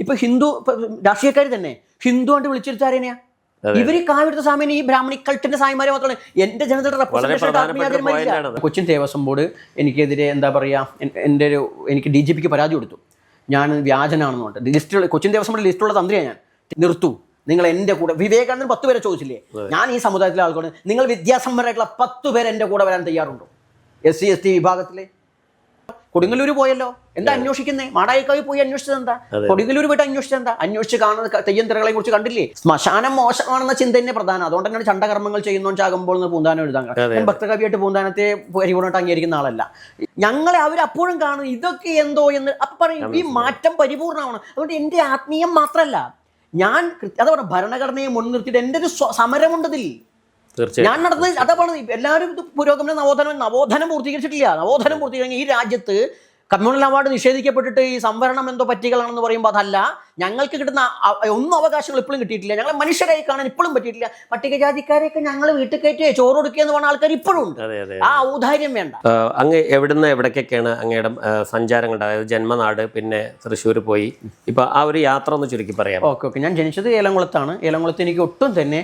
ഇപ്പൊ ഹിന്ദു രാഷ്ട്രീയക്കാർ തന്നെ ഹിന്ദു കൊണ്ട് വിളിച്ചിരുത്താരനെയാ ഇവര് കാവെടുത്ത സ്വാമി ഈ ബ്രാഹ്മണി കൾട്ടിന്റെ സ്വാമിമാരെ മാത്രമല്ല എന്റെ ജനതയുടെ റെപ്രസെന്റേഷൻ. കൊച്ചിൻ ദേവസ്വം ബോർഡ് എനിക്കെതിരെ എന്താ പറയാ എനിക്ക് DGPക്ക് പരാതി കൊടുത്തു. ഞാൻ വ്യാജനാണെന്ന് പറഞ്ഞിട്ട് ലിസ്റ്റുള്ള കൊച്ചിൻ ദേവസ്വം ബോർഡ് ലിസ്റ്റുള്ള തന്ത്രിയാണ് ഞാൻ. നിർത്തൂ, നിങ്ങൾ എൻ്റെ കൂടെ വിവേകാനന്ദൻ 10 പേരെ ചോദിച്ചില്ലേ, ഞാൻ ഈ സമുദായത്തിലെ ആൾക്കാണ്, നിങ്ങൾ വിദ്യാസമ്പന്നരായിട്ടുള്ള 10 പേര് എൻ്റെ കൂടെ വരാൻ തയ്യാറുണ്ടോ? SC ST വിഭാഗത്തിലെ കൊടുങ്ങല്ലൂർ പോയല്ലോ, എന്താ അന്വേഷിക്കുന്നേ? മാടായിക്കാവിൽ പോയി അന്വേഷിച്ചത് എന്താ? കൊടുങ്ങല്ലൂർ പോയിട്ട് അന്വേഷിച്ചത് എന്താ? അന്വേഷിച്ച് കാണുന്ന തെയ്യം തിറകളെ കുറിച്ച് കണ്ടില്ലേ? ശ്മശാനം മോശമാണെന്ന ചിന്ത തന്നെ പ്രധാനം. അതുകൊണ്ട് തന്നെയാണ് ചണ്ടകർമ്മങ്ങൾ ചെയ്യുന്നോ ചാകുമ്പോൾ പൂന്താനം എഴുതാൻ. ഞാൻ ഭക്തകവിയായിട്ട് പൂന്താനത്തെ പരിപൂർണ്ണമായിട്ട് അംഗീകരിക്കുന്ന ആളല്ല. ഞങ്ങളെ അവരപ്പോഴും കാണും ഇതൊക്കെ എന്തോ എന്ന്. അപ്പൊ പറയും ഈ മാറ്റം പരിപൂർണ്ണമാണ്. അതുകൊണ്ട് എൻ്റെ ആത്മീയം മാത്രമല്ല, ഞാൻ അതാ പറഞ്ഞ ഭരണഘടനയെ മുൻനിർത്തിയിട്ട് എൻ്റെ ഒരു സമരമുണ്ടതിൽ ഞാൻ നടന്നത്. അതാ പറഞ്ഞത് എല്ലാവരും പുരോഗമന നവോത്ഥാനം പൂർത്തീകരിച്ചിട്ടില്ല. നവോത്ഥാനം പൂർത്തീകരിക്കാൻ ഈ രാജ്യത്ത് കമ്മ്യൂണൽ അവാർഡ് നിഷേധിക്കപ്പെട്ടിട്ട് ഈ സംവരണം എന്തോ പറ്റികളാണെന്ന് പറയുമ്പോൾ അതല്ല, ഞങ്ങൾക്ക് കിട്ടുന്ന ഒന്നും അവകാശങ്ങൾ ഇപ്പോഴും കിട്ടിയിട്ടില്ല. ഞങ്ങളെ മനുഷ്യരായി കാണാൻ ഇപ്പോഴും പറ്റിയിട്ടില്ല. പട്ടികജാതിക്കാരെയൊക്കെ ഞങ്ങൾ വീട്ടിൽ കയറ്റി ചോറ് കൊടുക്കുക എന്ന് പറഞ്ഞ ആൾക്കാർ ഇപ്പോഴും ഉണ്ട്. ആ ഔദാര്യം വേണ്ട. അങ്ങ് എവിടുന്ന് എവിടേക്കൊക്കെയാണ് അങ്ങയുടെ സഞ്ചാരങ്ങൾ? അതായത് ജന്മനാട്, പിന്നെ തൃശ്ശൂർ പോയി, ഇപ്പൊ ആ ഒരു യാത്ര ഒന്ന് ചുരുക്കി പറയാം. ഓക്കെ. ഞാൻ ജനിച്ചത് ഏലംകുളത്താണ്. ഏലംകുളത്ത് എനിക്ക് ഒട്ടും തന്നെ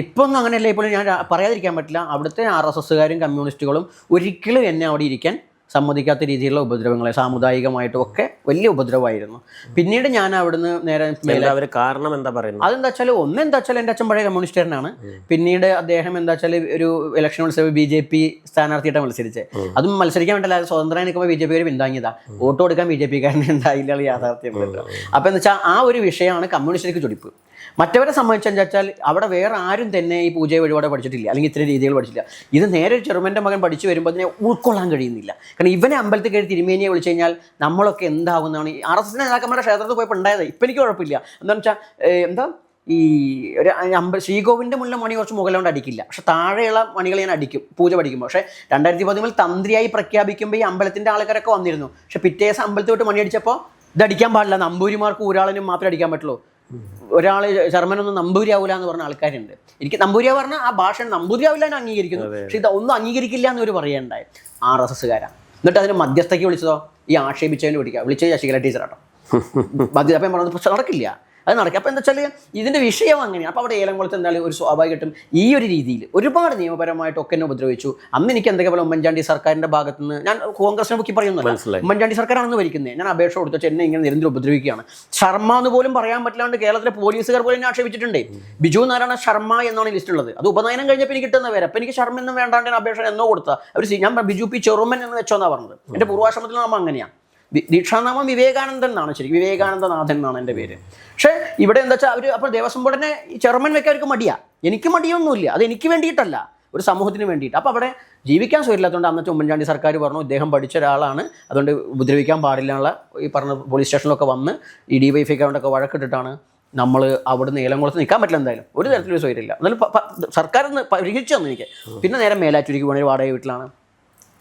ഇപ്പം ഒന്നും അങ്ങനെയല്ല. ഇപ്പോഴും ഞാൻ പറയാതിരിക്കാൻ പറ്റില്ല, അവിടുത്തെ RSSകാരും കമ്മ്യൂണിസ്റ്റുകളും ഒരിക്കലും എന്നെ അവിടെ ഇരിക്കാൻ സമ്മതിക്കാത്ത രീതിയിലുള്ള ഉപദ്രവങ്ങളെ സാമുദായികമായിട്ടും ഒക്കെ വലിയ ഉപദ്രവമായിരുന്നു. പിന്നീട് ഞാൻ അവിടുന്ന് നേരെ കാരണം എന്താ പറയുന്നത്? അതെന്താ വെച്ചാൽ എൻ്റെ അച്ഛൻ പഴയ കമ്മ്യൂണിസ്റ്റുകാരനാണ്. പിന്നീട് അദ്ദേഹം എന്താ വെച്ചാൽ ഒരു ഇലക്ഷൻ മത്സരം BJP സ്ഥാനാർത്ഥിയായിട്ടാണ് മത്സരിച്ചത്. അതും മത്സരിക്കാൻ വേണ്ടില്ല, സ്വതന്ത്രമായി നിൽക്കുമ്പോൾ BJP പിന്താങ്ങിയതാ. വോട്ട് കൊടുക്കാൻ BJPക്കാരനെ ഉണ്ടായില്ല യാഥാർത്ഥ്യം. അപ്പോൾ എന്താ വെച്ചാൽ ആ ഒരു വിഷയമാണ് കമ്മ്യൂണിസ്റ്റിലേക്ക് ചൊടിപ്പ്. മറ്റവരെ സംബന്ധിച്ചെന്ന് വെച്ചാൽ അവിടെ വേറെ ആരും തന്നെ ഈ പൂജ വഴിപാട് പഠിച്ചിട്ടില്ല, അല്ലെങ്കിൽ ഇത്തരം രീതികൾ പഠിച്ചില്ല. ഇത് നേരെ ഒരു ചെറുമൻ്റെ മകൻ പഠിച്ചു വരുമ്പോൾ അതിനെ ഉൾക്കൊള്ളാൻ കഴിയുന്നില്ല. കാരണം ഇവനെ അമ്പലത്തിൽ കയറി തിരുമേനിയെ വിളിച്ചു കഴിഞ്ഞാൽ നമ്മളൊക്കെ എന്താകുന്നതാണ് ഈ RSS നേതാക്കന്മാരുടെ ക്ഷേത്രത്തിൽ പോയപ്പോൾ ഉണ്ടായത്. ഇപ്പം എനിക്ക് കുഴപ്പമില്ല. എന്താണെന്ന് വെച്ചാൽ ഈ ഒരു ശ്രീകോവിലിൻ്റെ മുന്നിലെ മണി കുറച്ച് മുകളിലോണ്ട് അടിക്കില്ല, പക്ഷെ താഴെയുള്ള മണികൾ ഞാൻ അടിക്കും പൂജ പഠിക്കുമ്പോൾ. പക്ഷേ 2013 തന്ത്രിയായി പ്രഖ്യാപിക്കുമ്പോൾ ഈ അമ്പലത്തിൻ്റെ ആൾക്കാരൊക്കെ വന്നിരുന്നു. പക്ഷെ പിറ്റേ ദിവസം അമ്പലത്തിൽ വിട്ട് മണി അടിച്ചപ്പോൾ ഇത് അടിക്കാൻ പാടില്ല, നമ്പൂരിമാർക്ക് ഊരാളിനും മാത്രമേ അടിക്കാൻ പറ്റുള്ളൂ, ഒരാൾ ശർമ്മനൊന്നും നമ്പൂരിയാവില്ല എന്ന് പറഞ്ഞ ആൾക്കാരുണ്ട്. എനിക്ക് നമ്പൂരിയാ പറഞ്ഞാൽ ആ ഭാഷ നമ്പൂരിയാവില്ല എന്ന് അംഗീകരിക്കുന്നു, പക്ഷെ ഇത് ഒന്നും അംഗീകരിക്കില്ല എന്നൊരു പറയണ്ടായി RSSകാരാണ്. എന്നിട്ട് അതിന് മധ്യസ്ഥയ്ക്ക് വിളിച്ചതോ ഈ ആക്ഷേപിച്ചതിന് വിളിച്ചത് ശശികല ടീച്ചറാട്ടോ. അപ്പം ഞാൻ പറഞ്ഞത് നടക്കില്ല, അത് നടക്കുക. അപ്പോൾ എന്താ വെച്ചാൽ ഇതിൻ്റെ വിഷയം അങ്ങനെയാണ്. അപ്പോൾ അവിടെ ഏലംകുളത്ത് എന്തായാലും ഒരു സ്വാഭാവികമായിട്ടും ഈ ഒരു രീതിയിൽ ഒരുപാട് നിയമപരമായിട്ടൊക്കെ എന്നെ ഉപദ്രവിച്ചു. അന്ന് എനിക്ക് എന്തൊക്കെ പോലെ ഉമ്മൻചാണ്ടി സർക്കാരിൻ്റെ ഭാഗത്ത് നിന്ന്, ഞാൻ കോൺഗ്രസിനെ പൊക്കി പറയുന്നില്ല, ഉമ്മൻചാണ്ടി സർക്കാരാണെന്ന് ഭരിക്കുന്നത്, ഞാൻ അപേക്ഷ കൊടുത്തു എന്നെ ഇങ്ങനെ നിരന്തരം ഉപദ്രവിക്കുകയാണ്. ശർമ്മ എന്ന് പോലും പറയാൻ പറ്റില്ലാണ്ട് കേരളത്തിലെ പോലീസുകാർ പോലും എന്നെ ആക്ഷേപിച്ചിട്ടുണ്ട്. ബിജു നാരായണ ശർമ്മ എന്നാണ് ലിസ്റ്റുള്ളത്. അത് ഉപനയനം കഴിഞ്ഞപ്പോൾ എനിക്ക് കിട്ടുന്ന പേര്. അപ്പോൾ എനിക്ക് ശർമ്മ എന്നും വേണ്ടാണ്ട് അപേക്ഷ എന്നോ കൊടുത്താൽ അവർ ഞാൻ BJP ചെറുമൻ എന്ന് വെച്ചോന്നാണ് പറഞ്ഞത്. എൻ്റെ പൂർവാശ്രമത്തിൽ നാമം അങ്ങനെയാണ്. ദീക്ഷാനാമം വിവേകാനന്ദൻ എന്നാണ്, ശരി വിവേകാനന്ദനാഥൻ എന്നാണ് എൻ്റെ പേര്. പക്ഷേ ഇവിടെ എന്താ വെച്ചാൽ അവർ അപ്പോൾ ദേവസ്വം ബോർഡിനെ ചെയർമാൻ വെക്കാൻ അവർക്ക് മടിയാണ്. എനിക്ക് മടിയൊന്നുമില്ല, അത് എനിക്ക് വേണ്ടിയിട്ടല്ല, ഒരു സമൂഹത്തിന് വേണ്ടിയിട്ട്. അപ്പോൾ അവിടെ ജീവിക്കാൻ സുഖമില്ലാത്തതുകൊണ്ട് അന്നത്തെ ഉമ്മൻചാണ്ടി സർക്കാർ പറഞ്ഞു ഇദ്ദേഹം പഠിച്ച ഒരാളാണ്, അതുകൊണ്ട് ഉപദ്രവിക്കാൻ പാടില്ല ഈ പറഞ്ഞ പോലീസ് സ്റ്റേഷനിലൊക്കെ വന്ന് ഈ DYFIക്കാരൊക്കെ വഴക്കിട്ടിട്ടാണ് നമ്മൾ അവിടുന്ന് ഏലംകുളത്ത് നിൽക്കാൻ പറ്റില്ല. എന്തായാലും ഒരു തരത്തിലൊരു സൗകര്യമില്ല. എന്നാലും സർക്കാർ പരിഹരിച്ചു തന്നു എനിക്ക്. പിന്നെ നേരെ മേലാറ്റൂരിക്ക് പോകണ വാടക വീട്ടിലാണ്,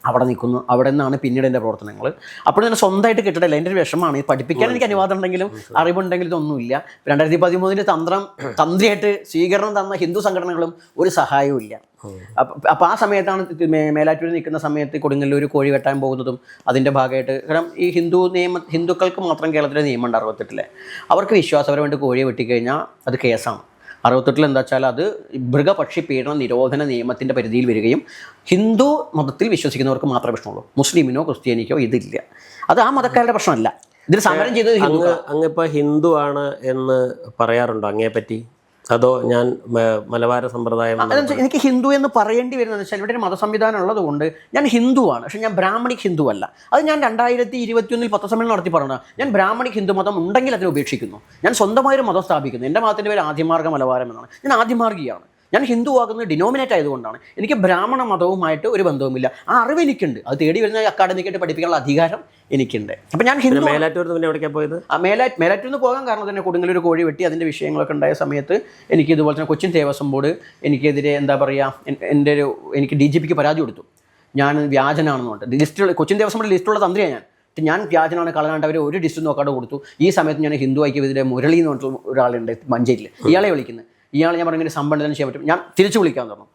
അവിടെ നിൽക്കുന്നു. അവിടെ നിന്നാണ് പിന്നീട് എൻ്റെ പ്രവർത്തനങ്ങൾ. അപ്പോൾ തന്നെ സ്വന്തമായിട്ട് കിട്ടണില്ല, എൻ്റെ ഒരു വിഷമമാണ്. ഈ പഠിപ്പിക്കാൻ എനിക്ക് അനുവാദം ഉണ്ടെങ്കിലും അറിവുണ്ടെങ്കിലും ഇതൊന്നുമില്ല. 2013 തന്ത്രിയായിട്ട് സ്വീകരണം തന്ന ഹിന്ദു സംഘടനകളും ഒരു സഹായവും ഇല്ല. അപ്പോൾ ആ സമയത്താണ് മേലാറ്റൂരിൽ നിൽക്കുന്ന സമയത്ത് കൊടുങ്ങല്ലൂർ കോഴി വെട്ടാൻ പോകുന്നതും അതിൻ്റെ ഭാഗമായിട്ട്. കാരണം ഈ ഹിന്ദുക്കൾക്ക് മാത്രം കേരളത്തിലെ നിയമമുണ്ട് 68 അവർക്ക് വിശ്വാസപരമായിട്ട് കോഴിയെ വെട്ടിക്കഴിഞ്ഞാൽ അത് കേസാണ്. 68 എന്താ വെച്ചാൽ അത് മൃഗപക്ഷി പീഡന നിരോധന നിയമത്തിൻ്റെ പരിധിയിൽ വരികയും ഹിന്ദു മതത്തിൽ വിശ്വസിക്കുന്നവർക്ക് മാത്രമേ പ്രശ്നമുള്ളൂ, മുസ്ലിമിനോ ക്രിസ്ത്യാനിക്കോ ഇതില്ല. അത് ആ മതക്കാരുടെ പ്രശ്നമല്ല. ഇതിൽ സമരം ചെയ്തത് അങ്ങിപ്പോൾ ഹിന്ദു ആണ് എന്ന് പറയാറുണ്ടോ അങ്ങേപ്പറ്റി? അതോ ഞാൻ മലബാര സമ്പ്രദായം? എനിക്ക് ഹിന്ദു എന്ന് പറയേണ്ടി വരുന്നത് വെച്ചാൽ ഇവിടെ ഒരു മതസംവിധാനം ഉള്ളതുകൊണ്ട് ഞാൻ ഹിന്ദുവാണ്. പക്ഷേ ഞാൻ ബ്രാഹ്മണിക് ഹിന്ദു അല്ല. അത് ഞാൻ 2021 പത്രസമ്മേളനം നടത്തി പറഞ്ഞത്. ഞാൻ ബ്രാഹ്മണിക് ഹിന്ദു മതം ഉണ്ടെങ്കിൽ അതിനെ ഉപേക്ഷിക്കുന്നു. ഞാൻ സ്വന്തമായൊരു മതം സ്ഥാപിക്കുന്നു. എൻ്റെ മതത്തിൻ്റെ പേര് ആദിമാർഗ മലബാരം എന്നാണ്. ഞാൻ ആദിമാർഗിയാണ്. ഞാൻ ഹിന്ദു ആകുന്നത് ഡിനോമിനേറ്റ് ആയതുകൊണ്ടാണ്. എനിക്ക് ബ്രാഹ്മണ മതവുമായിട്ട് ഒരു ബന്ധവുമില്ല. ആ അറിവ് എനിക്കുണ്ട്. അത് തേടി വരുന്ന അക്കാഡമിക്കായിട്ട് പഠിപ്പിക്കാനുള്ള അധികാരം എനിക്കുണ്ട്. അപ്പം ഞാൻ ഹിന്ദു. മേലാറ്റൂരിൽ നിന്ന് പോകാൻ കാരണം തന്നെ കൊടുങ്ങല്ലൂർ കോഴി വെട്ടി അതിൻ്റെ വിഷയങ്ങളൊക്കെ ഉണ്ടായ സമയത്ത് എനിക്ക് ഇതുപോലെ തന്നെ കൊച്ചിൻ ദേവസ്വം ബോർഡ് എനിക്കെതിരെ എന്താ പറയുക എനിക്ക് DGPക്ക് പരാതി കൊടുത്തു. ഞാൻ വ്യാജനാണെന്ന് പറഞ്ഞിട്ട് കൊച്ചിൻ ദേവസ്വം ബോർഡ് ലിസ്റ്റുള്ള തന്ത്രിയാണ് ഞാൻ വ്യാജനാണ് കളനാണ്ട് അവർ ഒരു ഡിസ്റ്റ് നോക്കാണ്ട് കൊടുത്തു. ഈ സമയത്ത് ഞാൻ ഹിന്ദു ഐക്യവേദിയുടെ മുരളി എന്ന് പറഞ്ഞിട്ടുള്ള ഒരാളുണ്ട് മഞ്ചേരിയിൽ, ഇയാളെ വിളിക്കുന്നത്. ഇയാൾ ഞാൻ പറഞ്ഞ സമ്പന്നതന് ചെയ്യാൻ പറ്റും, ഞാൻ തിരിച്ചു വിളിക്കാമെന്ന് പറഞ്ഞു.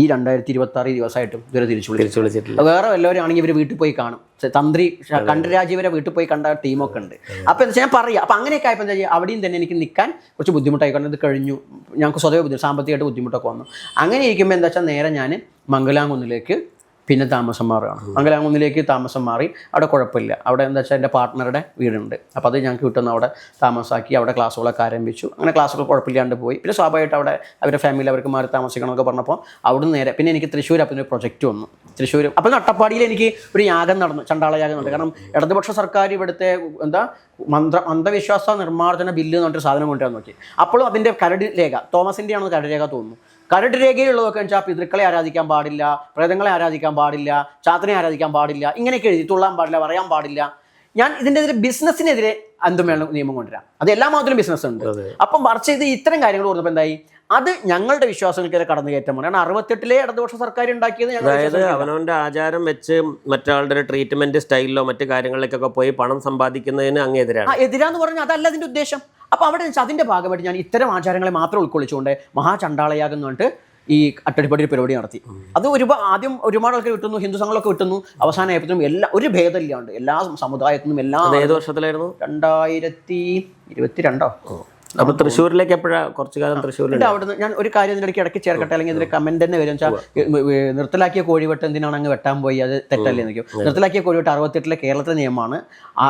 ഈ 2026 ദിവസമായിട്ടും ഇതുവരെ തിരിച്ചു വിളിച്ചിട്ടില്ല. വേറെ വല്ലവരും ആണെങ്കിൽ ഇവർ വീട്ടിൽ പോയി കാണും. തന്ത്രി കണ്ഠരാജ് വരെ വീട്ടിൽ പോയി കണ്ട ടീമൊക്കെ ഉണ്ട്. അപ്പോൾ എന്താ വെച്ചാൽ ഞാൻ പറയാം, അപ്പോൾ അങ്ങനെയൊക്കെ ആയപ്പോൾ എന്താ ചെയ്യുക, അവിടെയും തന്നെ എനിക്ക് നിൽക്കാൻ കുറച്ച് ബുദ്ധിമുട്ടായിക്കൊണ്ട് ഇത് കഴിഞ്ഞു. ഞങ്ങൾക്ക് സ്വതവേ സാമ്പത്തികമായിട്ട് ബുദ്ധിമുട്ടൊക്കെ വന്നു. അങ്ങനെ ഇരിക്കുമ്പോൾ എന്താ വെച്ചാൽ നേരെ ഞാൻ മംഗലാംകുന്നിലേക്ക് പിന്നെ താമസം മാറുകയാണ്. മംഗലാംകുന്നിലേക്ക് താമസം മാറി. അവിടെ കുഴപ്പമില്ല. അവിടെ എന്താ വെച്ചാൽ എൻ്റെ പാർട്ട്ണറുടെ വീടുണ്ട്. അപ്പോൾ അത് ഞങ്ങൾക്ക് കിട്ടുന്ന അവിടെ താമസാക്കി. അവിടെ ക്ലാസ്സുകളൊക്കെ ആരംഭിച്ചു. അങ്ങനെ ക്ലാസ്സുകൾ കുഴപ്പമില്ലാണ്ട് പോയി. പിന്നെ സ്വാഭാവികമായിട്ട് അവിടെ അവരുടെ ഫാമിലി അവർക്ക് മാറി താമസിക്കണമെന്നൊക്കെ പറഞ്ഞപ്പോൾ അവിടെ നിന്ന് നേരെ പിന്നെ എനിക്ക് തൃശ്ശൂർ അപ്പം ഒരു പ്രൊജക്റ്റ് വന്നു. തൃശ്ശൂർ അപ്പോൾ അട്ടപ്പാടിയിൽ എനിക്ക് ഒരു യാഗം നടന്നു, ചണ്ടാളയാഗം നടന്നു. കാരണം ഇടതുപക്ഷ സർക്കാർ ഇവിടുത്തെ അന്ധവിശ്വാസ നിർമ്മാർജ്ജന ബില്ല് എന്ന് പറഞ്ഞൊരു സാധനം കൊണ്ടുവരാൻ നോക്കി. അപ്പോഴും അതിൻ്റെ കരട് രേഖ തോമസിൻ്റെ ആണെന്ന് കരട് രേഖ തോന്നുന്നു. കരട് രേഖയുള്ളതൊക്കെ വെച്ചാൽ പിതൃക്കളെ ആരാധിക്കാൻ പാടില്ല, പ്രേതങ്ങളെ ആരാധിക്കാൻ പാടില്ല, ചാത്തനെ ആരാധിക്കാൻ പാടില്ല, ഇങ്ങനെയൊക്കെ എഴുതി തുള്ളാൻ പാടില്ല, പറയാൻ പാടില്ല. ഞാൻ ഇതിൻ്റെ എതിരെ ബിസിനസ്സിനെതിരെ എന്തും വേണം നിയമം കൊണ്ടുവരാം. അത് എല്ലാ മതത്തിലും ബിസിനസ് ഉണ്ട്. അപ്പം മറിച്ച് ഇത് ഇത്തരം കാര്യങ്ങൾ പറഞ്ഞപ്പോൾ എന്തായി, അത് ഞങ്ങളുടെ വിശ്വാസങ്ങൾക്കെതിരെ കടന്നുകയറ്റമാണ്. കാരണം 68-ലെ ഇടതുപക്ഷ സർക്കാർ ഉണ്ടാക്കിയത്. അതായത് അവനവൻ്റെ ആചാരം വെച്ച് മറ്റൊരാളുടെ ട്രീറ്റ്മെന്റ് സ്റ്റൈലിലോ മറ്റു കാര്യങ്ങളിലേക്കൊക്കെ പോയി പണം സമ്പാദിക്കുന്നതിന് അങ്ങെതിരാണ്. എതിരാന്ന് പറഞ്ഞാൽ അതല്ല അതിൻ്റെ ഉദ്ദേശം. അപ്പോൾ അവിടെ വെച്ചാൽ അതിൻ്റെ ഭാഗമായിട്ട് ഞാൻ ഇത്തരം ആചാരങ്ങളെ മാത്രം ഉൾക്കൊള്ളിച്ചുകൊണ്ട് മഹാചണ്ടാളയാഗം എന്ന് പറഞ്ഞിട്ട് ഈ അട്ടടിപ്പടി പരിപാടി നടത്തി. അത് ആദ്യം ഒരുപാട് ആൾക്കാർ കിട്ടുന്നു, ഹിന്ദു സംഘങ്ങളൊക്കെ കിട്ടുന്നു. അവസാനമായപ്പോഴും ഒരു ഭേദമില്ലാണ്ട് എല്ലാ സമുദായത്തിനും ഏത് വർഷത്തിലായിരുന്നു? 2022. അപ്പോൾ തൃശ്ശൂരിലേക്ക് എപ്പോഴാണ് കുറച്ചു കാലം തൃശ്ശൂരിൽ? അവിടുന്ന് ഞാൻ ഒരു കാര്യം ഇതിൻ്റെ ഇടയ്ക്ക് ചേർക്കട്ടെ, അല്ലെങ്കിൽ ഇതിൽ കമന്റ് തന്നെ വരും വെച്ചാൽ നിർത്തലാക്കിയ കോഴിവെട്ട് എന്തിനാണ് അങ്ങ് വെട്ടാൻ പോയി, അത് തെറ്റല്ലേ എന്നൊക്കെ. നിർത്തലാക്കിയ കോഴിവെട്ട് 68-ലെ കേരളത്തിലെ നിയമമാണ്.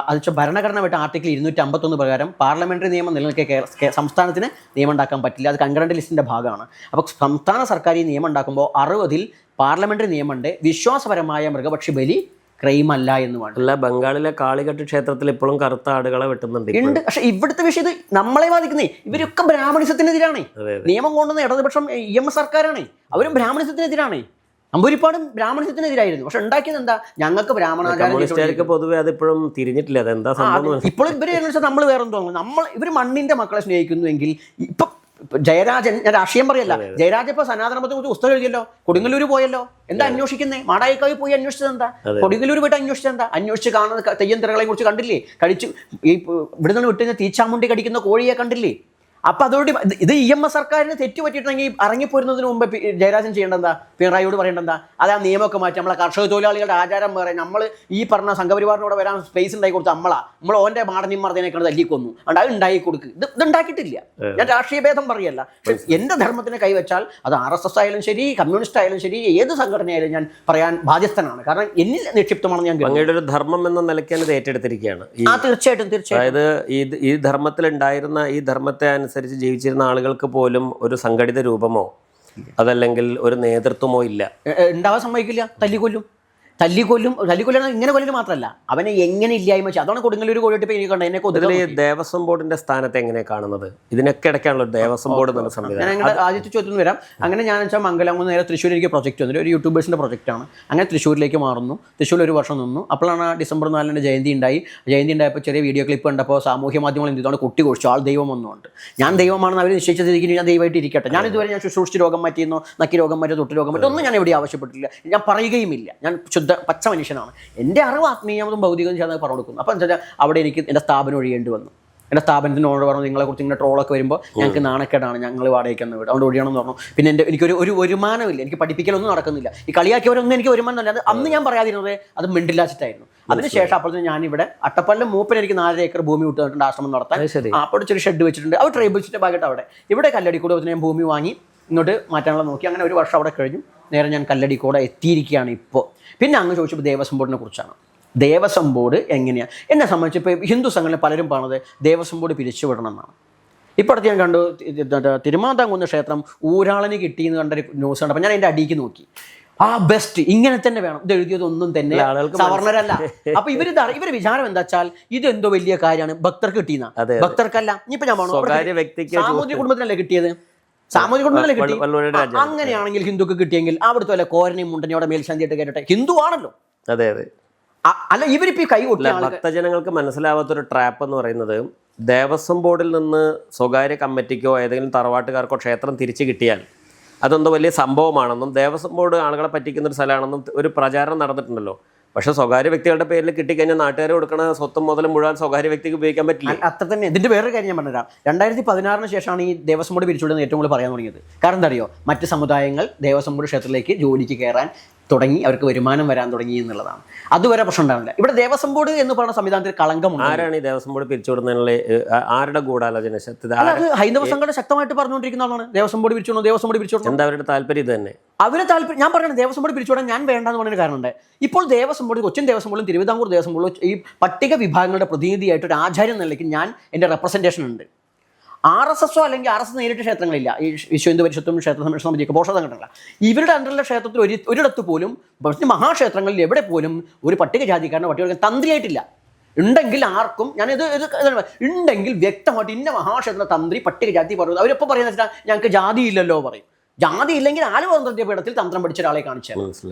അത് വെച്ചാൽ ഭരണഘടന വിട്ട ആർട്ടിക്കിൾ 251 പ്രകാരം പാർലമെന്ററി നിയമം നിലനിൽക്കിയ സംസ്ഥാനത്തിന് നിയമം ഉണ്ടാക്കാൻ പറ്റില്ല. അത് കൺകറന്റ് ലിസ്റ്റിന്റെ ഭാഗമാണ്. അപ്പോൾ സംസ്ഥാന സർക്കാർ ഈ നിയമം ഉണ്ടാക്കുമ്പോൾ 60-ൽ പാർലമെന്ററി നിയമമുണ്ട്, വിശ്വാസപരമായ മൃഗപക്ഷി ബലി ക്രൈം അല്ല എന്ന് വേണം. അല്ല, ബംഗാളിലെ കാളികട്ട് ക്ഷേത്രത്തിൽ ഇപ്പോഴും കറുത്ത ആടുകളെ വെട്ടുന്നുണ്ട്. പക്ഷെ ഇവിടുത്തെ വിഷയം ഇത് നമ്മളെ ബാധിക്കുന്നേ. ഇവരൊക്കെ ബ്രാഹ്മണിസത്തിനെതിരാണ്. നിയമം കൊണ്ടുവന്ന ഇടതുപക്ഷം EMS സർക്കാരാണ്. അവരും ബ്രാഹ്മണിസത്തിനെതിരാണ്. അമ്പൂരിപ്പാടും ബ്രാഹ്മണിസത്തിനെതിരായിരുന്നു. പക്ഷെ ഉണ്ടാക്കിയത് എന്താ, ഞങ്ങൾക്ക് ബ്രാഹ്മണാചാരം പൊതുവെ അതിപ്പോഴും തിരിഞ്ഞിട്ടില്ല. അതെന്താ സംഭവം? ഇപ്പോഴും ഇവര് നമ്മൾ വേറെ തോന്നുന്നു. ഇവർ മണ്ണിന്റെ മക്കളെ സ്നേഹിക്കുന്നുവെങ്കിൽ ഇപ്പൊ ജയരാജൻ, ഞാൻ രാഷ്ട്രീയം പറയല്ല, ജയരാജൻ ഇപ്പൊ സനാതനത്തെ കുറിച്ച് പുസ്തകം എഴുതിയല്ലോ, കൊടുങ്ങല്ലൂർ പോയല്ലോ. എന്താ അന്വേഷിക്കുന്നേ? മാടായിക്കാവിൽ പോയി അന്വേഷിച്ചത് എന്താ? കൊടുങ്ങല്ലൂർ പോയിട്ട് അന്വേഷിച്ചത് എന്താ? അന്വേഷിച്ച് കാണുന്നത് തെയ്യം തിറകളെ കുറിച്ച് കണ്ടില്ലേ? ഈ ഇവിടെ നിന്ന് വിട്ടുന്ന തീച്ചാമുണ്ടി കടിക്കുന്ന കോഴിയെ കണ്ടില്ലേ? അപ്പം അതോട് ഇത് EMS സർക്കാരിന് തെറ്റുപറ്റിയിട്ടുണ്ടെങ്കിൽ ഇറങ്ങിപ്പോരുന്നതിന് മുമ്പ് ജയരാജൻ ചെയ്യേണ്ടതാ, പിണറായിയോട് പറയേണ്ടതാ, അത് ആ നിയമമൊക്കെ മാറ്റി നമ്മളെ കർഷക തൊഴിലാളികളുടെ ആചാരം വേറെ, നമ്മൾ ഈ പറഞ്ഞ സംഘപരിവാറിനോട് വരാൻ സ്പേസ് ഉണ്ടാക്കി കൊടുത്ത് നമ്മൾ ഓൻ്റെ മാടനെയും മർദ്ദനേക്കാണ് തല്ലിക്കൊന്നു. അതുകൊണ്ട് അത് ഉണ്ടാക്കി കൊടുക്കുക. ഇത് ഉണ്ടാക്കിയിട്ടില്ല. ഞാൻ രാഷ്ട്രീയ ഭേദം പറയല്ല. എൻ്റെ ധർമ്മത്തിനെ കൈവച്ചാൽ അത് RSS ആയാലും ശരി, കമ്മ്യൂണിസ്റ്റ് ആയാലും ശരി, ഏത് സംഘടനയായാലും ഞാൻ പറയാൻ ബാധ്യസ്ഥനാണ്. കാരണം എന്നിൽ നിക്ഷിപ്തമാണെന്ന് ഞാൻ അങ്ങയുടെ ഒരു ധർമ്മം എന്ന നിലയ്ക്ക് അത് ഏറ്റെടുത്തിരിക്കുകയാണ്. തീർച്ചയായിട്ടും. അതായത് ഈ ധർമ്മത്തിലുണ്ടായിരുന്ന ഈ ധർമ്മത്തെ അനുസരിച്ച് ജീവിച്ചിരുന്ന ആളുകൾക്ക് പോലും ഒരു സംഘടിത രൂപമോ അതല്ലെങ്കിൽ ഒരു നേതൃത്വമോ ഇല്ല. ഉണ്ടാവാൻ സമ്മതിക്കില്ല. തല്ലിക്കൊല്ലും ഇങ്ങനെ കൊല്ലൽ മാത്രമല്ല, അവനെ എങ്ങനെ ഇല്ലായ്മ വെച്ചാൽ. അതാണ് കൊടുങ്ങല്ലൂർ കോഴിട്ട് പേര് കണ്ടത്. എന്നെ കൊതുകി ദേവസ്വം ബോർഡിന്റെ സ്ഥാനത്ത് എങ്ങനെയാണ് കാണുന്നത്? ഇതിനൊക്കെ ഇടയ്ക്കാണല്ലോ ദേവസ്വം ബോർഡ് എന്നുള്ള സംവിധാനം. ഞാൻ ആദ്യത്തെ ചോദ്യത്തിന് വരാം. അങ്ങനെ ഞാൻ വെച്ചാൽ മംഗലാംകുന്ന് നേരെ തൃശ്ശൂരിലേക്ക് പ്രൊജക്റ്റ് വന്നിട്ട് ഒരു യൂട്യൂബേഴ്സിൻ്റെ പ്രൊജക്റ്റാണ്. അങ്ങനെ തൃശ്ശൂരിലേക്ക് മാറുന്നു. തൃശ്ശൂർ ഒരു വർഷം നിന്നു. അപ്പോഴാണ് December 4 ജയന്തി ഉണ്ടായപ്പോൾ ചെറിയ വീഡിയോ ക്ലിപ്പ് കണ്ടപ്പോൾ സാമൂഹ്യ മാധ്യമങ്ങൾ എന്ത് ചെയ്താണ്, കുട്ടി കുറിച്ചു ആൾ ദൈവം ഒന്നുമുണ്ട്. ഞാൻ ദൈവമാണെന്ന് അവർ നിശ്ചയിച്ചതിരിക്കുന്നു. ഞാൻ ദൈവമായിട്ട് ഇരിക്കട്ടെ. ഞാൻ ഇതുവരെ ഞാൻ ശുശ്രൂഷിച്ച് രോഗം മാറ്റിയെന്നോ നക്കി രോഗം മാറ്റിയോ തൊട്ട് രോഗം മാറ്റിയോ ഒന്നും ഞാൻ എവിടെ ആവശ്യപ്പെട്ടില്ല. ഞാൻ പറയുകയുമില്ല. ഞാൻ പച്ച മനുഷ്യനാണ്. എൻ്റെ അറിവ് ആത്മീയതും ഭൗതികവും ചേർന്ന് പറഞ്ഞു കൊടുക്കുന്നു. അപ്പോൾ എന്താ വെച്ചാൽ അവിടെ എനിക്ക് എൻ്റെ സ്ഥാപനം ഒഴിയേണ്ടി വന്നു. എൻ്റെ സ്ഥാപനത്തിനോട് പറഞ്ഞു, നിങ്ങളെക്കുറിച്ച് ഇങ്ങനെ ട്രോളൊക്കെ വരുമ്പോൾ ഞങ്ങൾക്ക് നാണക്കേടാണ്, ഞങ്ങൾ വാടകയ്ക്കുന്ന വീട്, അതുകൊണ്ട് ഒഴിയണമെന്ന് പറഞ്ഞു. പിന്നെ എനിക്കൊരു വരുമാനമില്ല, എനിക്ക് പഠിപ്പിക്കലൊന്നും നടക്കുന്നില്ല. ഈ കളിയാക്കിയവരൊന്നും എനിക്ക് വരുമാനമില്ല. അത് അന്ന് ഞാൻ പറയാതിരുന്നത് അത് മിണ്ടില്ലാച്ചിട്ടായിരുന്നു. അതിനുശേഷം അപ്പോഴത്തേക്കും ഞാനിവിടെ അട്ടപ്പാടിലെ മൂപ്പൻ എനിക്ക് 4 ഏക്കർ ഭൂമി വിട്ട് തന്നിട്ടുണ്ട് ആശ്രമം നടത്താൻ. അപ്പോൾ ചെറിയ ഷെഡ് വെച്ചിട്ടുണ്ട്. അവർ ട്രൈബൽസിൻ്റെ ഭാഗമായിട്ട് അവിടെ ഇവിടെ കല്ലടിക്കൂടെ ഞാൻ ഭൂമി വാങ്ങി ഇങ്ങോട്ട് മാറ്റാനുള്ള നോക്കി. അങ്ങനെ ഒരു വർഷം അവിടെ കഴിഞ്ഞു. നേരെ ഞാൻ കല്ലടിക്കൂടെ എത്തിയിരിക്കുകയാണ് ഇപ്പോൾ. പിന്നെ അങ്ങ് ചോദിച്ചപ്പോൾ ദേവസ്വം ബോർഡിനെ കുറിച്ചാണ്. ദേവസ്വം ബോർഡ് എങ്ങനെയാണ് എന്നെ സംബന്ധിച്ച് ഇപ്പോൾ ഹിന്ദു സംഘങ്ങളിൽ പലരും പറഞ്ഞത് ദേവസ്വം ബോർഡ് പിരിച്ചുവിടണം എന്നാണ്. ഇപ്പോഴത്തെ ഞാൻ കണ്ടു തിരുമാന്താംകുന്ന് ക്ഷേത്രം ഊരാളന് കിട്ടിയെന്ന് കണ്ടൊരു ന്യൂസ് കണ്ടപ്പോൾ ഞാൻ എൻ്റെ അടിക്ക് നോക്കി. ബെസ്റ്റ്, ഇങ്ങനെ തന്നെ വേണം. ഇത് എഴുതിയതൊന്നും തന്നെ സവർണരല്ല. അപ്പൊ ഇവര് വിചാരം എന്താ വെച്ചാൽ ഇതെന്തോ വലിയ കാര്യമാണ്, ഭക്തർക്ക് കിട്ടിയെന്ന. ഭക്തർക്കല്ല. ഇനിയിപ്പോ ഞാൻ സാമൂതിരി കുടുംബത്തിനല്ലേ കിട്ടിയത്, സാമൂഹിക കുടുംബത്തിലെ കിട്ടി. അങ്ങനെയാണെങ്കിൽ ഹിന്ദുക്ക് കിട്ടിയെങ്കിൽ അവിടുത്തെ വല്ല കോരനെയും മുണ്ടനെയോടെ മേൽശാന്തിയായിട്ട് കേട്ടെ. ഹിന്ദു ആണല്ലോ. അതെ അതെ. അല്ല ഇവരിപ്പോ കൈ കൊടുത്ത ഭക്തജനങ്ങൾക്ക് മനസ്സിലാവാത്തൊരു ട്രാപ്പ് എന്ന് പറയുന്നത്, ദേവസ്വം ബോർഡിൽ നിന്ന് സ്വകാര്യ കമ്മിറ്റിക്കോ ഏതെങ്കിലും തറവാട്ടുകാർക്കോ ക്ഷേത്രം തിരിച്ചു കിട്ടിയാൽ അതെന്തോ വലിയ സംഭവമാണെന്നും ദേവസ്വം ബോർഡ് ആളുകളെ പറ്റിക്കുന്ന ഒരു സ്ഥലമാണെന്നും ഒരു പ്രചാരണം നടന്നിട്ടുണ്ടല്ലോ. പക്ഷെ സ്വകാര്യ വ്യക്തികളുടെ പേരിൽ കിട്ടിക്കഴിഞ്ഞാൽ നാട്ടുകാർ കൊടുക്കണ സ്വത്തും മുതലും മുഴുവൻ സ്വകാര്യ വ്യക്തിക്ക് ഉപയോഗിക്കാൻ പറ്റില്ല. അത്ര തന്നെ. ഇതിന്റെ വേറൊരു കാര്യം ഞാൻ പറഞ്ഞുതരാം. 2016 ശേഷമാണ് ഈ ദേവസ്വം ബോർഡ് പിരിച്ചുവിടുന്നത് ഏറ്റവും കൂടുതൽ പറയാൻ തുടങ്ങിയത്. കാരണം എന്താ അറിയോ, മറ്റ് സമുദായങ്ങൾ ദേവസ്വം ബോർഡ് ക്ഷേത്രത്തിലേക്ക് ജോലിക്ക് കയറാൻ തുടങ്ങി, അവർക്ക് വരുമാനം വരാൻ തുടങ്ങി എന്നുള്ളതാണ്. അതുവരെ പ്രശ്നം ഉണ്ടാവില്ല. ഇവിടെ ദേവസ്വം ബോർഡ് എന്ന് പറയുന്ന സംവിധാനത്തിൽ കളങ്കമുണ്ട്. ആരാണ് ഈ ദേവസ്വം ബോർഡ് പിരിച്ചുവിടുന്നതിനുള്ള ആരുടെ ഗൂഢാലോചന? അത് ഹൈന്ദവ സംഘടന ശക്തമായിട്ട് പറഞ്ഞുകൊണ്ടിരിക്കുന്ന ആളാണ്. ദേവസ്വം ബോർഡ് പിരിച്ചുവിടണം, ദേവസ്വം ബോർഡ് പിരിച്ചുവിടണം. എന്താ അവരുടെ താല്പര്യം? ഇത് തന്നെ അവരെ താല്പര്യം. ഞാൻ പറയുന്നത് ദേവസ്വം ബോർഡ് പിരിച്ചുവിടാൻ ഞാൻ വേണ്ടെന്ന് പറഞ്ഞൊരു കാരണമുണ്ട്. ഇപ്പോൾ ദേവസ്വം ബോർഡ്, കൊച്ചിൻ ദേവസ്വം ബോർഡും തിരുവിതാംകൂർ ദേവസ്വം ബോർഡും ഈ പട്ടിക വിഭാഗങ്ങളുടെ പ്രതിനിധിയായിട്ട് ഒരു ആചാര്യ നിലയ്ക്ക് ഞാൻ എൻ്റെ റെപ്രസെൻറ്റേഷൻ ഉണ്ട്. RSSO അല്ലെങ്കിൽ RSS നേരിട്ട് ക്ഷേത്രങ്ങളില്ല. ഈ വിശ്വ ഹിന്ദു പരിഷത്തും ക്ഷേത്ര സംരക്ഷണ സമിതിയൊക്കെ പോഷക സംഘടനകള. ഇവരുടെ അണ്ടറിലെ ക്ഷേത്രത്തിൽ ഒരിടത്ത് പോലും മഹാക്ഷേത്രങ്ങളിൽ എവിടെ പോലും ഒരു പട്ടികജാതിക്കാരനോ പട്ടിക തന്ത്രിയായിട്ടില്ല. ഉണ്ടെങ്കിൽ ആർക്കും ഞാനിത് ഉണ്ടെങ്കിൽ വ്യക്തമായിട്ട് ഇന്ന മഹാക്ഷേത്ര തന്ത്രി പട്ടികജാതി പറയുന്നത് അവരെപ്പോൾ പറയുന്നത് വെച്ചാൽ ഞങ്ങൾക്ക് ജാതി ഇല്ലല്ലോ പറയും. ജാതി ഇല്ലെങ്കിൽ ആലുവ പീഠത്തിൽ തന്ത്രം പഠിച്ച ഒരാളെ കാണിച്ചാൽ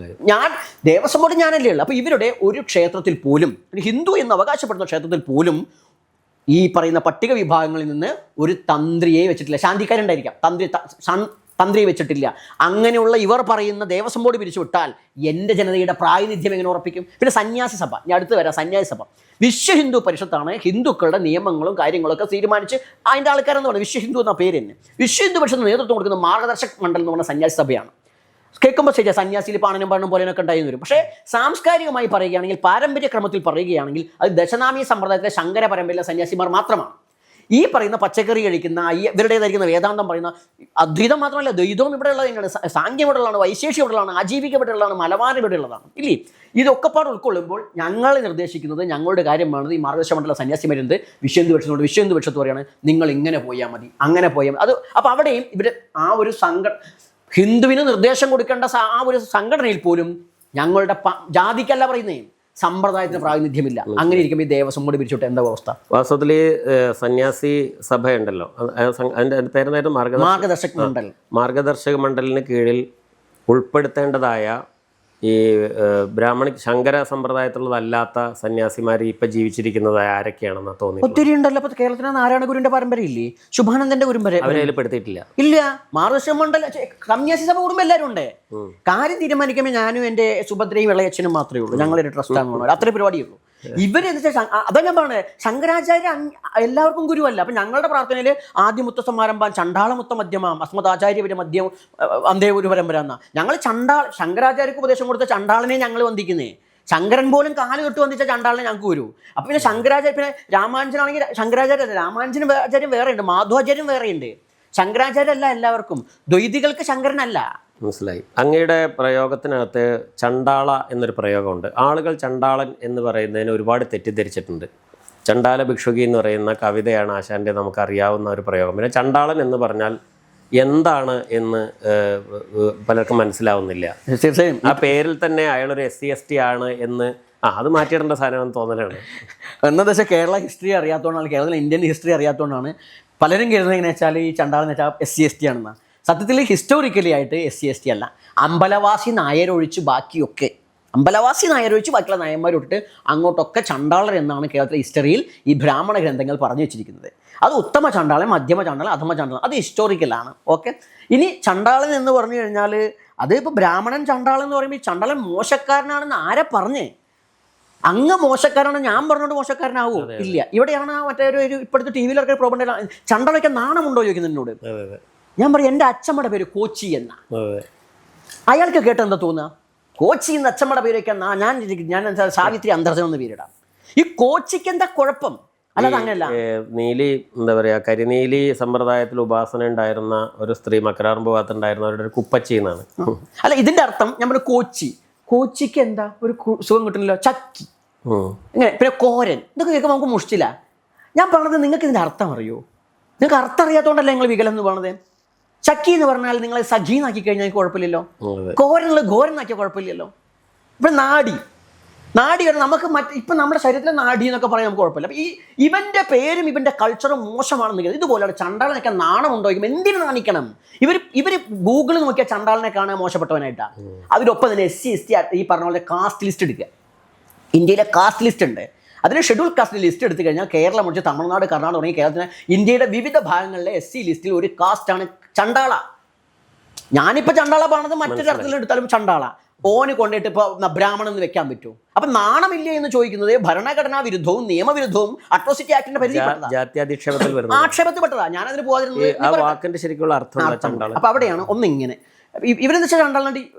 ഞാൻ ദേവസ്വം ബോർഡ് ഞാനല്ലേ ഉള്ളൂ. അപ്പോൾ ഇവരുടെ ഒരു ക്ഷേത്രത്തിൽ പോലും, ഹിന്ദു എന്ന് അവകാശപ്പെടുന്ന ക്ഷേത്രത്തിൽ പോലും ഈ പറയുന്ന പട്ടിക വിഭാഗങ്ങളിൽ നിന്ന് ഒരു തന്ത്രിയെ വെച്ചിട്ടില്ല. ശാന്തിക്കാരുണ്ടായിരിക്കാം, തന്ത്രിയെ വെച്ചിട്ടില്ല. അങ്ങനെയുള്ള ഇവർ പറയുന്ന ദേവസ്വം ബോർഡ് പിരിച്ചുവിട്ടാൽ എൻ്റെ ജനതയുടെ പ്രാതിനിധ്യം എങ്ങനെ ഉറപ്പിക്കും? പിന്നെ സന്യാസി സഭ, ഞാൻ അടുത്ത് വരാം. സന്യാസി സഭ വിശ്വ ഹിന്ദു പരിഷത്താണ് ഹിന്ദുക്കളുടെ നിയമങ്ങളും കാര്യങ്ങളൊക്കെ തീരുമാനിച്ച് അതിൻ്റെ ആൾക്കാരെന്ന് പറയുന്നത് വിശ്വ ഹിന്ദു എന്ന പേര് തന്നെ. വിശ്വ ഹിന്ദു പരിഷത്ത് നേതൃത്വം കൊടുക്കുന്ന മാർഗദർശക് മണ്ഡലം എന്ന് പറഞ്ഞ സന്യാസി സഭയാണ്. കേൾക്കുമ്പോൾ ശരിയാണ്, സന്യാസിയിൽ പാണനും പാണനും പോലെയൊക്കെ ഉണ്ടായി വരും. പക്ഷേ സാംസ്കാരികമായി പറയുകയാണെങ്കിൽ, പാരമ്പര്യ ക്രമത്തിൽ പറയുകയാണെങ്കിൽ അത് ദശനാമി സമ്പ്രദായത്തിലെ ശങ്കര പരമ്പരയിലെ സന്യാസിമാർ മാത്രമാണ്. ഈ പറയുന്ന പച്ചക്കറി കഴിക്കുന്ന ഇവരുടേതായിരിക്കുന്ന വേദാന്തം പറയുന്ന അദ്വൈതം മാത്രമല്ല, ദ്വൈതവും ഇവിടെ ഉള്ളത് തന്നെയാണ്, സാങ്ക്യം ഇവിടെ ഉള്ളതാണ്, വൈശേഷ്യം ഇവിടെ ഉള്ളതാണ്, ആജീവിക ഇവിടെ ഉള്ളതാണ്, മലബാർ ഇവിടെ ഉള്ളതാണ്. ഇല്ലേ? ഇതൊക്കെ പാട് ഉൾക്കൊള്ളുമ്പോൾ ഞങ്ങൾ നിർദ്ദേശിക്കുന്നത്, ഞങ്ങളുടെ കാര്യമാണ് ഈ മാർഗദർശമണ്ഡല സന്യാസിമാരുണ്ട് വിശ്വ ഹിന്ദു പരിഷത്തുകൊണ്ട്. വിശ്വ ഹിന്ദു പരിഷത്ത് പറയുകയാണ് നിങ്ങൾ ഇങ്ങനെ പോയാൽ മതി, അങ്ങനെ പോയാൽ മതി. അത് അപ്പോൾ അവിടെയും ഇവർ ആ ഒരു ഹിന്ദുവിന് നിർദ്ദേശം കൊടുക്കേണ്ട ആ ഒരു സംഘടനയിൽ പോലും ഞങ്ങളുടെ ജാതിക്കല്ല പറയുന്നേ, സമ്പ്രദായത്തിന് പ്രാതിനിധ്യമില്ല. അങ്ങനെ ഇരിക്കുമ്പോൾ ഈ ദേവസ്വം ബോർഡ് പിരിച്ചുവിട്ട് എന്താ അവസ്ഥ? വാസ്തവത്തിൽ സന്യാസി സഭയുണ്ടല്ലോ, അതിൻ്റെ പേരെന്നായിരുന്നു മാർഗദർശക് മണ്ഡൽ. മാർഗദർശക മണ്ഡലിന് കീഴിൽ ഉൾപ്പെടുത്തേണ്ടതായ ഈ ശങ്കര സമ്പ്രദായത്തിലുള്ളതല്ലാത്ത സന്യാസിമാർ ഇപ്പം ജീവിച്ചിരിക്കുന്നതായ ആരൊക്കെയാണെന്ന് തോന്നി? ഒത്തിരി ഉണ്ടല്ലോ. അപ്പോൾ കേരളത്തിന് നാരായണ ഗുരുവിന്റെ പരമ്പരയില്ലേ, ശുഭാനന്ദന്റെ പരമ്പര അവരെ പെടുത്തിയിട്ടില്ല. ഇല്ല. മാർഗദർശക മണ്ഡല സന്യാസി സഭ കുടുംബം എല്ലാവരും ഉണ്ട്. കാര്യം തീരുമാനിക്കുമ്പോൾ ഞാനും എൻ്റെ സുഭദ്രയും ഇളയച്ചനും മാത്രമേ ഉള്ളൂ. ഞങ്ങളൊരു ട്രസ്റ്റാണ്, അത്രേ പരിപാടിയേ ഉള്ളൂ. ഇവരെന്ന് വെച്ചാൽ അതാ ഞാൻ പറഞ്ഞത്, ശങ്കരാചാര്യ എല്ലാവർക്കും ഗുരുവല്ല. അപ്പം ഞങ്ങളുടെ പ്രാർത്ഥനയിൽ ആദ്യമുത്ത സമാരംഭം ചണ്ടാളമുത്ത മധ്യമം അസ്മദാചാര്യപര മധ്യം അന്തേ ഗുരു പരമ്പര എന്നാ. ഞങ്ങൾ ശങ്കരാചാര്യക്ക് ഉപദേശം കൊടുത്ത ചണ്ടാളനെ ഞങ്ങൾ വന്ദിക്കുന്നേ. ശങ്കരൻ പോലും കാല് തൊട്ട് വന്നിച്ച ചണ്ടാളിനെ ഞങ്ങൾക്ക് വരൂ. അപ്പം പിന്നെ ശങ്കരാചാര്യ, പിന്നെ രാമാനുജനാണെങ്കിൽ ശങ്കരാചാര്യ അല്ല, രാമാനുജനും വേറെയുണ്ട്, മാധവാചാര്യം വേറെയുണ്ട്. ശങ്കരാചാര്യല്ല എല്ലാവർക്കും, ദ്വൈതികൾക്ക് ശങ്കരനല്ല. മനസ്സിലായി. അങ്ങയുടെ പ്രയോഗത്തിനകത്ത് ചണ്ടാള എന്നൊരു പ്രയോഗമുണ്ട്. ആളുകൾ ചണ്ടാളൻ എന്ന് പറയുന്നതിന് ഒരുപാട് തെറ്റിദ്ധരിച്ചിട്ടുണ്ട്. ചണ്ടാല ഭിക്ഷുകി എന്ന് പറയുന്ന കവിതയാണ് ആശാൻ്റെ നമുക്കറിയാവുന്ന ഒരു പ്രയോഗം. പിന്നെ ചണ്ടാളൻ എന്ന് പറഞ്ഞാൽ എന്താണ് എന്ന് പലർക്കും മനസ്സിലാവുന്നില്ല. തീർച്ചയായും ആ പേരിൽ തന്നെ അയാളൊരു SC/ST ആണ് എന്ന് അത് മാറ്റിയിടേണ്ട സാധനമാണെന്ന് തോന്നലാണ്. എന്താണെന്ന് വെച്ചാൽ കേരള ഹിസ്റ്ററി അറിയാത്തതുകൊണ്ടാണ്, കേരളത്തിലെ ഇന്ത്യൻ ഹിസ്റ്ററി അറിയാത്തതുകൊണ്ടാണ് പലരും കരുതുന്നത് എങ്ങനെ വെച്ചാൽ ഈ ചണ്ടാളെന്ന് വെച്ചാൽ SC/ST ആണെന്നാണ്. സത്യത്തിൽ ഹിസ്റ്റോറിക്കലി ആയിട്ട് SC/ST അല്ല. അമ്പലവാസി നായരൊഴിച്ച് ബാക്കിയൊക്കെ, അമ്പലവാസി നായരൊഴിച്ച് ബാക്കിയുള്ള നായന്മാരൊട്ട് അങ്ങോട്ടൊക്കെ ചണ്ടാളർ എന്നാണ് കേരളത്തിലെ ഹിസ്റ്ററിയിൽ ഈ ബ്രാഹ്മണ ഗ്രന്ഥങ്ങൾ പറഞ്ഞു വെച്ചിരിക്കുന്നത്. അത് ഉത്തമ ചണ്ടാളൻ, മധ്യമ ചണ്ടാളൻ, അധമ ചണ്ടാളൻ, അത് ഹിസ്റ്റോറിക്കലാണ്. ഓക്കെ. ഇനി ചണ്ടാളൻ എന്ന് പറഞ്ഞു കഴിഞ്ഞാൽ അത് ഇപ്പോൾ ബ്രാഹ്മണൻ ചണ്ടാളൻ എന്ന് പറയുമ്പോൾ ഈ ചണ്ടാളൻ മോശക്കാരനാണെന്ന് ആരെ പറഞ്ഞേ? അങ്ങ് മോശക്കാരാണ് ഞാൻ പറഞ്ഞുകൊണ്ട് മോശക്കാരനാവോ? ഇല്ല. ഇവിടെയാണ് മറ്റേ ഒരു ഇപ്പോഴത്തെ TV-യിലൊക്കെ പ്രോബ്ലം. ചണ്ടാളൊക്കെ നാണമുണ്ടോ ചോദിക്കുന്നത് എന്നോട്. ഞാൻ പറയും എൻ്റെ അച്ഛമ്മയുടെ പേര് കോച്ചി എന്നാ. അയാൾക്ക് കേട്ട് എന്താ തോന്നുക? കോച്ചി എന്ന അച്ഛമ്മയുടെ പേര് വയ്ക്കാൻ ഞാൻ സാവിത്രി അന്തർജനം എന്ന് പേരിടാം. ഈ കോച്ചിക്ക് എന്താ കുഴപ്പം? അല്ലാതെ അങ്ങനെയല്ല. നീലി എന്താ പറയാ, കരിനീലി സമ്പ്രദായത്തിൽ ഉപാസന ഉണ്ടായിരുന്ന ഒരു സ്ത്രീ മക്കരാറും ഭാഗത്തുണ്ടായിരുന്ന അവരുടെ ഒരു കുപ്പച്ചി എന്നാണ്. അല്ല, ഇതിന്റെ അർത്ഥം നമ്മൾ കോച്ചിക്ക് എന്താ ഒരു സുഖം കിട്ടുന്നില്ലോ, ചക്കി ഇങ്ങനെ. പിന്നെ കോരൻ, ഇതൊക്കെ കേൾക്കുമ്പോൾ നമുക്ക് മുഷ്ടില്ല. ഞാൻ പറഞ്ഞത് നിങ്ങൾക്ക് ഇതിന്റെ അർത്ഥം അറിയോ? നിങ്ങൾക്ക് അർത്ഥം അറിയാത്തതുകൊണ്ടല്ലേ നിങ്ങൾ വികലം എന്ന് പറഞ്ഞത്. ചക്കി എന്ന് പറഞ്ഞാൽ നിങ്ങൾ സജീനാക്കി കഴിഞ്ഞാൽ കുഴപ്പമില്ലല്ലോ. കോരനുള്ള ഘോരനാക്കിയ കുഴപ്പമില്ലല്ലോ. ഇപ്പം നാടി പറഞ്ഞാൽ നമുക്ക് ഇപ്പം നമ്മുടെ ശരീരത്തിലെ നാടി എന്നൊക്കെ പറയാൻ നമുക്ക് കുഴപ്പമില്ല. അപ്പം ഇവൻ്റെ പേരും ഇവൻ്റെ കൾച്ചറും മോശമാണെന്ന് ഇതുപോലെ ചണ്ടാളനൊക്കെ നാണമുണ്ടോ? എന്തിനു നാണിക്കണം? ഇവർ ഗൂഗിളിൽ നോക്കിയാൽ ചണ്ടാളനെ കാണാൻ മോശപ്പെട്ടവനായിട്ടാണ്. അതിലൊപ്പം തന്നെ SC/ST ഈ പറഞ്ഞ പോലെ കാസ്റ്റ് ലിസ്റ്റ് എടുക്കുക. ഇന്ത്യയിലെ കാസ്റ്റ് ലിസ്റ്റ് ഉണ്ട്. അതിന് ഷെഡ്യൂൾ കാസ്റ്റ് ലിസ്റ്റ് എടുത്തു കഴിഞ്ഞാൽ കേരളം ഒഴിച്ച് തമിഴ്നാട്, കർണാടക തുടങ്ങി കേരളത്തിന് ഇന്ത്യയുടെ വിവിധ ഭാഗങ്ങളിലെ SC ലിസ്റ്റിൽ ഒരു കാസ്റ്റാണ് ചണ്ടാള. ഞാനിപ്പോൾ ചണ്ടാള പറഞ്ഞത് മറ്റൊരു അർത്ഥത്തിൽ എടുത്താലും ചണ്ടാള. ഓന് കൊണ്ടിട്ട് ഇപ്പോൾ ബ്രാഹ്മണൻ എന്ന് വെക്കാൻ പറ്റുമോ? അപ്പൊ നാണമില്ലേ എന്ന് ചോദിക്കുന്നത് ഭരണഘടനാ വിരുദ്ധവും നിയമവിരുദ്ധവും അട്രോസിറ്റി ആക്ടിന്റെ പരിധിപ്പെട്ടതാ, ആക്ഷേപത്തിൽപ്പെട്ടതാ. ഞാനതിന് വാക്കിന്റെ ശരിക്കുള്ള അർത്ഥം. അപ്പൊ അവിടെയാണ് ഒന്നിങ്ങനെ ഇവരെന്ന് വെച്ചാൽ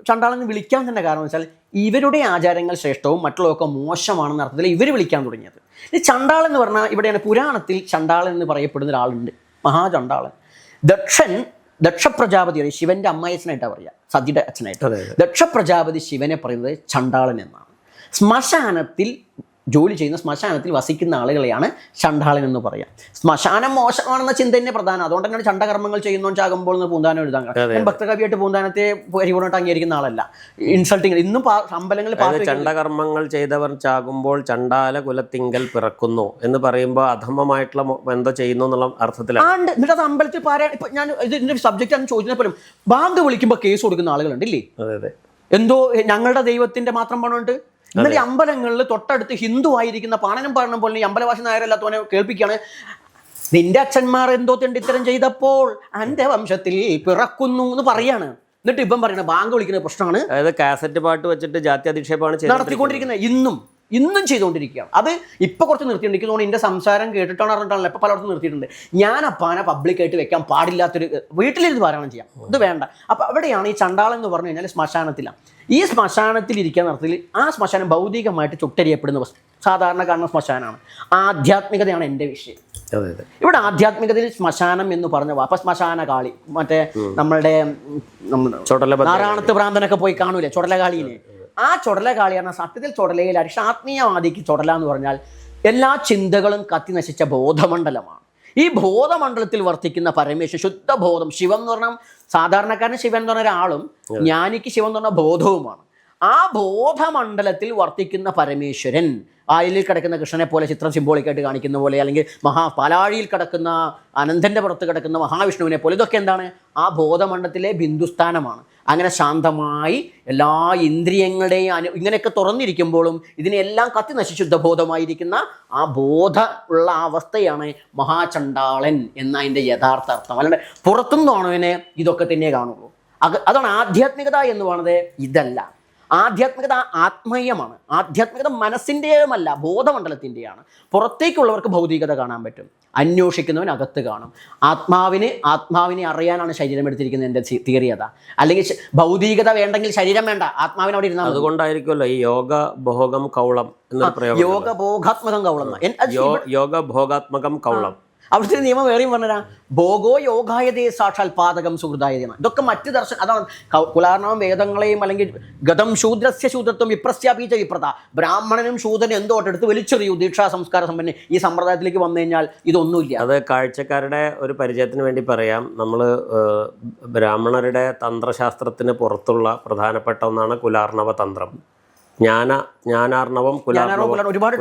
ചണ്ടാളെന്ന് വിളിക്കാൻ തന്നെ കാരണം വെച്ചാൽ ഇവരുടെ ആചാരങ്ങൾ ശ്രേഷ്ഠവും മറ്റുള്ളതൊക്കെ മോശമാണെന്ന അർത്ഥത്തിൽ ഇവർ വിളിക്കാൻ തുടങ്ങിയത്. ഈ ചണ്ടാളൻ എന്ന് പറഞ്ഞാൽ ഇവിടെയാണ് പുരാണത്തിൽ ചണ്ടാളൻ എന്ന് പറയപ്പെടുന്ന ഒരാളുണ്ട്, മഹാചണ്ടാളൻ. ദക്ഷ പ്രജാപതി ശിവന്റെ അമ്മായച്ചനായിട്ടാണ് പറയുക, സതിയുടെ അച്ഛനായിട്ട്. ദക്ഷ പ്രജാപതി ശിവനെ പറയുന്നത് ചണ്ടാളൻ എന്നാണ്. ശ്മശാനത്തിൽ ജോലി ചെയ്യുന്ന, ശ്മശാനത്തിൽ വസിക്കുന്ന ആളുകളെയാണ് ചണ്ടാളൻ എന്ന് പറയാം. ശ്മശാനം മോശമാണെന്ന ചിന്ത തന്നെ പ്രധാനം. അതുകൊണ്ട് തന്നെയാണ് ചണ്ടകർമ്മങ്ങൾ ചെയ്യുന്നോ ചാകുമ്പോൾ എന്ന് പൂന്താനം എഴുതാൻ. ഭക്തകവിയായിട്ട് പൂന്താനത്തെ പരിപൂർണ്ണമായിട്ട് അംഗീകരിക്കുന്ന ആളല്ല. ഇൻസൾട്ടിങ് ഇന്നും അമ്പലങ്ങളിൽ ചണ്ടകർമ്മങ്ങൾ ചെയ്തവർ ചാകുമ്പോൾ ചണ്ടാല കുലത്തിങ്കൽ പിറക്കുന്നു എന്ന് പറയുമ്പോൾ അധമമായിട്ടുള്ള എന്തോ ചെയ്യുന്നു എന്നുള്ള അർത്ഥത്തിലാണ്. എന്നിട്ട് അത് അമ്പലത്തിൽ പാരായണം. ഇപ്പൊ ഞാൻ ഇതിന്റെ സബ്ജക്റ്റ് ആണ് ചോദിച്ചത് പോലും ബാങ്ക് വിളിക്കുമ്പോൾ കേസ് കൊടുക്കുന്ന ആളുകളുണ്ട് ഇല്ലേ? എന്തോ ഞങ്ങളുടെ ദൈവത്തിന്റെ മാത്രം പണമുണ്ട്. ഇന്നലെ അമ്പലങ്ങളിൽ തൊട്ടടുത്ത് ഹിന്ദു ആയിരിക്കുന്ന പാണനും പാടണം പോലെ ഈ അമ്പലവാസി നായരല്ലാത്തവനെ കേൾപ്പിക്കുകയാണ്, നിന്റെ അച്ഛന്മാർ എന്തോ തെണ്ടിത്തരം ചെയ്തപ്പോൾ എന്റെ വംശത്തിൽ പിറക്കുന്നു എന്ന് പറയാണ്. എന്നിട്ട് ഇപ്പം പറയണ ബാങ്ക് വിളിക്കുന്ന പ്രശ്നമാണ്. അതായത് കാസറ്റ് പാട്ട് വെച്ചിട്ട് ജാത്യധിക്ഷേപമാണ് നടത്തിക്കൊണ്ടിരിക്കുന്നത്, ഇന്നും ചെയ്തുകൊണ്ടിരിക്കുകയാണ്. അത് ഇപ്പൊ കുറച്ച് നിർത്തിയിട്ടുണ്ട്. എനിക്ക് തോന്നുന്നു എന്റെ സംസാരം കേട്ടിട്ടാണ് പറഞ്ഞിട്ടാണല്ലോ ഇപ്പൊ പലയിടത്തും നിർത്തിയിട്ടുണ്ട്. ഞാൻ അപ്പാനെ പബ്ലിക്കായിട്ട് വെക്കാൻ പാടില്ലാത്തൊരു, വീട്ടിലിരുന്ന് പാരായണം ചെയ്യാം, ഇത് വേണ്ട. അപ്പൊ അവിടെയാണ് ഈ ചണ്ടാളം എന്ന് പറഞ്ഞു കഴിഞ്ഞാൽ ശ്മശാനത്തിലാണ്. ഈ ശ്മശാനത്തിൽ ഇരിക്കാൻ നടത്തിൽ ആ ശ്മശാനം ഭൗതികമായിട്ട് ചുട്ടരിയപ്പെടുന്ന സാധാരണ കാണുന്ന ശ്മശാനമാണ്. ആധ്യാത്മികതയാണ് എൻ്റെ വിഷയം. ഇവിടെ ആധ്യാത്മികതയിൽ ശ്മശാനം എന്ന് പറഞ്ഞ അപ്പൊ ശ്മശാന കാളി, മറ്റേ നമ്മളുടെ നാരായണത്ത് ഭ്രാന്തനൊക്കെ പോയി കാണൂലേ ചുടലകാളിനെ, ആ ചുടലകാളിയാണ് സത്യത്തിൽ ചുടലയിൽ ആത്മീയവാദിക്ക് ചുടല എന്ന് പറഞ്ഞാൽ എല്ലാ ചിന്തകളും കത്തി നശിച്ച ബോധമണ്ഡലമാണ്. ഈ ബോധമണ്ഡലത്തിൽ വർത്തിക്കുന്ന പരമേശ്വരൻ, ശുദ്ധബോധം. ശിവം എന്ന് പറഞ്ഞാൽ സാധാരണക്കാരന് ശിവൻ എന്ന് പറഞ്ഞ ഒരാളും ജ്ഞാനിക്ക് ശിവൻ എന്ന് പറഞ്ഞ ബോധവുമാണ്. ആ ബോധമണ്ഡലത്തിൽ വർത്തിക്കുന്ന പരമേശ്വരൻ, ആയിലിൽ കിടക്കുന്ന കൃഷ്ണനെ പോലെ ചിത്രം സിംബോളിക്കായിട്ട് കാണിക്കുന്ന പോലെ, അല്ലെങ്കിൽ പാലാഴിയിൽ കിടക്കുന്ന അനന്തൻ്റെ പുറത്ത് കിടക്കുന്ന മഹാവിഷ്ണുവിനെ പോലെ, ഇതൊക്കെ എന്താണ്? ആ ബോധമണ്ഡലത്തിലെ ബിന്ദുസ്ഥാനമാണ്. അങ്ങനെ ശാന്തമായി എല്ലാ ഇന്ദ്രിയങ്ങളുടെയും ഇങ്ങനെയൊക്കെ തുറന്നിരിക്കുമ്പോഴും ഇതിനെല്ലാം കത്തി നശിശുദ്ധബോധമായിരിക്കുന്ന ആ ബോധ ഉള്ള അവസ്ഥയാണ് മഹാചണ്ടാളൻ എന്ന അതിൻ്റെ യഥാർത്ഥ അർത്ഥം. അല്ലാണ്ട് പുറത്തുനിന്നാണോ ഇതിനെ ഇതൊക്കെ തന്നെ കാണുള്ളൂ. അതാണ് ആധ്യാത്മികത എന്ന് പറയുന്നത്. ഇതല്ല ആധ്യാത്മികത, ആത്മീയമാണ്. ആധ്യാത്മികത മനസ്സിൻ്റെയുമല്ല, ബോധമണ്ഡലത്തിൻ്റെയാണ്. പുറത്തേക്കുള്ളവർക്ക് ഭൗതികത കാണാൻ പറ്റും, അന്വേഷിക്കുന്നവൻ അകത്ത് കാണും. ആത്മാവിനെ അറിയാനാണ് ശരീരം എടുത്തിരിക്കുന്നത്. എൻ്റെ തിയറി അതാ. അല്ലെങ്കിൽ ഭൗതികത വേണ്ടെങ്കിൽ ശരീരം വേണ്ട, ആത്മാവിനെ അവിടെ ഇരുന്നാൽ. അതുകൊണ്ടായിരിക്കുമല്ലോ ഈ യോഗ ഭോഗം കൗളം എന്നൊരു പ്രയോഗം. യോഗ ഭോഗാത്മകം കൗളം, യോഗ ഭോഗാത്മകം കൗളം. അവിടുത്തെ നിയമം വേറെയും പറഞ്ഞാ ഭോഗോ യോഗായതേ സാക്ഷാൽ പാതകം സുഹൃദായതയാണ്. ഇതൊക്കെ മറ്റ് ദർശനം. അതാണ് കുലാർണവം വേദങ്ങളെയും അല്ലെങ്കിൽ ഗതം ശൂദ്രസ്യ ശൂദ്രത്വം വിപ്രസ്യാപീച്ച വിപ്രത, ബ്രാഹ്മണനും ശൂദ്രനും എന്തോട്ടെടുത്ത് വലിച്ചെറിയൂ ദീക്ഷാ സംസ്കാര സമ്പന്നെ. ഈ സമ്പ്രദായത്തിലേക്ക് വന്നു കഴിഞ്ഞാൽ ഇതൊന്നുമില്ല. അത് കാഴ്ചക്കാരുടെ ഒരു പരിചയത്തിന് വേണ്ടി പറയാം. നമ്മൾ ബ്രാഹ്മണരുടെ തന്ത്രശാസ്ത്രത്തിന് പുറത്തുള്ള പ്രധാനപ്പെട്ട ഒന്നാണ് കുലാർണവ തന്ത്രം. ജ്ഞാനാർണവം, ഒരുപാട്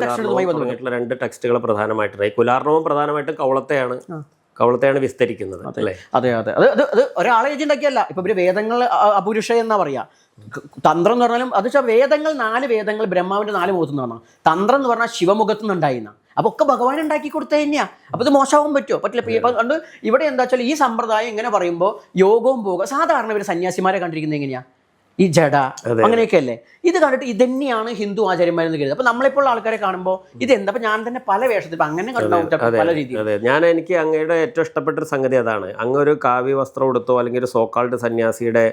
രണ്ട് ടെക്സ്റ്റുകൾ പ്രധാനമായിട്ടുണ്ട്. ഈ കുലാർണവം പ്രധാനമായിട്ടും കൗളത്തെയാണ് വിസ്തരിക്കുന്നത്. അല്ലേ? അതെ. അത് ഒരാളെ ഉണ്ടാക്കിയല്ല. ഇപ്പൊ ഇവര് വേദങ്ങൾ അപുരുഷ എന്നാ പറയാ. തന്ത്രം എന്ന് പറഞ്ഞാലും അത് വെച്ചാൽ വേദങ്ങൾ 4 വേദങ്ങൾ ബ്രഹ്മാവിന്റെ 4 മുഖത്തു നിന്നാണ്. തന്ത്രം എന്ന് പറഞ്ഞാൽ ശിവമുഖത്തു നിന്നുണ്ടായിരുന്ന. അപ്പൊ ഒക്കെ ഭഗവാൻ ഉണ്ടാക്കി കൊടുത്ത തന്നെയാ. അപ്പൊ ഇത് മോശമാവാൻ പറ്റുമോ? പറ്റില്ല. അതുകൊണ്ട് ഇവിടെ എന്താ വെച്ചാൽ ഈ സമ്പ്രദായം ഇങ്ങനെ പറയുമ്പോൾ യോഗവും ഭോഗം, സാധാരണ ഇവർ സന്യാസിമാരെ കണ്ടിരിക്കുന്നത് എങ്ങനെയാ? ഈ ജഡ അങ്ങനെയൊക്കെ അല്ലേ? ഇത് കണ്ടിട്ട് ഇതന്നെയാണ് ഹിന്ദു ആചാര്യന്മാരെന്ന് കരുതുന്നത്. അപ്പൊ നമ്മളിപ്പോൾ ആൾക്കാരെ കാണുമ്പോൾ ഇതെന്താ? അപ്പൊ ഞാൻ തന്നെ പല വേഷത്തിൽ അങ്ങനെ പല രീതിയിൽ. എനിക്ക് അങ്ങയുടെ ഏറ്റവും ഇഷ്ടപ്പെട്ടൊരു സംഗതി അതാണ്. അങ്ങ് ഒരു കാവ്യ വസ്ത്രം എടുത്തോ അല്ലെങ്കിൽ ഒരു സോക്കാൾഡ് സന്യാസിയുടെ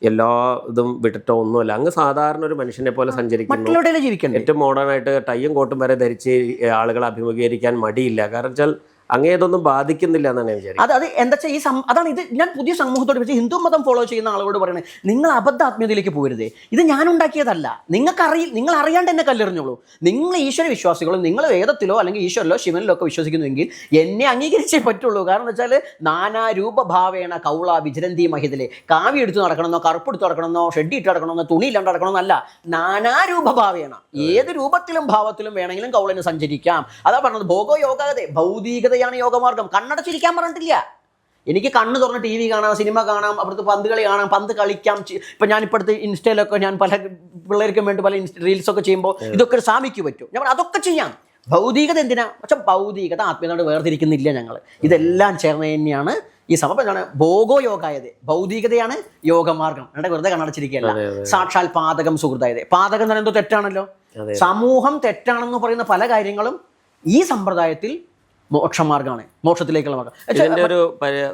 എല്ലാ ഇതും വിട്ടിട്ടോ ഒന്നുമല്ല. അങ്ങ് സാധാരണ ഒരു മനുഷ്യനെ പോലെ സഞ്ചരിക്കുന്നു. ഏറ്റവും മോഡേൺ ആയിട്ട് ടൈയും കോട്ടും വരെ ധരിച്ച് ആളുകളെ അഭിമുഖീകരിക്കാൻ മടിയില്ല. കാരണം വെച്ചാൽ അങ്ങനെ ഇതൊന്നും ബാധിക്കുന്നില്ല എന്നാണ് ഞാൻ വിചാരിക്കുന്നത്. അത് എന്താ വെച്ചാൽ അതാണ് ഇത് ഞാൻ പുതിയ സമൂഹത്തോട് വെച്ച് ഹിന്ദു മതം ഫോളോ ചെയ്യുന്ന ആളുകളോട് പറയണേ, നിങ്ങൾ അബദ്ധ ആത്മീയതയിലേക്ക് പോരുതേ. ഇത് ഞാൻ ഉണ്ടാക്കിയതല്ല. നിങ്ങൾ അറിയാണ്ട് എന്നെ കല്ലെറിഞ്ഞോളൂ. നിങ്ങൾ ഈശ്വര വിശ്വാസികളോ, നിങ്ങൾ വേദത്തിലോ അല്ലെങ്കിൽ ഈശ്വരല്ലോ ശിവനിലോ ഒക്കെ വിശ്വസിക്കുന്നുവെങ്കിൽ എന്നെ അംഗീകരിച്ചേ പറ്റുള്ളൂ. കാരണം എന്താ വെച്ചാൽ നാനാരൂപഭാവേണ കൗള വിചരന്തി മഹിതലെ. കാവി എടുത്ത് നടക്കണമെന്നോ, കറുപ്പെടുത്ത് നടക്കണമെന്നോ, ഷെഡി ഇട്ട് നടക്കണമെന്നോ, തുണി ഇല്ലാണ്ട് നടക്കണമെന്നല്ല. നാനാരൂപഭാവേണ, ഏത് രൂപത്തിലും ഭാവത്തിലും വേണമെങ്കിലും കൗളിന് സഞ്ചരിക്കാം. അതാ പറഞ്ഞത്. ഭോഗോ യോഗാതെ, ഭൗതികത യോഗമാർഗം. കണ്ണടച്ചിരിക്കാൻ പറഞ്ഞിട്ടില്ല. എനിക്ക് കണ്ണ് തുറന്ന് ടി വി കാണാം, സിനിമ കാണാം, അവിടുത്തെ പന്ത് കളി കാണാം, പന്ത് കളിക്കാം. ഇപ്പം ഞാനിപ്പോഴത്തെ ഇൻസ്റ്റയിലൊക്കെ ഞാൻ പല പിള്ളേർക്കും വേണ്ടി പല റീൽസൊക്കെ ചെയ്യുമ്പോൾ ഇതൊക്കെ ഒരു സ്വാമിക്ക് പറ്റും. ഞാൻ അതൊക്കെ ചെയ്യാം. ഭൗതികത എന്തിനാ? പക്ഷെ ഭൗതികത ആത്മീയതയോട് വേർതിരിക്കുന്നില്ല ഞങ്ങൾ. ഇതെല്ലാം ചേർന്ന് തന്നെയാണ് ഈ സമം എന്താണ്? ഭോഗോ യോഗായത്, ഭൗതികതയാണ് യോഗമാർഗം. എന്നിട്ട് വെറുതെ കണ്ണടച്ചിരിക്കുകയല്ല. സാക്ഷാൽ പാതകം സുഹൃത്തായത്, പാതകം എന്ന് പറയുന്നത് തെറ്റാണല്ലോ. സമൂഹം തെറ്റാണെന്ന് പറയുന്ന പല കാര്യങ്ങളും ഈ സമ്പ്രദായത്തിൽ മോക്ഷമാർഗമാണ്, മോക്ഷത്തിലേക്കുള്ള മാർഗം. ഇതിന്റെ ഒരു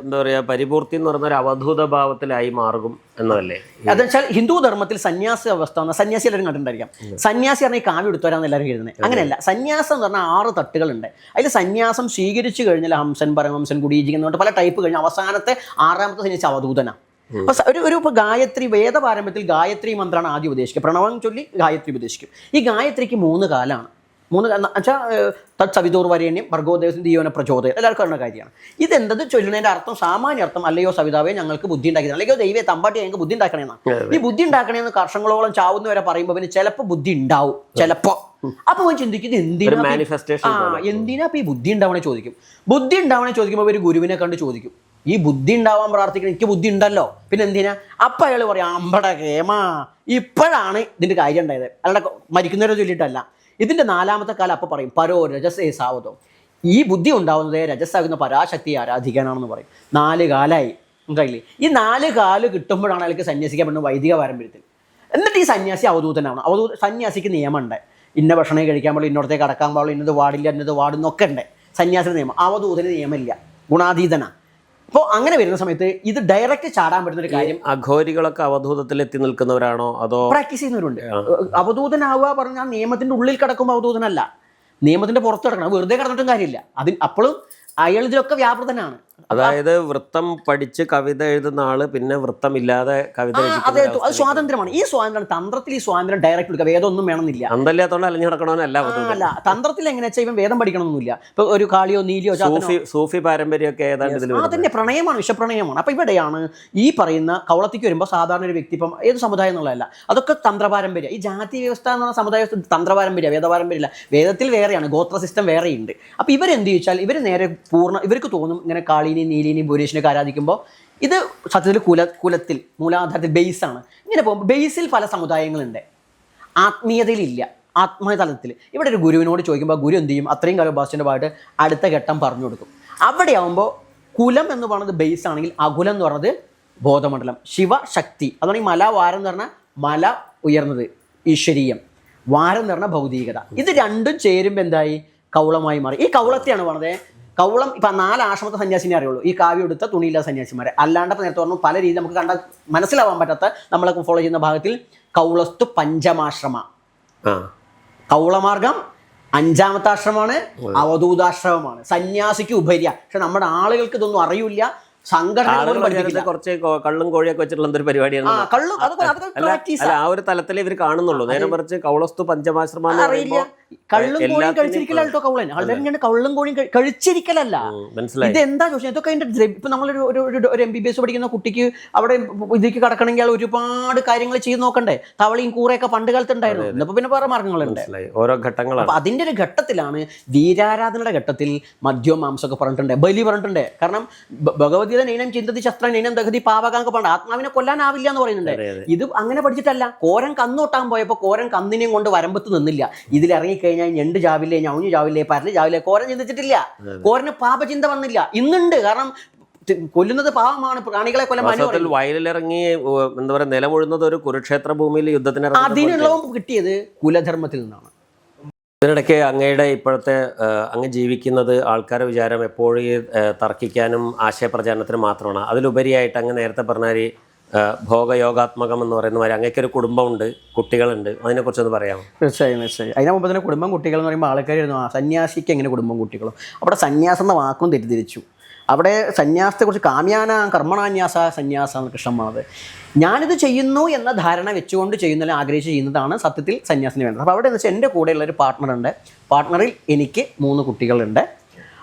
എന്താ പറയാ പരിപൂർത്തി എന്ന് പറയുന്ന ഒരു അവധൂത ഭാവത്തിലായി മാറും എന്നതല്ലേ? അതെന്ന് വെച്ചാൽ ഹിന്ദു ധർമ്മത്തിൽ സന്യാസി അവസ്ഥ എന്ന സന്യാസി എല്ലാവരും കണ്ടിട്ടുണ്ടായിരിക്കാം. സന്യാസി പറഞ്ഞാൽ ഈ കാവ്യം എടുത്തുവരാന്ന് എല്ലാവരും എഴുതുന്നത്. അങ്ങനെയല്ല. സന്യാസം എന്ന് പറഞ്ഞാൽ 6 തട്ടുകളുണ്ട്. അതിൽ സന്യാസം സ്വീകരിച്ചു കഴിഞ്ഞാൽ ഹംസൻ, പരമഹംസൻ, കുടീജികൻ എന്ന് പറഞ്ഞിട്ട് പല ടൈപ്പ് കഴിഞ്ഞാൽ അവസാനത്തെ 6ാമത്തെ സന്യാസി അവധൂതനാണ്. അപ്പൊ ഇപ്പൊ ഗായത്രി, വേദപാരമ്പര്യത്തിൽ ഗായത്രി മന്ത്രമാണ് ആദ്യം ഉപദേശിക്കുക. പ്രണവം ചൊല്ലി ഗായത്രി ഉപദേശിക്കും. ഈ ഗായത്രിക്ക് 3 കാലാണ്. 3 വെച്ചാൽ തത് സവിതൂർ വരേണ്യം ഭർഗോദേവസിന് ദീവന പ്രചോദയം, എല്ലാവർക്കും അറിയുന്ന കാര്യമാണ്. ഇതെന്തത് ചൊല്ലുന്നതിന്റെ അർത്ഥം, സാമാന്യ അർത്ഥം, അല്ലയോ സവിതാവേ ഞങ്ങൾക്ക് ബുദ്ധി ഉണ്ടാക്കി, അല്ലയോ ദൈവേ തമ്പാട്ടി ഞങ്ങൾക്ക് ബുദ്ധി ഉണ്ടാക്കണേന്നാണ്. ഈ ബുദ്ധി ഉണ്ടാക്കണേന്ന് വർഷങ്ങളോളം ചാവുന്നവരെ പറയുമ്പോൾ പിന്നെ ചിലപ്പോൾ ബുദ്ധി ഉണ്ടാവും, ചിലപ്പോ. അപ്പൊ അവൻ ചിന്തിക്കുന്നത് എന്തിനാ ഇപ്പൊ ഈ ബുദ്ധി ഉണ്ടാവണേ ചോദിക്കും. ബുദ്ധി ഉണ്ടാവണേ ചോദിക്കുമ്പോൾ ഒരു ഗുരുവിനെ കണ്ട് ചോദിക്കും, ഈ ബുദ്ധി ഉണ്ടാവാൻ പ്രാർത്ഥിക്കണം, എനിക്ക് ബുദ്ധി ഉണ്ടല്ലോ, പിന്നെ എന്തിനാ? അപ്പൊ അയാൾ പറയാം, അമ്പട കേമാ ഇപ്പോഴാണ് ഇതിന്റെ കാര്യം ഉണ്ടായത്, അല്ലാതെ മരിക്കുന്നവരെ ചൊല്ലിയിട്ടല്ല. ഇതിന്റെ 4ാമത്തെ കാലം അപ്പൊ പറയും പരോ രജസേ സാവതോ, ഈ ബുദ്ധി ഉണ്ടാവുന്നത് രജസ്സാകുന്ന പരാശക്തിയെ ആരാധിക്കാനാണെന്ന് പറയും. 4 കാലമായി ഉണ്ടായില്ലേ? ഈ 4 കാല് കിട്ടുമ്പോഴാണ് അയാൾക്ക് സന്യാസിക്കാൻ പറ്റുന്ന വൈദിക പാരമ്പര്യത്തിൽ. എന്നിട്ട് ഈ സന്യാസി അവധൂതനാണ്. സന്യാസിക്ക് നിയമമുണ്ട്, ഇന്ന ഭക്ഷണം കഴിക്കാൻ പാടില്ല, ഇന്നോടത്തേക്ക് കടക്കാൻ പാടില്ല, ഇന്നത് പാടില്ല, ഇന്നത് പാടുന്നൊക്കെ ഉണ്ട് സന്യാസിന് നിയമം. അവധൂതന് നിയമമില്ല, ഗുണാതീതന. അപ്പോൾ അങ്ങനെ വരുന്ന സമയത്ത് ഇത് ഡയറക്റ്റ് ചാടാൻ പറ്റുന്ന ഒരു കാര്യം. അഘോരികളൊക്കെ അവധൂതത്തിൽ എത്തി നിൽക്കുന്നവരാണോ അതോ പ്രാക്ടീസ് ചെയ്യുന്നവരുണ്ട്? അവധൂതനാവുക പറഞ്ഞാൽ നിയമത്തിന്റെ ഉള്ളിൽ കിടക്കുമ്പോൾ അവധൂതനല്ല, നിയമത്തിന്റെ പുറത്ത് കിടക്കണം. വെറുതെ കിടന്നിട്ടും കാര്യമില്ല. അപ്പോഴും അയാൾ ഇതിലൊക്കെ വ്യാപൃതനാണ്. അതായത് വൃത്തം പഠിച്ച് കവിത എഴുതുന്ന ആള് പിന്നെ വൃത്തമില്ലാതെ കവിത അതെ, അത് സ്വാതന്ത്ര്യമാണ്. ഈ സ്വാതന്ത്ര്യം തന്ത്രത്തിൽ, ഈ സ്വാതന്ത്ര്യം ഡയറക്റ്റ് എടുക്കുക, വേദം ഒന്നും വേണമെന്നില്ല. അന്തല്ലാത്തോണ്ട് അലഞ്ഞു നടക്കണമെന്നല്ല. അല്ല, തന്ത്രത്തിൽ എങ്ങനെ വെച്ചാൽ ഇവൻ വേദം പഠിക്കണമെന്നില്ല. ഇപ്പൊ ഒരു കാളിയോ നീലിയോ സൂഫി പാരമ്പര്യമൊക്കെ ഏതാണ്ട് അതിന്റെ പ്രണയമാണ്, വിഷപ്രണയമാണ്. അപ്പൊ ഇവിടെയാണ് ഈ പറയുന്ന കവളത്തേക്ക് വരുമ്പോൾ സാധാരണ ഒരു വ്യക്തി, ഇപ്പം ഏത് സമുദായം എന്നുള്ളതല്ല, അതൊക്കെ തന്ത്രപാരമ്പര്യം. ഈ ജാതി വ്യവസ്ഥ എന്ന സമുദായ വ്യവസ്ഥ തന്ത്രപാരമ്പര്യ, വേദപാരമ്പര്യമില്ല. വേദത്തിൽ വേറെയാണ്, ഗോത്ര സിസ്റ്റം വേറെയുണ്ട്. അപ്പൊ ഇവരെന്ത് ചോദിച്ചാൽ ഇവർ നേരെ ഇവർക്ക് തോന്നും ഇങ്ങനെ കാളിനെയും നീലിനെയും ഭൂരേഷിനെയൊക്കെ ആരാധിക്കുമ്പോൾ ഇത് സത്യത്തിൽ കുലത്തിൽ മൂലാധാരത്തിൽ ബേസാണ്. ഇങ്ങനെ പോകുമ്പോൾ ബേസിൽ പല സമുദായങ്ങളുണ്ട്, ആത്മീയതയിലില്ല, ആത്മതലത്തിൽ. ഇവിടെ ഒരു ഗുരുവിനോട് ചോദിക്കുമ്പോൾ ഗുരു എന്ത് ചെയ്യും? അത്രയും കാലം ഉപാസനയുടെ ഭാഗത്ത് അടുത്ത ഘട്ടം പറഞ്ഞു കൊടുക്കും. അവിടെ ആകുമ്പോൾ കുലം എന്ന് പറയുന്നത് ബേസ് ആണെങ്കിൽ അകുലം എന്ന് പറയുന്നത് ബോധമണ്ഡലം, ശിവശക്തി. അതാണ് ഈ മല വാരം എന്ന് പറഞ്ഞാൽ മല ഉയർന്നത് ഈശ്വരീയം, വാരം എന്ന് പറഞ്ഞാൽ ഭൗതികത. ഇത് രണ്ടും ചേരുമ്പോൾ എന്തായി? കൗളമായി മാറി. ഈ കൗളത്തെയാണ് പറഞ്ഞത്. കൗളം ഇപ്പം 4 ആശ്രമത്തെ സന്യാസിനെ അറിയുള്ളൂ, ഈ കാവ്യം എടുത്ത തുണിയില്ലാത്ത സന്യാസിമാരെ. അല്ലാണ്ടപ്പോൾ നേരത്തെ പറഞ്ഞു പല രീതി നമുക്ക് കണ്ട മനസ്സിലാവാൻ പറ്റാത്ത നമ്മളൊക്കെ ഫോളോ ചെയ്യുന്ന ഭാഗത്തിൽ കൗളസ്തു പഞ്ചമാശ്രമ, കൗളമാർഗം 5ാമത്തെ ആശ്രമമാണ്, അവധൂതാശ്രമമാണ്, സന്യാസിക്ക് ഉപരിയ. പക്ഷെ നമ്മുടെ ആളുകൾക്ക് ഇതൊന്നും അറിയില്ല. കുറച്ച് കള്ളും കോഴിയൊക്കെ വെച്ചിട്ടുള്ള എന്തൊരു പരിപാടിയാണ്. ആ ഒരു തലത്തിലേ ഇവർ കാണുന്നുള്ളൂ. നേരെ മറിച്ച് കൗളസ്തു പഞ്ചമാശ്രമ കള്ളും കോഴിയും കഴിച്ചിരിക്കലോ കൗളൻ. ആൾക്കാർ കള്ളും കോഴിയും കഴിച്ചിരിക്കലല്ല. ഇതെന്താ ചോദിച്ചാൽ ഇതൊക്കെ അതിന്റെ ഇപ്പൊ നമ്മളൊരു MBBS പഠിക്കുന്ന കുട്ടിക്ക് അവിടെ ഇതിലേക്ക് കടക്കണമെങ്കിൽ ഒരുപാട് കാര്യങ്ങൾ ചെയ്ത് നോക്കണ്ടേ? തവളയും കൂറയൊക്കെ പണ്ട് കാലത്ത് ഉണ്ടായിരുന്നു. ഇന്നിപ്പോ പിന്നെ വേറെ മാർഗങ്ങളുണ്ട്, ഓരോ ഘട്ടങ്ങളാണ്. അപ്പൊ അതിന്റെ ഒരു ഘട്ടത്തിലാണ്, വീരാരാധനയുടെ ഘട്ടത്തിൽ മദ്യവും മാംസമൊക്കെ പറഞ്ഞിട്ടുണ്ട്, ബലി പറഞ്ഞിട്ടുണ്ട്. കാരണം ഭഗവതി നൈനം ചിന്തതി ശസ്ത്ര നൈനം ദഹതി പാവകാങ്ക പറഞ്ഞ ആത്മാവിനെ കൊല്ലാനാവില്ല എന്ന് പറയുന്നുണ്ട്. ഇത് അങ്ങനെ പഠിച്ചിട്ടല്ല. കോരൻ കന്നോട്ടാൻ പോയപ്പോൾ കോരൻ കന്നിനെയും കൊണ്ട് വരമ്പത്ത് നിന്നില്ല. ഇതിലിറങ്ങിക്കഴിഞ്ഞാൽ ഞണ്ട് ചാവില്ലേ, ഞൗഞ്ഞു ചാവില്ലേ, പരല് ചാവില്ലേ, കോരൻ ചിന്തിച്ചിട്ടില്ല. കോരന് പാപചിന്ത വന്നില്ല. ഇന്നുണ്ട്. കാരണം കൊല്ലുന്നത് പാവമാണ്, പ്രാണികളെ കൊല്ലാൻ. വയലിലിറങ്ങി എന്താ പറയുക, നിലമുഴുന്നത് ഒരു കുരുക്ഷേത്ര ഭൂമിയിൽ യുദ്ധത്തിന് അതിനുള്ളവും കിട്ടിയത് കുലധർമ്മത്തിൽ നിന്നാണ്. ഇതിനിടയ്ക്ക് അങ്ങയുടെ ഇപ്പോഴത്തെ അങ്ങ് ജീവിക്കുന്നത് ആൾക്കാരുടെ വിചാരം എപ്പോഴും തർക്കിക്കാനും ആശയപ്രചാരണത്തിനും മാത്രമാണ്. അതിലുപരിയായിട്ട് അങ്ങ് നേരത്തെ പറഞ്ഞാൽ ഭോഗയോഗാത്മകം എന്ന് പറയുന്ന മാതിരി അങ്ങേക്കൊരു കുടുംബമുണ്ട്, കുട്ടികളുണ്ട്. അതിനെക്കുറിച്ചൊന്ന് പറയാമോ? തീർച്ചയായും. അതിന് മുമ്പ് തന്നെ കുടുംബം കുട്ടികൾ എന്ന് പറയുമ്പോൾ ആൾക്കാരായിരുന്നു സന്യാസിക്ക് എങ്ങനെ കുടുംബം കുട്ടികളും. അവിടെ സന്യാസം എന്ന വാക്കും തെറ്റിദ്ധരിച്ചു. അവിടെ സന്യാസത്തെക്കുറിച്ച് കാമ്യാന കർമ്മണാന്യാസ സന്യാസ കൃഷ്ണൻ പറഞ്ഞത്. ഞാനിത് ചെയ്യുന്നു എന്ന ധാരണ വെച്ചുകൊണ്ട് ചെയ്യുന്നതിൽ ആഗ്രഹിച്ച് ചെയ്യുന്നതാണ് സത്യത്തിൽ സന്യാസിന് വേണ്ടത്. അപ്പോൾ അവിടെ എന്ന് വെച്ചാൽ എൻ്റെ കൂടെയുള്ളൊരു പാർട്ട്ണറുണ്ട്. പാർട്ട്ണറിൽ എനിക്ക് 3 കുട്ടികളുണ്ട്.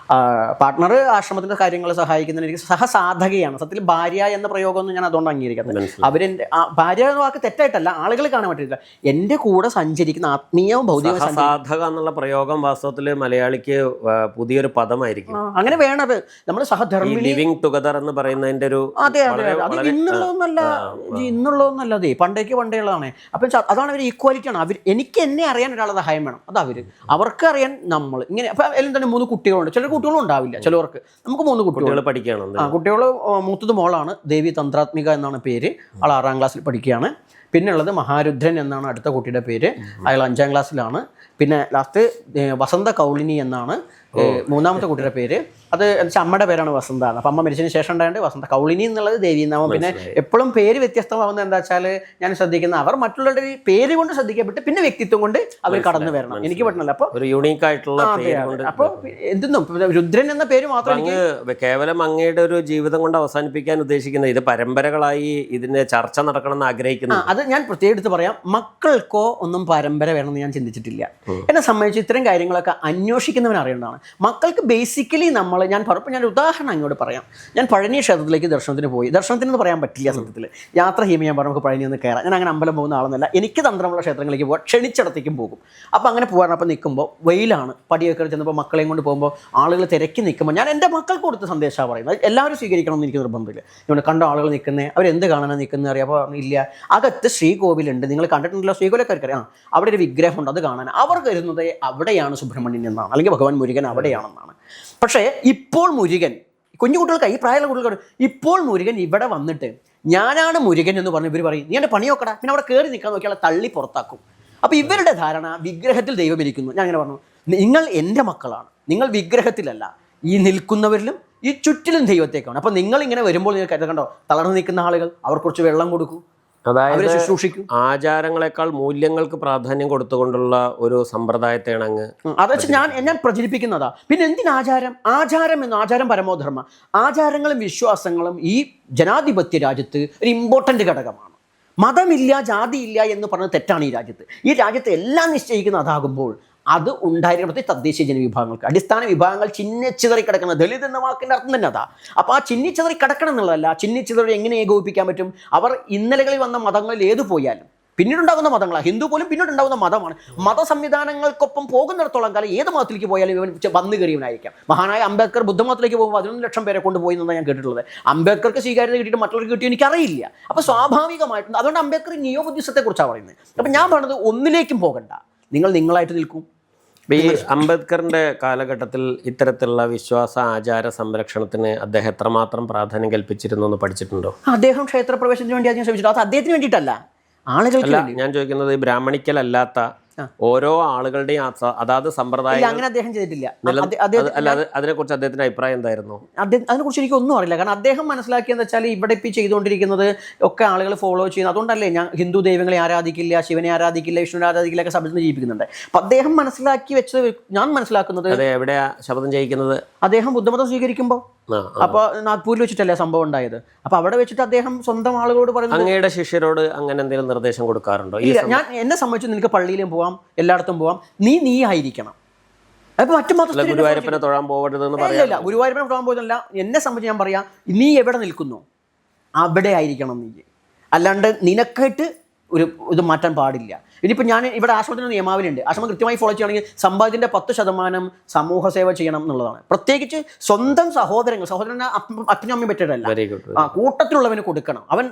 പാർട്ട്ണർ ആശ്രമത്തിൻ്റെ കാര്യങ്ങൾ സഹായിക്കുന്നതിന് എനിക്ക് സഹസാധകയാണ്. സത്യത്തിൽ ഭാര്യ എന്ന പ്രയോഗമൊന്നും ഞാൻ അതുകൊണ്ട് അംഗീകരിക്കാത്തത്. അവരെൻ്റെ ഭാര്യ എന്ന വാക്ക് തെറ്റായിട്ടല്ല, ആളുകൾ കാണാൻ പറ്റില്ല. എൻ്റെ കൂടെ സഞ്ചരിക്കുന്ന ആത്മീയവും ഭൗതികവും. സഹസാധക എന്നുള്ള പ്രയോഗം വാസ്തവത്തിൽ മലയാളിക്ക് പുതിയൊരു പദമായിരിക്കും. അങ്ങനെ വേണത്. നമ്മൾ സഹധർമ്മി ലിവിങ് ടുഗദർ എന്ന് പറയുന്നതിൻ്റെ ഒരു അതെ. അത് ഇന്നുള്ളതൊന്നല്ല, അതെ പണ്ടേ ഉള്ളതാണ്. അപ്പം അതാണ് അവർ ഈക്വാലിറ്റിയാണ്. എനിക്ക് എന്നെ അറിയാൻ ഒരാളെ സഹായം വേണം, അത് അവർക്ക് അറിയാൻ നമ്മൾ ഇങ്ങനെ. അപ്പം എല്ലാം തന്നെ 3 കുട്ടികളുണ്ട്. ചിലർ കുട്ടികളും ഉണ്ടാവില്ല ചിലവർക്ക്. നമുക്ക് 3 കുട്ടികൾ പഠിക്കുകയാണ്. കുട്ടികൾ മൂത്തത് മോളാണ്, ദേവി തന്ത്രാത്മിക എന്നാണ് പേര്, അവൾ 6ാം ക്ലാസ്സിൽ പഠിക്കുകയാണ്. പിന്നെ ഉള്ളത് മഹാരുദ്രൻ എന്നാണ് അടുത്ത കുട്ടിയുടെ പേര്, അയാൾ 5ാം ക്ലാസ്സിലാണ്. പിന്നെ ലാസ്റ്റ് വസന്ത കൗളിനി എന്നാണ് 3ാമത്തെ കുട്ടിയുടെ പേര്. അത് അമ്മയുടെ പേരാണ് വസന്ത, അപ്പം അമ്മ മരിച്ചതിന് ശേഷം ഉണ്ടായത് വസന്ത. കൗളിനി എന്നുള്ളത് ദേവി നാമം. പിന്നെ എപ്പോഴും പേര് വ്യത്യസ്തമാവുന്നത് എന്താ വെച്ചാൽ ഞാൻ ശ്രദ്ധിക്കുന്ന അവർ മറ്റുള്ളവരുടെ പേര് കൊണ്ട് ശ്രദ്ധിക്കപ്പെട്ട് പിന്നെ വ്യക്തിത്വം കൊണ്ട് അവർ കടന്നു വരണം. എനിക്ക് പറ്റണല്ലോ. അപ്പോൾ ഒരു യൂണീക്ക് ആയിട്ടുള്ള അപ്പോൾ എന്തെന്നും രുദ്രൻ എന്ന പേര് മാത്രം കേവലം അങ്ങയുടെ ഒരു ജീവിതം കൊണ്ട് അവസാനിപ്പിക്കാൻ ഉദ്ദേശിക്കുന്നത് ഇത് പരമ്പരകളായി ഇതിന് ചർച്ച നടക്കണമെന്ന് ആഗ്രഹിക്കുന്നു. അത് ഞാൻ പ്രത്യേകിച്ച് പറയാം, മക്കൾക്കോ ഒന്നും പരമ്പര വേണമെന്ന് ഞാൻ ചിന്തിച്ചിട്ടില്ല. എന്നെ സംബന്ധിച്ച് ഇത്തരം കാര്യങ്ങളൊക്കെ അന്വേഷിക്കുന്നവൻ അറിയേണ്ടതാണ്. മക്കൾക്ക് ബേസിക്കലി ഞാൻ ഉദാഹരണം അങ്ങോട്ട് പറയാം. ഞാൻ പഴനി ക്ഷേത്രത്തിലേക്ക് ദർശനത്തിന് പോയി. ദർശനത്തിനെന്ന് പറയാൻ പറ്റില്ല സത്യത്തിൽ, യാത്ര ചെയ്യുമ്പോൾ ഞാൻ പറഞ്ഞു നമുക്ക് പഴനി ഒന്ന് കയറാം. ഞാൻ അങ്ങനെ അമ്പലം പോകുന്ന ആളെന്നല്ല, എനിക്ക് തന്ത്രമുള്ള ക്ഷേത്രങ്ങളിലേക്ക് പോകാം, ക്ഷണിച്ചിടത്തേക്കും പോകും. അപ്പോൾ അങ്ങനെ പോകാനപ്പോൾ നിൽക്കുമ്പോൾ വെയിലാണ്, പടിയൊക്കെ ചെന്നപ്പോൾ മക്കളെയും കൊണ്ട് പോകുമ്പോൾ ആളുകൾ തിരക്കി നിൽക്കുമ്പോൾ ഞാൻ എൻ്റെ മക്കൾക്ക് കൊടുത്ത സന്ദേശമാണ് പറയുന്നത്. എല്ലാവരും സ്വീകരിക്കണമെന്ന് എനിക്ക് നിർബന്ധമില്ല. ഞാൻ കണ്ട ആളുകൾ നിൽക്കുന്നത് അവരെന്ത് കാണാനാണ് നിൽക്കുന്നത് അറിയാം. അപ്പോൾ ഇല്ല, അകത്ത് ശ്രീകോവിലുണ്ട്, നിങ്ങൾ കണ്ടിട്ടുണ്ടല്ലോ ശ്രീകോവിലൊക്കെ അറിയാം, അവിടെ ഒരു വിഗ്രഹമുണ്ട്, അത് കാണാൻ. അവർ കരുതുന്നത് അവിടെയാണ് സുബ്രഹ്മണ്യൻ എന്നാണ്, അല്ലെങ്കിൽ ഭഗവാൻ മുരുകൻ അവിടെയാണെന്നാണ്. പക്ഷേ ഇപ്പോൾ മുരുകൻ കുഞ്ഞു കുട്ടികൾക്ക്, ഈ പ്രായമുള്ള കുട്ടികൾക്ക് ഇപ്പോൾ മുരുകൻ ഇവിടെ വന്നിട്ട് ഞാനാണ് മുരുകൻ എന്ന് പറഞ്ഞ് ഇവർ പറയും നീ എൻ്റെ പണി നോക്കടാ, പിന്നെ അവിടെ കയറി നിൽക്കാൻ നോക്കിയാൽ തള്ളി പുറത്താക്കും. അപ്പോൾ ഇവരുടെ ധാരണ വിഗ്രഹത്തിൽ ദൈവം ഇരിക്കുന്നു. ഞാൻ അങ്ങനെ പറഞ്ഞു, നിങ്ങൾ എൻ്റെ മക്കളാണ്, നിങ്ങൾ വിഗ്രഹത്തിലല്ല, ഈ നിൽക്കുന്നവരിലും ഈ ചുറ്റിലും ദൈവത്തേക്കാണ്. അപ്പോൾ നിങ്ങൾ ഇങ്ങനെ വരുമ്പോൾ നിങ്ങൾ കണ്ടോ തളർന്നു നിൽക്കുന്ന ആളുകൾ, അവർ കുറച്ച് വെള്ളം കൊടുക്കൂ, അതായത് ശുശ്രൂഷിക്കും. ആചാരങ്ങളെക്കാൾ മൂല്യങ്ങൾക്ക് പ്രാധാന്യം കൊടുത്തുകൊണ്ടുള്ള ഒരു സമ്പ്രദായത്തെയാണ് അങ്ങ് അത് വെച്ച് ഞാൻ പ്രചരിപ്പിക്കുന്നതാ. പിന്നെ എന്തിനാചാരം? ആചാരം പരമോധർമ്മ. ആചാരങ്ങളും വിശ്വാസങ്ങളും ഈ ജനാധിപത്യ രാജ്യത്ത് ഒരു ഇമ്പോർട്ടൻ്റ് ഘടകമാണ്. മതമില്ല, ജാതിയില്ല എന്ന് പറഞ്ഞത് തെറ്റാണ്. ഈ രാജ്യത്ത് എല്ലാം നിശ്ചയിക്കുന്ന അതാകുമ്പോൾ അത് ഉണ്ടായിരിക്കണം. പ്രത്യേകിച്ച് തദ്ദേശീയ ജനവിഭാഗങ്ങൾക്ക്, അടിസ്ഥാന വിഭാഗങ്ങൾ ചിന്നിച്ചിതറി കിടക്കുന്ന, ദളിത് എന്ന വാക്കിൻ്റെ അർത്ഥം തന്നെ അതാ. അപ്പോൾ ആ ചിന്നിച്ചിതറി കിടക്കണം എന്നുള്ളതല്ല, ചിന്നിച്ചിതറി എങ്ങനെ ഏകോപിപ്പിക്കാൻ പറ്റും? അവർ ഇന്നലകളിൽ വന്ന മതങ്ങളിൽ ഏത് പോയാലും പിന്നീടുണ്ടാകുന്ന മതങ്ങളാണ്. ഹിന്ദു പോലും പിന്നീടുണ്ടാകുന്ന മതമാണ്. മത സംവിധാനങ്ങൾക്കൊപ്പം പോകുന്നിടത്തോളം കാലം ഏത് മതത്തിലേക്ക് പോയാലും ഇവൻ വന്നു കയറിയവനായിരിക്കാം. മഹാനായ അംബേദ്കർ ബുദ്ധമതത്തിലേക്ക് പോകുമ്പോൾ 11 ലക്ഷം പേരെ കൊണ്ടുപോയി എന്നാണ് ഞാൻ കേട്ടിട്ടുള്ളത്. അംബേദ്കർക്ക് സ്വീകാര്യത കിട്ടിയിട്ട് മറ്റുള്ളവർക്ക് കിട്ടിയോ എനിക്കറിയില്ല. അപ്പോൾ സ്വാഭാവികമായിട്ടും അതുകൊണ്ട് അംബേദ്കർ നിയോ ബുദ്ധിസത്തെക്കുറിച്ചാണ് പറയുന്നത്. അപ്പം ഞാൻ പറഞ്ഞത് ഒന്നിലേക്കും പോകണ്ട, നിങ്ങൾ നിങ്ങളായിട്ട് നിൽക്കും. ഈ അംബേദ്കറിന്റെ കാലഘട്ടത്തിൽ ഇത്തരത്തിലുള്ള വിശ്വാസ ആചാര സംരക്ഷണത്തിന് അദ്ദേഹം എത്രമാത്രം പ്രാധാന്യം കൽപ്പിച്ചിരുന്നു എന്ന് പഠിച്ചിട്ടുണ്ടോ? അദ്ദേഹം ക്ഷേത്രപ്രവേശനത്തിന് വേണ്ടി ഞാൻ ശ്രമിച്ചിട്ടുണ്ട്. അത് അദ്ദേഹത്തിന് വേണ്ടിയിട്ടല്ല, ആളുകൾക്ക്. ഞാൻ ചോദിക്കുന്നത് ബ്രാഹ്മണിക്കലല്ലാത്ത ഓരോ ആളുകളുടെയും അതാത് സമ്പ്രദായം അങ്ങനെ അദ്ദേഹം ചെയ്തിട്ടില്ല. അതിനെക്കുറിച്ച് അദ്ദേഹത്തിന്റെ അഭിപ്രായം എന്തായിരുന്നു? അതിനെക്കുറിച്ച് എനിക്ക് ഒന്നും അറിയില്ല. കാരണം അദ്ദേഹം മനസ്സിലാക്കിയെന്ന് വെച്ചാൽ ഇവിടെ ഇപ്പോൾ ചെയ്തുകൊണ്ടിരിക്കുന്നത് ഒക്കെ ആളുകൾ ഫോളോ ചെയ്യുന്നു. അതുകൊണ്ടല്ലേ ഞാൻ ഹിന്ദു ദൈവങ്ങളെ ആരാധിക്കില്ല, ശിവനെ ആരാധിക്കില്ല, വിഷ്ണുവിനെ ആരാധിക്കില്ല ഒക്കെ ശബ്ദം ചെയ്യിപ്പിക്കുന്നുണ്ട്. അപ്പം അദ്ദേഹം മനസ്സിലാക്കി വെച്ചത് ഞാൻ മനസ്സിലാക്കുന്നത് എവിടെയാ ശബ്ദം ചെയ്യിക്കുന്നത്? അദ്ദേഹം ബുദ്ധമതം സ്വീകരിക്കുമ്പോൾ. അപ്പോൾ നാഗ്പൂരിൽ വെച്ചിട്ടല്ലേ സംഭവം ഉണ്ടായത്. അപ്പോൾ അവിടെ വെച്ചിട്ട് അദ്ദേഹം സ്വന്തം ആളുകളോട് പറയുന്നത്. അങ്ങയുടെ ശിഷ്യരോട് അങ്ങനെ എന്തെങ്കിലും നിർദ്ദേശം കൊടുക്കാറുണ്ടോ? ഞാൻ എന്നെ സംബന്ധിച്ച് നിനക്ക് പള്ളിയിലും പോവാം, എല്ലായിടത്തും പോവാം, നീ ആയിരിക്കണം. അപ്പോൾ മറ്റു മതസ്ഥരെ ഗുരുവായൂരപ്പനെ തൊഴാൻ പോകരുതെന്ന് പറയില്ല. ഗുരുവായൂരപ്പനെ തൊഴാൻ പോകുന്നില്ല. എന്നെ സംബന്ധിച്ച് ഞാൻ പറയാം, നീ എവിടെ നിൽക്കുന്നു അവിടെ ആയിരിക്കണം നീ. അല്ലാണ്ട് നിനക്കായിട്ട് ഒരു ഇത് മാറ്റാൻ പാടില്ല. ഇനിയിപ്പോൾ ഞാൻ ഇവിടെ ആശ്രമത്തിന് നിയമാവലിയുണ്ട്. ആശ്രമം കൃത്യമായി ഫോളോ ചെയ്യുകയാണെങ്കിൽ സമ്പാദ്യത്തിൻ്റെ 10% സമൂഹ സേവ ചെയ്യണം എന്നുള്ളതാണ്. പ്രത്യേകിച്ച് സ്വന്തം സഹോദരന് അപ്പനും അമ്മയും പറ്റേണ്ടല്ല, കൂട്ടത്തിലുള്ളവന് കൊടുക്കണം. അവൻ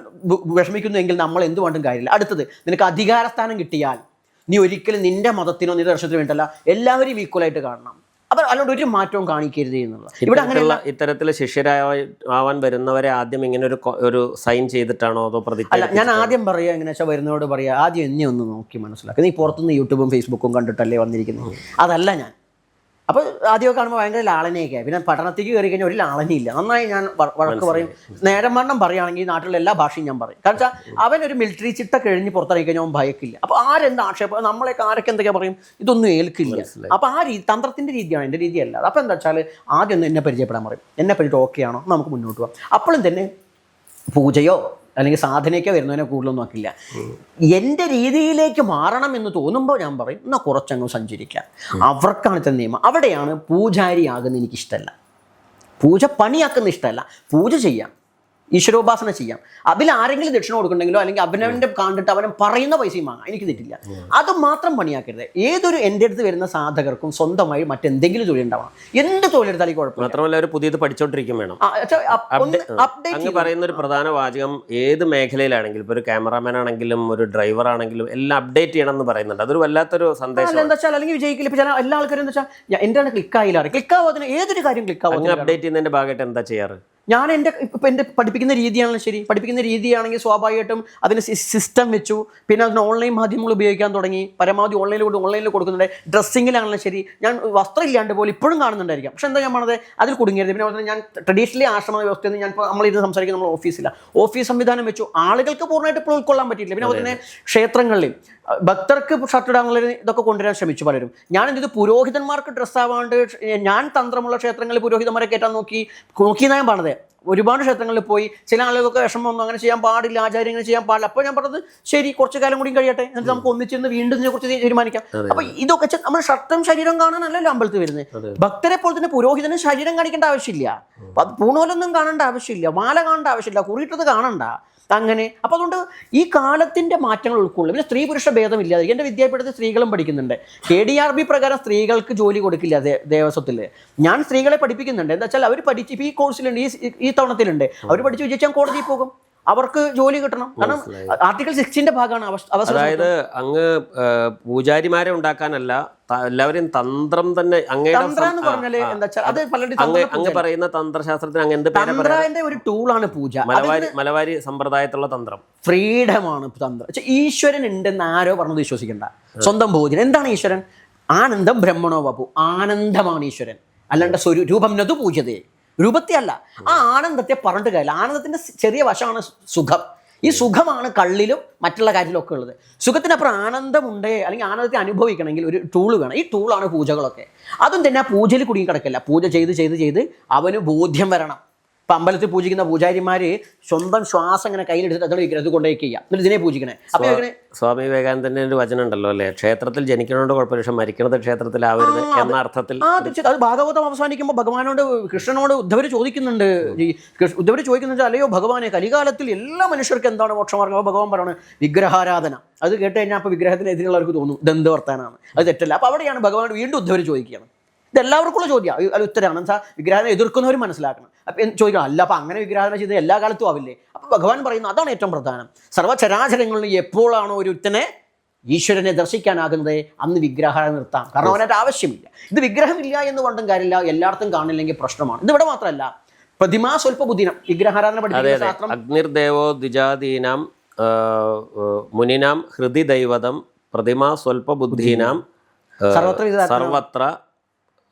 വിഷമിക്കുന്നു എങ്കിൽ നമ്മൾ എന്ത് വേണ്ടും കാര്യമില്ല. അടുത്തത്, നിനക്ക് അധികാരസ്ഥാനം കിട്ടിയാൽ നീ ഒരിക്കലും നിന്റെ മതത്തിനോ നിന്റെ ദർശനത്തിനോ വേണ്ടല്ല, എല്ലാവരും ഈക്വലായിട്ട് കാണണം. അപ്പോൾ അതിനോട് ഒരു മാറ്റവും കാണിക്കരുത് എന്നുള്ളത്. ഇവിടെ അങ്ങനെയുള്ള ഇത്തരത്തിൽ ശിഷ്യരാവാൻ വരുന്നവരെ ആദ്യം ഇങ്ങനെ ഒരു സൈൻ ചെയ്തിട്ടാണോ അതോ പ്രതിജ്ഞ? അല്ല, ഞാൻ ആദ്യം പറയുക എങ്ങനെ വെച്ചാൽ വരുന്നവരോട് പറയുക, ആദ്യം എന്നെ ഒന്ന് നോക്കി മനസ്സിലാക്കുക. നീ പുറത്തുനിന്ന് യൂട്യൂബും ഫേസ്ബുക്കും കണ്ടിട്ടല്ലേ വന്നിരിക്കുന്നത്, അതല്ല ഞാൻ. അപ്പോൾ ആദ്യമൊക്കെ കാണുമ്പോൾ ഭയങ്കര ലാളനയൊക്കെ, പിന്നെ പഠനത്തേക്ക് കയറി കഴിഞ്ഞാൽ ഒരു ലാളനയില്ല. നന്നായി ഞാൻ വഴക്ക് പറയും. നേരം വണ്ണം പറയുകയാണെങ്കിൽ നാട്ടിലുള്ള എല്ലാ ഭാഷയും ഞാൻ പറയും. കാരണം വെച്ചാൽ അവൻ ഒരു മിലിറ്ററി ചിട്ട കഴിഞ്ഞ് പുറത്തിറങ്ങി കഴിഞ്ഞാൽ അവൻ ഭയക്കില്ല. അപ്പോൾ ആരെന്ത് ആക്ഷേപം, നമ്മളെയൊക്കെ ആരൊക്കെ എന്തൊക്കെയാ പറയും, ഇതൊന്നും ഏൽക്കില്ല. അപ്പോൾ ആ തന്ത്രത്തിൻ്റെ രീതിയാണ്, എൻ്റെ രീതിയല്ല. അപ്പോൾ എന്താ വെച്ചാൽ ആദ്യം ഒന്ന് എന്നെ പരിചയപ്പെടാൻ പറയും. എന്നെ പറ്റിയിട്ട് ഓക്കെ ആണോ, നമുക്ക് മുന്നോട്ട് പോകാം. അപ്പോഴും തന്നെ പൂജയോ അല്ലെങ്കിൽ സാധനയൊക്കെ വരുന്നതിനെ കൂടുതലൊന്നും ആക്കില്ല. എൻ്റെ രീതിയിലേക്ക് മാറണം എന്ന് തോന്നുമ്പോൾ ഞാൻ പറയും എന്നാൽ കുറച്ചങ്ങ് സഞ്ചരിക്കാം. അവർക്കാണ് ഇത്ര നിയമം. അവിടെയാണ് പൂജാരിയാകുന്ന എനിക്കിഷ്ടമല്ല, പൂജ പണിയാക്കുന്ന ഇഷ്ടമല്ല. പൂജ ചെയ്യാം, ഈശ്വരോപാസന ചെയ്യാം. അതിൽ ആരെങ്കിലും ദക്ഷിണ കൊടുക്കണമെങ്കിലോ അല്ലെങ്കിൽ അവനവൻ്റെ കണ്ടിട്ട് അവൻ പറയുന്ന പൈസയും വാങ്ങാം, എനിക്ക് തെറ്റില്ല. അത് മാത്രം പണിയാക്കരുത്. ഏതൊരു എൻ്റെ അടുത്ത് വരുന്ന സാധകർക്കും സ്വന്തമായി മറ്റെന്തെങ്കിലും തൊഴിൽ ഉണ്ടാവണം. എന്ത് തൊഴിലെടുത്താലും കുഴപ്പമില്ല. മാത്രമല്ല ഒരു പുതിയത് പഠിച്ചോണ്ടിരിക്കും വേണം. അപ്ഡേറ്റ് പറയുന്ന ഒരു പ്രധാന വാചകം ഏത് മേഖലയിലാണെങ്കിലും, ഇപ്പോൾ ഒരു ക്യാമറാമാൻ ആണെങ്കിലും ഒരു ഡ്രൈവർ ആണെങ്കിലും എല്ലാം അപ്ഡേറ്റ് ചെയ്യണം എന്ന് പറയുന്നുണ്ട്. അതൊരു വല്ലാത്തൊരു സന്ദേശം. എന്താ വെച്ചാൽ അല്ലെങ്കിൽ വിജയിക്കില്ല. ഇപ്പൊ ചില എല്ലാ ആൾക്കാരും എന്താ വെച്ചാൽ എൻ്റെ ക്ലിക്കായില്ല, ക്ലിക്കാവാതിന് ഏതൊരു കാര്യം ക്ലിക്കാവുക. അപ്ഡേറ്റ് ചെയ്യുന്നതിന്റെ ഭാഗമായിട്ട് എന്താ ചെയ്യാറ്? ഞാൻ എൻ്റെ പഠിപ്പിക്കുന്ന രീതിയാണല്ലോ ശരി. പഠിപ്പിക്കുന്ന രീതിയാണെങ്കിൽ സ്വാഭാവികമായിട്ടും അതിന് സിസ്റ്റം വെച്ചു. പിന്നെ അതിന് ഓൺലൈൻ മാധ്യമങ്ങൾ ഉപയോഗിക്കാൻ തുടങ്ങി. പരമാവധി ഓൺലൈനിൽ കൊടുക്കുന്നുണ്ട്. ഡ്രസ്സിങ്ങിലാണല്ലോ ശരി. ഞാൻ വസ്ത്രം ഇല്ലാണ്ട് പോലും ഇപ്പോഴും കാണുന്നുണ്ടായിരിക്കാം. പക്ഷെ എന്താ ഞാൻ പറഞ്ഞത്, അതിൽ കുടുങ്ങിയത്. പിന്നെ അതുപോലെ ഞാൻ ട്രഡീഷണലി ആശ്രമ വ്യവസ്ഥയിൽ ഞാൻ നമ്മളിരുന്ന് സംസാരിക്കുന്ന നമ്മൾ ഓഫീസ് സംവിധാനം വെച്ചു. ആളുകൾക്ക് പൂർണ്ണമായിട്ട് ഇപ്പോൾ ഉൾക്കൊള്ളാൻ പറ്റിയില്ല. പിന്നെ അതുപോലെ തന്നെ ക്ഷേത്രങ്ങളിൽ ഭക്തർക്ക് ഷർട്ട് ഇടാനുള്ള ഇതൊക്കെ കൊണ്ടുവരാൻ ശ്രമിച്ചു പലരും. ഞാൻ എന്ത് പുരോഹിതന്മാർക്ക് ഡ്രസ്സ് ആവാണ്ട് ഞാൻ തന്ത്രമുള്ള ക്ഷേത്രങ്ങളിൽ പുരോഹിതന്മാരെ കയറ്റാൻ നോക്കിയെന്നാണ് ഞാൻ പറഞ്ഞത്. ഒരുപാട് ക്ഷേത്രങ്ങളിൽ പോയി ചില ആളുകൾക്ക് വിഷമം വന്നു, അങ്ങനെ ചെയ്യാൻ പാടില്ല, ആചാര്യങ്ങൾ ചെയ്യാൻ പാടില്ല. അപ്പോൾ ഞാൻ പറഞ്ഞത് ശരി, കുറച്ച് കാലം കൂടി കഴിയട്ടെ, എന്നിട്ട് നമുക്ക് ഒന്നിച്ചിരുന്ന് വീണ്ടും ഇതിനെക്കുറിച്ച് തീരുമാനിക്കാം. അപ്പോൾ ഇതൊക്കെ നമ്മൾ ഷർട്ടും ശരീരം കാണാനല്ലല്ലോ അമ്പലത്തിൽ വരുന്നത്. ഭക്തരെ പോലെ തന്നെ പുരോഹിതന് ശരീരം കാണിക്കേണ്ട ആവശ്യമില്ല, പൂണൂലൊന്നും കാണേണ്ട ആവശ്യമില്ല, മാല കാണേണ്ട ആവശ്യമില്ല, കുറിയിട്ടത് കാണണ്ട. അങ്ങനെ അപ്പോൾ അതുകൊണ്ട് ഈ കാലത്തിൻ്റെ മാറ്റങ്ങൾ ഉൾക്കൊള്ളും. പിന്നെ സ്ത്രീ പുരുഷ ഭേദമില്ലാതെ എൻ്റെ വിദ്യാപീഠത്തിൽ സ്ത്രീകളും പഠിക്കുന്നുണ്ട്. KDRB പ്രകാരം സ്ത്രീകൾക്ക് ജോലി കൊടുക്കില്ല ദേവസ്വത്തിൽ. ഞാൻ സ്ത്രീകളെ പഠിപ്പിക്കുന്നുണ്ട്. എന്താ വെച്ചാൽ അവർ പഠിച്ച് ഇപ്പോൾ ഈ കോഴ്സിലുണ്ട്, ഈ തവണത്തിലുണ്ട്. അവർ പഠിച്ച് വിജയിച്ചാൽ കോടതിയിൽ പോകും, അവർക്ക് ജോലി കിട്ടണം. കാരണം ആർട്ടിക്കിൾ 6 ഭാഗമാണ് അവസരം. അതായത് അങ്ങ് പൂജാരിമാരെ ഉണ്ടാക്കാനല്ല, എല്ലാവരും തന്ത്രം തന്നെ. അങ്ങ് പറയുന്ന തന്ത്രശാസ്ത്രത്തിന് അങ്ങ് എന്ത് പേരാ? ഒരു ടൂളാണ് പൂജ. മലബാരി സമ്പ്രദായത്തിലുള്ള തന്ത്രം ഫ്രീഡമാണ് തന്ത്രം. ഈശ്വരൻ ഉണ്ടെന്ന് ആരോ പറഞ്ഞത് വിശ്വസിക്കണ്ട. സ്വന്തം ബോധ്യം. എന്താണ് ഈശ്വരൻ? ആനന്ദം ബ്രഹ്മണോ വപു. ആനന്ദമാണ് ഈശ്വരൻ, അല്ലാണ്ട് രൂപം നതു പൂജതേ, രൂപത്തെ അല്ല. ആ ആനന്ദത്തെ പറഞ്ഞിട്ട് കാര്യമില്ല. ആനന്ദത്തിന്റെ ചെറിയ വശമാണ് സുഖം. ഈ സുഖമാണ് കള്ളിലും മറ്റുള്ള കാര്യത്തിലൊക്കെ ഉള്ളത്. സുഖത്തിനപ്പുറം ആനന്ദമുണ്ടേ, അല്ലെങ്കിൽ ആനന്ദത്തെ അനുഭവിക്കണമെങ്കിൽ ഒരു ടൂള് വേണം. ഈ ടൂളാണ് പൂജകളൊക്കെ. അതും തന്നെ ആ പൂജയിൽ കുടുങ്ങി കിടക്കില്ല. പൂജ ചെയ്ത് അവന് ബോധ്യം വരണം. ഇപ്പം അമ്പലത്തിൽ പൂജിക്കുന്ന പൂജാരിമാർ സ്വന്തം ശ്വാസം ഇങ്ങനെ കയ്യിലെടുത്തിട്ട് അതോടെ വിഗ്രഹത്തിൽ കൊണ്ടുപോയി ചെയ്യുക, എന്നിട്ട് ഇതിനെ പൂജിക്കണേ. അപ്പോൾ സ്വാമി വിവേകാനന്ദൻ്റെ ഒരു വചനം ഉണ്ടല്ലോ അല്ലേ, ക്ഷേത്രത്തിൽ ജനിക്കണോണ്ട് കുഴപ്പമില്ല, പക്ഷെ മരിക്കണത് ക്ഷേത്രത്തിലാവരുത് എന്ന അർത്ഥത്തിൽ. അത് ഭാഗവതം അവസാനിക്കുമ്പോൾ ഭഗവാനോട് കൃഷ്ണനോട് ഉദ്ധവർ ചോദിക്കുന്നുണ്ട്. അല്ലയോ ഭഗവാനെ, കലികാലത്തിൽ എല്ലാ മനുഷ്യർക്കും എന്താണ് മോക്ഷമാർഗം? അപ്പോൾ ഭഗവാൻ പറയാണ് വിഗ്രഹാരാധന. അത് കേട്ട് കഴിഞ്ഞാൽ അപ്പോൾ വിഗ്രഹത്തിനെതിരെയുള്ളവർക്ക് തോന്നും ഇതെന്ത് വർത്താനാണ്, അത് തെറ്റല്ല. അപ്പോൾ അവിടെയാണ് ഭഗവാനോട് വീണ്ടും ഉദ്ധവർ ചോദിക്കുകയാണ്. ഇതെല്ലാവർക്കുള്ള ചോദ്യം, അത് ഉത്തരമാണ്. എന്താ വിഗ്രഹത്തെ എതിർക്കുന്നവരും മനസ്സിലാക്കണം. അപ്പം ചോദിക്കണം, അല്ല അപ്പം അങ്ങനെ വിഗ്രഹാരാധന ചെയ്ത് എല്ലാ കാലത്തും ആവില്ലേ? അപ്പോൾ ഭഗവാൻ പറയുന്നു അതാണ് ഏറ്റവും പ്രധാനം. സർവ്വചരാചരങ്ങളിൽ എപ്പോഴാണോ ഒരുത്തനെ ഈശ്വരനെ ദർശിക്കാനാകുന്നത് അന്ന് വിഗ്രഹാരാധന നിർത്താം. കാരണം അവനായിട്ട് ആവശ്യമില്ല. ഇത് വിഗ്രഹമില്ല എന്ന് കൊണ്ടും കാര്യമില്ല, എല്ലായിടത്തും കാണില്ലെങ്കിൽ പ്രശ്നമാണ്. ഇതിവിടെ മാത്രമല്ല, പ്രതിമാ സ്വൽപ്പ ബുദ്ധിനം വിഗ്രഹാരാധന പഠിക്കുന്ന ശാസ്ത്രം. അഗ്നിർദേവോ ദ്വിജാദീനാം മുനിനാം ഹൃദി ദൈവതം പ്രതിമാ സ്വൽപ്പ ബുദ്ധീനാം സർവത്ര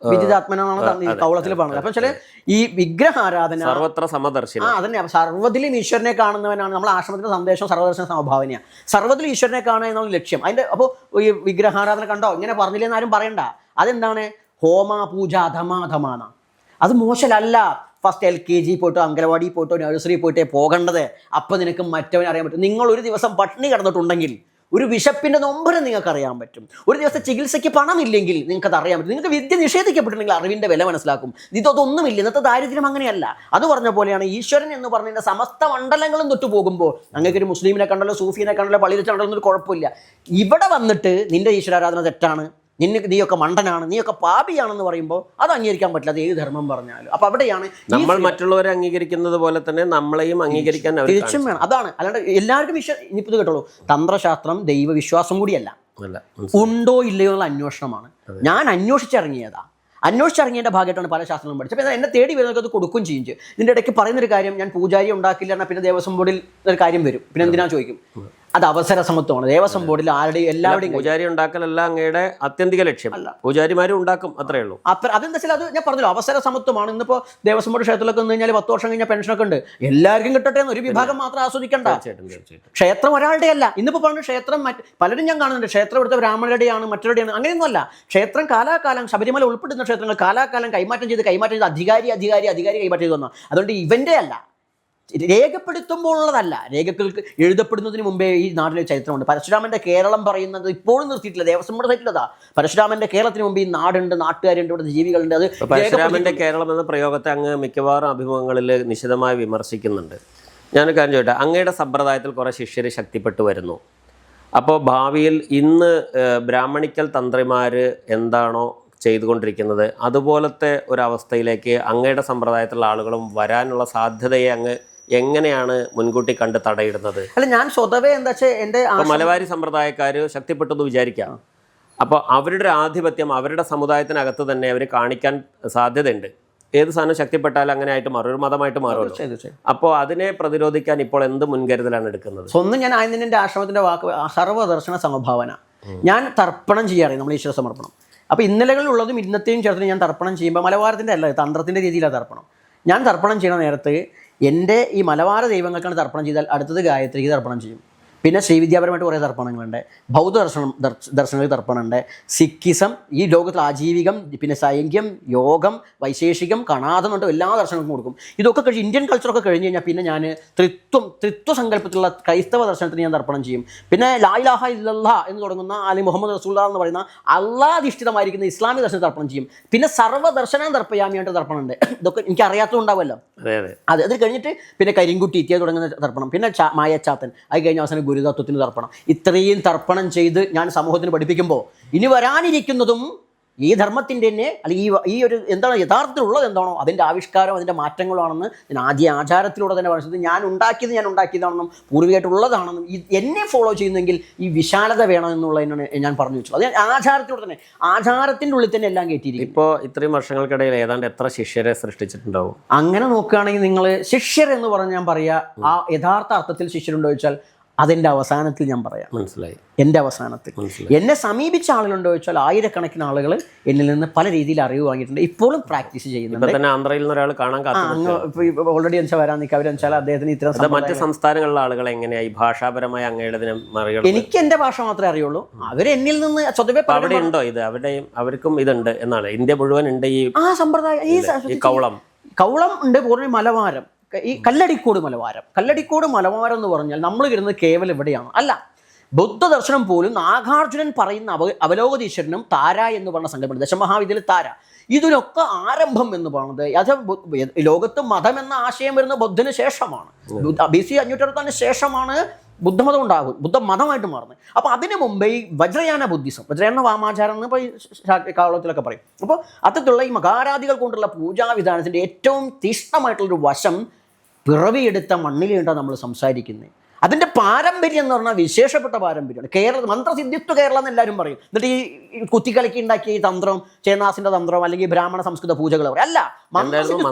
വിദിതാത്മനാണ് കൗളത്തിൽ പറഞ്ഞത്. അപ്പം ചില ഈ വിഗ്രഹാരാധന സർവത്ര സമദർശനം. അതന്നെ, സർവ്വത്തിലും ഈശ്വരനെ കാണുന്നവനാണ്. നമ്മൾ ആശ്രമത്തിന്റെ സന്ദേശം സർവദർശന സമഭാവനയാണ്. സർവ്വത്തിലും ഈശ്വരനെ കാണുക എന്നുള്ള ലക്ഷ്യം. അതിന്റെ അപ്പോൾ ഈ വിഗ്രഹാരാധന കണ്ടോ ഇങ്ങനെ പറഞ്ഞില്ലെന്ന് ആരും പറയണ്ട. അതെന്താണ്? ഹോമ പൂജ അധമാധമാണ്. അത് മോശമല്ല. ഫസ്റ്റ് LKG പോയിട്ടോ അംഗനവാടി പോയിട്ടോ നഴ്സറി പോയിട്ടേ പോകേണ്ടത്. അപ്പം നിനക്ക് മറ്റവനെ അറിയാൻ പറ്റും. നിങ്ങൾ ഒരു ദിവസം പട്ടിണി കിടന്നിട്ടുണ്ടെങ്കിൽ, ഒരു വിശപ്പിൻ്റെ നൊമ്പരം നിങ്ങൾക്ക് അറിയാൻ പറ്റും. ഒരു ദിവസത്തെ ചികിത്സയ്ക്ക് പണമില്ലെങ്കിൽ നിങ്ങൾക്കത് അറിയാൻ പറ്റും. നിങ്ങൾക്ക് വിദ്യ നിഷേധിക്കപ്പെട്ടിട്ടുണ്ടെങ്കിൽ അറിവിൻ്റെ വില മനസ്സിലാക്കും. ഇതൊന്നുമില്ല. ഇന്നത്തെ ദാരിദ്ര്യം അങ്ങനെയല്ല. അത് പറഞ്ഞ പോലെയാണ് ഈശ്വരൻ എന്ന് പറഞ്ഞതിൻ്റെ സമസ്ത മണ്ഡലങ്ങളും തൊട്ട് പോകുമ്പോൾ നിങ്ങൾക്കൊരു മുസ്ലിമിനെ കണ്ടല്ലോ, സൂഫിനെ കണ്ടല്ലോ, പള്ളിയിൽ കണ്ടല്ലോ എന്നൊരു കുഴപ്പമില്ല. ഇവിടെ വന്നിട്ട് നിൻ്റെ ഈശ്വരാരാധന തെറ്റാണ്, നീയൊക്കെ മണ്ടനാണ്, നീയൊക്കെ പാപിയാണെന്ന് പറയുമ്പോൾ അത് അംഗീകരിക്കാൻ പറ്റില്ല. അത് ഏത് ധർമ്മം പറഞ്ഞാലും. അപ്പോൾ അവിടെയാണ് നമ്മൾ മറ്റുള്ളവരെ അംഗീകരിക്കുന്നത് പോലെ തന്നെ നമ്മളെയും അംഗീകരിക്കാൻ തിരിച്ചും വേണം. അതാണ്. അല്ലാണ്ട് എല്ലാവർക്കും ഇനിയിപ്പോൾ ഇത് കേട്ടോളൂ, തന്ത്രശാസ്ത്രം ദൈവവിശ്വാസം കൂടിയല്ല, ഉണ്ടോ ഇല്ലയോ എന്നുള്ള അന്വേഷണമാണ്. ഞാൻ അന്വേഷിച്ചിറങ്ങിയതിൻ്റെ ഭാഗമായിട്ടാണ് പല ശാസ്ത്രങ്ങളും പഠിച്ചത്. അപ്പോൾ എന്നെ തേടി വരുന്നവർക്ക് അത് കൊടുക്കും ചെയ്യും. ഇതിൻ്റെ ഇടയ്ക്ക് പറയുന്നൊരു കാര്യം, ഞാൻ പൂജാരി ഉണ്ടാക്കില്ല എന്നാൽ പിന്നെ ദേവസ്വം ബോർഡിൽ ഒരു കാര്യം വരും, പിന്നെ എന്തിനാ ചോദിക്കും. അത് അവസര സമത്വമാണ്. ദേവസ്വം ബോർഡിൽ ആരുടെയും എല്ലാവരുടെയും പൂജാരി ഉണ്ടാക്കലല്ല അങ്ങയുടെ ആത്യന്തിക ലക്ഷ്യം. അല്ല, പൂജാരിമാരും ഉണ്ടാക്കും, അത്രയേ ഉള്ളൂ. അതെന്താ വെച്ചാൽ അത് ഞാൻ പറഞ്ഞല്ലോ, അവസര സമത്വമാണ്. ഇന്നിപ്പോൾ ദേവസ്വം ബോർഡ് ക്ഷേത്രത്തിലൊക്കെ വന്നു കഴിഞ്ഞാൽ 10 വർഷം കഴിഞ്ഞാൽ പെൻഷനൊക്കെ ഉണ്ട്. എല്ലാവർക്കും കിട്ടട്ടെ എന്ന് ഒരു വിഭാഗം മാത്രം ആസ്വദിക്കണ്ട. ക്ഷേത്രം ഒരാളുടെ അല്ല. ഇന്നിപ്പോൾ പറഞ്ഞു ക്ഷേത്രം പലരും ഞാൻ കാണുന്നുണ്ട്, ക്ഷേത്രം ഇവിടുത്തെ ബ്രാഹ്മണരുടെയാണ്, മറ്റവരുടെയാണ്. അങ്ങനെയൊന്നുമല്ല. ക്ഷേത്രം കാലാകാലം, ശബരിമല ഉൾപ്പെടുന്ന ക്ഷേത്രങ്ങൾ കാലാകാലം കൈമാറ്റം ചെയ്ത് അധികാരി കൈമാറ്റം ചെയ്ത് വന്നു. അതുകൊണ്ട് ഇവൻ്റെ അല്ല, രേഖപ്പെടുത്തുമ്പോൾ ഉള്ളതല്ല. രേഖകൾക്ക് എഴുതപ്പെടുന്നതിന് മുമ്പേ ഈ നാട്ടിലെ ചരിത്രമുണ്ട്. പരശുരാമൻ്റെ കേരളം പറയുന്നത് ഇപ്പോഴും നിർത്തിയിട്ടില്ല, ദേവസ്വം ബോർഡ് സൈറ്റിലതാ. പരശുരാമൻ്റെ കേരളത്തിന് മുമ്പ് ഈ നാടുണ്ട്, നാട്ടുകാരുണ്ട്, ഇവിടെ ജീവികളുണ്ട്. അത് പരശുരാമൻ്റെ കേരളം എന്ന പ്രയോഗത്തെ അങ്ങ് മിക്കവാറും അഭിമുഖങ്ങളിൽ നിശിതമായി വിമർശിക്കുന്നുണ്ട്. ഞാനൊരു കാര്യം ചോദിട്ടെ, അങ്ങയുടെ സമ്പ്രദായത്തിൽ കുറേ ശിഷ്യർ ശക്തിപ്പെട്ടു വരുന്നു. അപ്പോൾ ഭാവിയിൽ ഇന്ന് ബ്രാഹ്മണിക്കൽ തന്ത്രിമാർ എന്താണോ ചെയ്തുകൊണ്ടിരിക്കുന്നത് അതുപോലത്തെ ഒരവസ്ഥയിലേക്ക് അങ്ങയുടെ സമ്പ്രദായത്തിലുള്ള ആളുകളും വരാനുള്ള സാധ്യതയെ അങ്ങ് എങ്ങനെയാണ് മുൻകൂട്ടി കണ്ട് തടയിടുന്നത്? അല്ല, ഞാൻ സ്വതവേ എന്താ വെച്ചാൽ എൻ്റെ മലബാരി സമ്പ്രദായക്കാർ ശക്തിപ്പെട്ടെന്ന് വിചാരിക്കാം. അപ്പോൾ അവരുടെ ഒരു ആധിപത്യം അവരുടെ സമുദായത്തിനകത്ത് തന്നെ അവർ കാണിക്കാൻ സാധ്യതയുണ്ട്. ഏത് സാധനം ശക്തിപ്പെട്ടാലും അങ്ങനെ ആയിട്ട് മാറും, ഒരു മതമായിട്ട് മാറുമല്ലോ. അപ്പോൾ അതിനെ പ്രതിരോധിക്കാൻ ഇപ്പോൾ എന്ത് മുൻകരുതലാണ് എടുക്കുന്നത്? സ്വന്തം ഞാൻ ആദ്യം എൻ്റെ ആശ്രമത്തിൻ്റെ വാക്ക് സർവ്വദർശന സമഭാവന. ഞാൻ തർപ്പണം ചെയ്യാറ്, നമ്മൾ ഈശ്വര സമർപ്പണം. അപ്പോൾ ഇന്നലകളിലുള്ളതും ഇന്നത്തെയും ചേർത്ത് ഞാൻ തർപ്പണം ചെയ്യുമ്പോൾ മലബാരത്തിൻ്റെ അല്ല, തന്ത്രത്തിൻ്റെ രീതിയിലാണ് തർപ്പണം. ഞാൻ തർപ്പണം ചെയ്യണ നേരത്ത് എൻ്റെ ഈ മലബാര ദൈവങ്ങൾക്കാണ് തർപ്പണം ചെയ്താൽ അടുത്തത് ഗായത്രിക്ക് തർപ്പണം ചെയ്യും. പിന്നെ ശ്രീവിദ്യാപരമായിട്ട് കുറേ തർപ്പണങ്ങളുണ്ട്, ബൗദ്ധ ദർശനങ്ങൾ തർപ്പണമുണ്ട്, സിക്കിസം, ഈ ലോകത്തിൽ ആജീവികം, പിന്നെ സൈന്യം, യോഗം, വൈശേഷികം, കണാദം കൊണ്ട് എല്ലാ ദർശനങ്ങൾക്കും കൊടുക്കും. ഇതൊക്കെ കഴിഞ്ഞ് ഇന്ത്യൻ കൾച്ചറൊക്കെ കഴിഞ്ഞ് കഴിഞ്ഞാൽ പിന്നെ ഞാൻ ത്രിത്വ സങ്കല്പത്തിലുള്ള ക്രൈസ്തവ ദർശനത്തിന് ഞാൻ തർപ്പണം ചെയ്യും. പിന്നെ ലാ ഇലാഹ ഇല്ലല്ലാഹ് എന്ന് തുടങ്ങുന്ന അല്ലെങ്കിൽ മുഹമ്മദ് റസൂലുള്ളാഹ് എന്ന് പറയുന്ന അള്ളാധിഷ്ഠിതമായിരിക്കുന്ന ഇസ്ലാമിക ദർശനം തർപ്പണം ചെയ്യും. പിന്നെ സർവ്വദർശനം തർപ്പയാമിയായിട്ട് തർപ്പണമുണ്ട്. ഇതൊക്കെ എനിക്ക് അറിയാത്തതുണ്ടാവുമല്ലോ. അത് അത് കഴിഞ്ഞിട്ട് പിന്നെ കരിങ്കുട്ടി ഇത്യാദി തുടങ്ങുന്ന തർപ്പണം, പിന്നെ മായച്ചാത്തൻ, അത് കഴിഞ്ഞ അവസാനം ഗുരുതത്വത്തിന് തർപ്പണം. ഇത്രയും തർപ്പണം ചെയ്ത് ഞാൻ സമൂഹത്തിന് പഠിപ്പിക്കുമ്പോൾ ഇനി വരാനിരിക്കുന്നതും ഈ ധർമ്മത്തിൻ്റെ തന്നെ അല്ലെങ്കിൽ ഈ ഒരു എന്താണ് യഥാർത്ഥത്തിലുള്ളത് എന്താണോ അതിൻ്റെ ആവിഷ്കാരം, അതിൻ്റെ മാറ്റങ്ങളാണെന്ന് ഞാൻ ആദ്യ ആചാരത്തിലൂടെ തന്നെ പറഞ്ഞത്. ഞാൻ ഉണ്ടാക്കിയതാണെന്നും പൂർവികമായിട്ടുള്ളതാണെന്നും എന്നെ ഫോളോ ചെയ്യുന്നെങ്കിൽ ഈ വിശാലത വേണമെന്നുള്ളതിനാണ് ഞാൻ പറഞ്ഞു വെച്ചു. അത് ആചാരത്തിലൂടെ തന്നെ, ആചാരത്തിൻ്റെ ഉള്ളിൽ തന്നെ എല്ലാം കയറ്റിയിരിക്കും. ഇപ്പോൾ ഇത്രയും വർഷങ്ങൾക്കിടയിൽ ഏതാണ്ട് എത്ര ശിഷ്യരെ സൃഷ്ടിച്ചിട്ടുണ്ടാവും? അങ്ങനെ നോക്കുകയാണെങ്കിൽ നിങ്ങൾ ശിഷ്യരെന്ന് പറഞ്ഞ് ഞാൻ പറയുക, ആ യഥാർത്ഥ അർത്ഥത്തിൽ ശിഷ്യരുണ്ടോ ചോദിച്ചാൽ അതെൻ്റെ അവസാനത്തിൽ ഞാൻ പറയാം. മനസ്സിലായി. എൻ്റെ അവസാനത്തിൽ എന്നെ സമീപിച്ച ആളുകളുണ്ടോ ചോദിച്ചാൽ ആയിരക്കണക്കിന് ആളുകൾ എന്നിൽ നിന്ന് പല രീതിയിൽ അറിവ് വാങ്ങിയിട്ടുണ്ട്, ഇപ്പോഴും പ്രാക്ടീസ് ചെയ്യുന്നുണ്ട്. തന്നെ ആന്ധ്രയിൽ നിന്ന് ഒരാൾ കാണാൻ ഓൾറെഡി വരാൻ നിൽക്കുക. അവരെച്ചാൽ അദ്ദേഹത്തിന് ഇത്തരം മറ്റ് സംസ്ഥാനങ്ങളിലെ ആളുകൾ എങ്ങനെയായി ഭാഷാപരമായി അങ്ങയുടെ മറികട? എനിക്ക് എൻ്റെ ഭാഷ മാത്രമേ അറിയുള്ളൂ. അവരെന്നിൽ നിന്ന് സ്വതവേ അവിടെ ഉണ്ടോ ഇത്? അവർക്കും ഇതുണ്ട് എന്നാണ്? ഇന്ത്യ മുഴുവൻ ഉണ്ട് ഈ സമ്പ്രദായം. ഈ കൗളം ഉണ്ട്, പൂർണ്ണ മലബാരം, ഈ കല്ലടിക്കോട് മലബാരം എന്ന് പറഞ്ഞാൽ നമ്മൾ വരുന്നത് കേവലം ഇവിടെയാണ്. അല്ല, ബുദ്ധദർശനം പോലും നാഗാർജുനൻ പറയുന്ന അവലോകതീശ്വരനും താര എന്ന് പറഞ്ഞ സങ്കല്പം, ദശമഹാവിദ്യയിൽ താര, ഇതിനൊക്കെ ആരംഭം എന്ന് പറയുന്നത് അത് ലോകത്ത് മതം എന്ന ആശയം വരുന്ന ബുദ്ധന് ശേഷമാണ്. BC 560 ശേഷമാണ് ബുദ്ധമതം ഉണ്ടാകും, ബുദ്ധമതമായിട്ട് മാറുന്നത്. അപ്പോൾ അതിന് മുമ്പേ ഈ വജ്രയാന ബുദ്ധിസം, വജ്രയാന വാമാചാരം എന്ന് ഇപ്പോൾ ഈ കാലത്തിലൊക്കെ പറയും. അപ്പോൾ അത്തരത്തിലുള്ള ഈ മകാരാദികൾ കൊണ്ടുള്ള പൂജാവിധാനത്തിൻ്റെ ഏറ്റവും തീക്ഷ്ണമായിട്ടുള്ളൊരു വശം പിറവിയെടുത്ത മണ്ണിലുണ്ടാണ് നമ്മൾ സംസാരിക്കുന്നത്. അതിൻ്റെ പാരമ്പര്യം എന്ന് പറഞ്ഞാൽ വിശേഷപ്പെട്ട പാരമ്പര്യമാണ്. കേരള മന്ത്രസിദ്ധിത്വ കേരളം എന്ന് എല്ലാവരും പറയും. എന്നിട്ട് ഈ കുത്തിക്കലക്കി ഉണ്ടാക്കിയ ഈ തന്ത്രം, ചേന്നാസിൻ്റെ തന്ത്രം അല്ലെങ്കിൽ ബ്രാഹ്മണ സംസ്കൃത പൂജകൾ പറയും. അല്ല,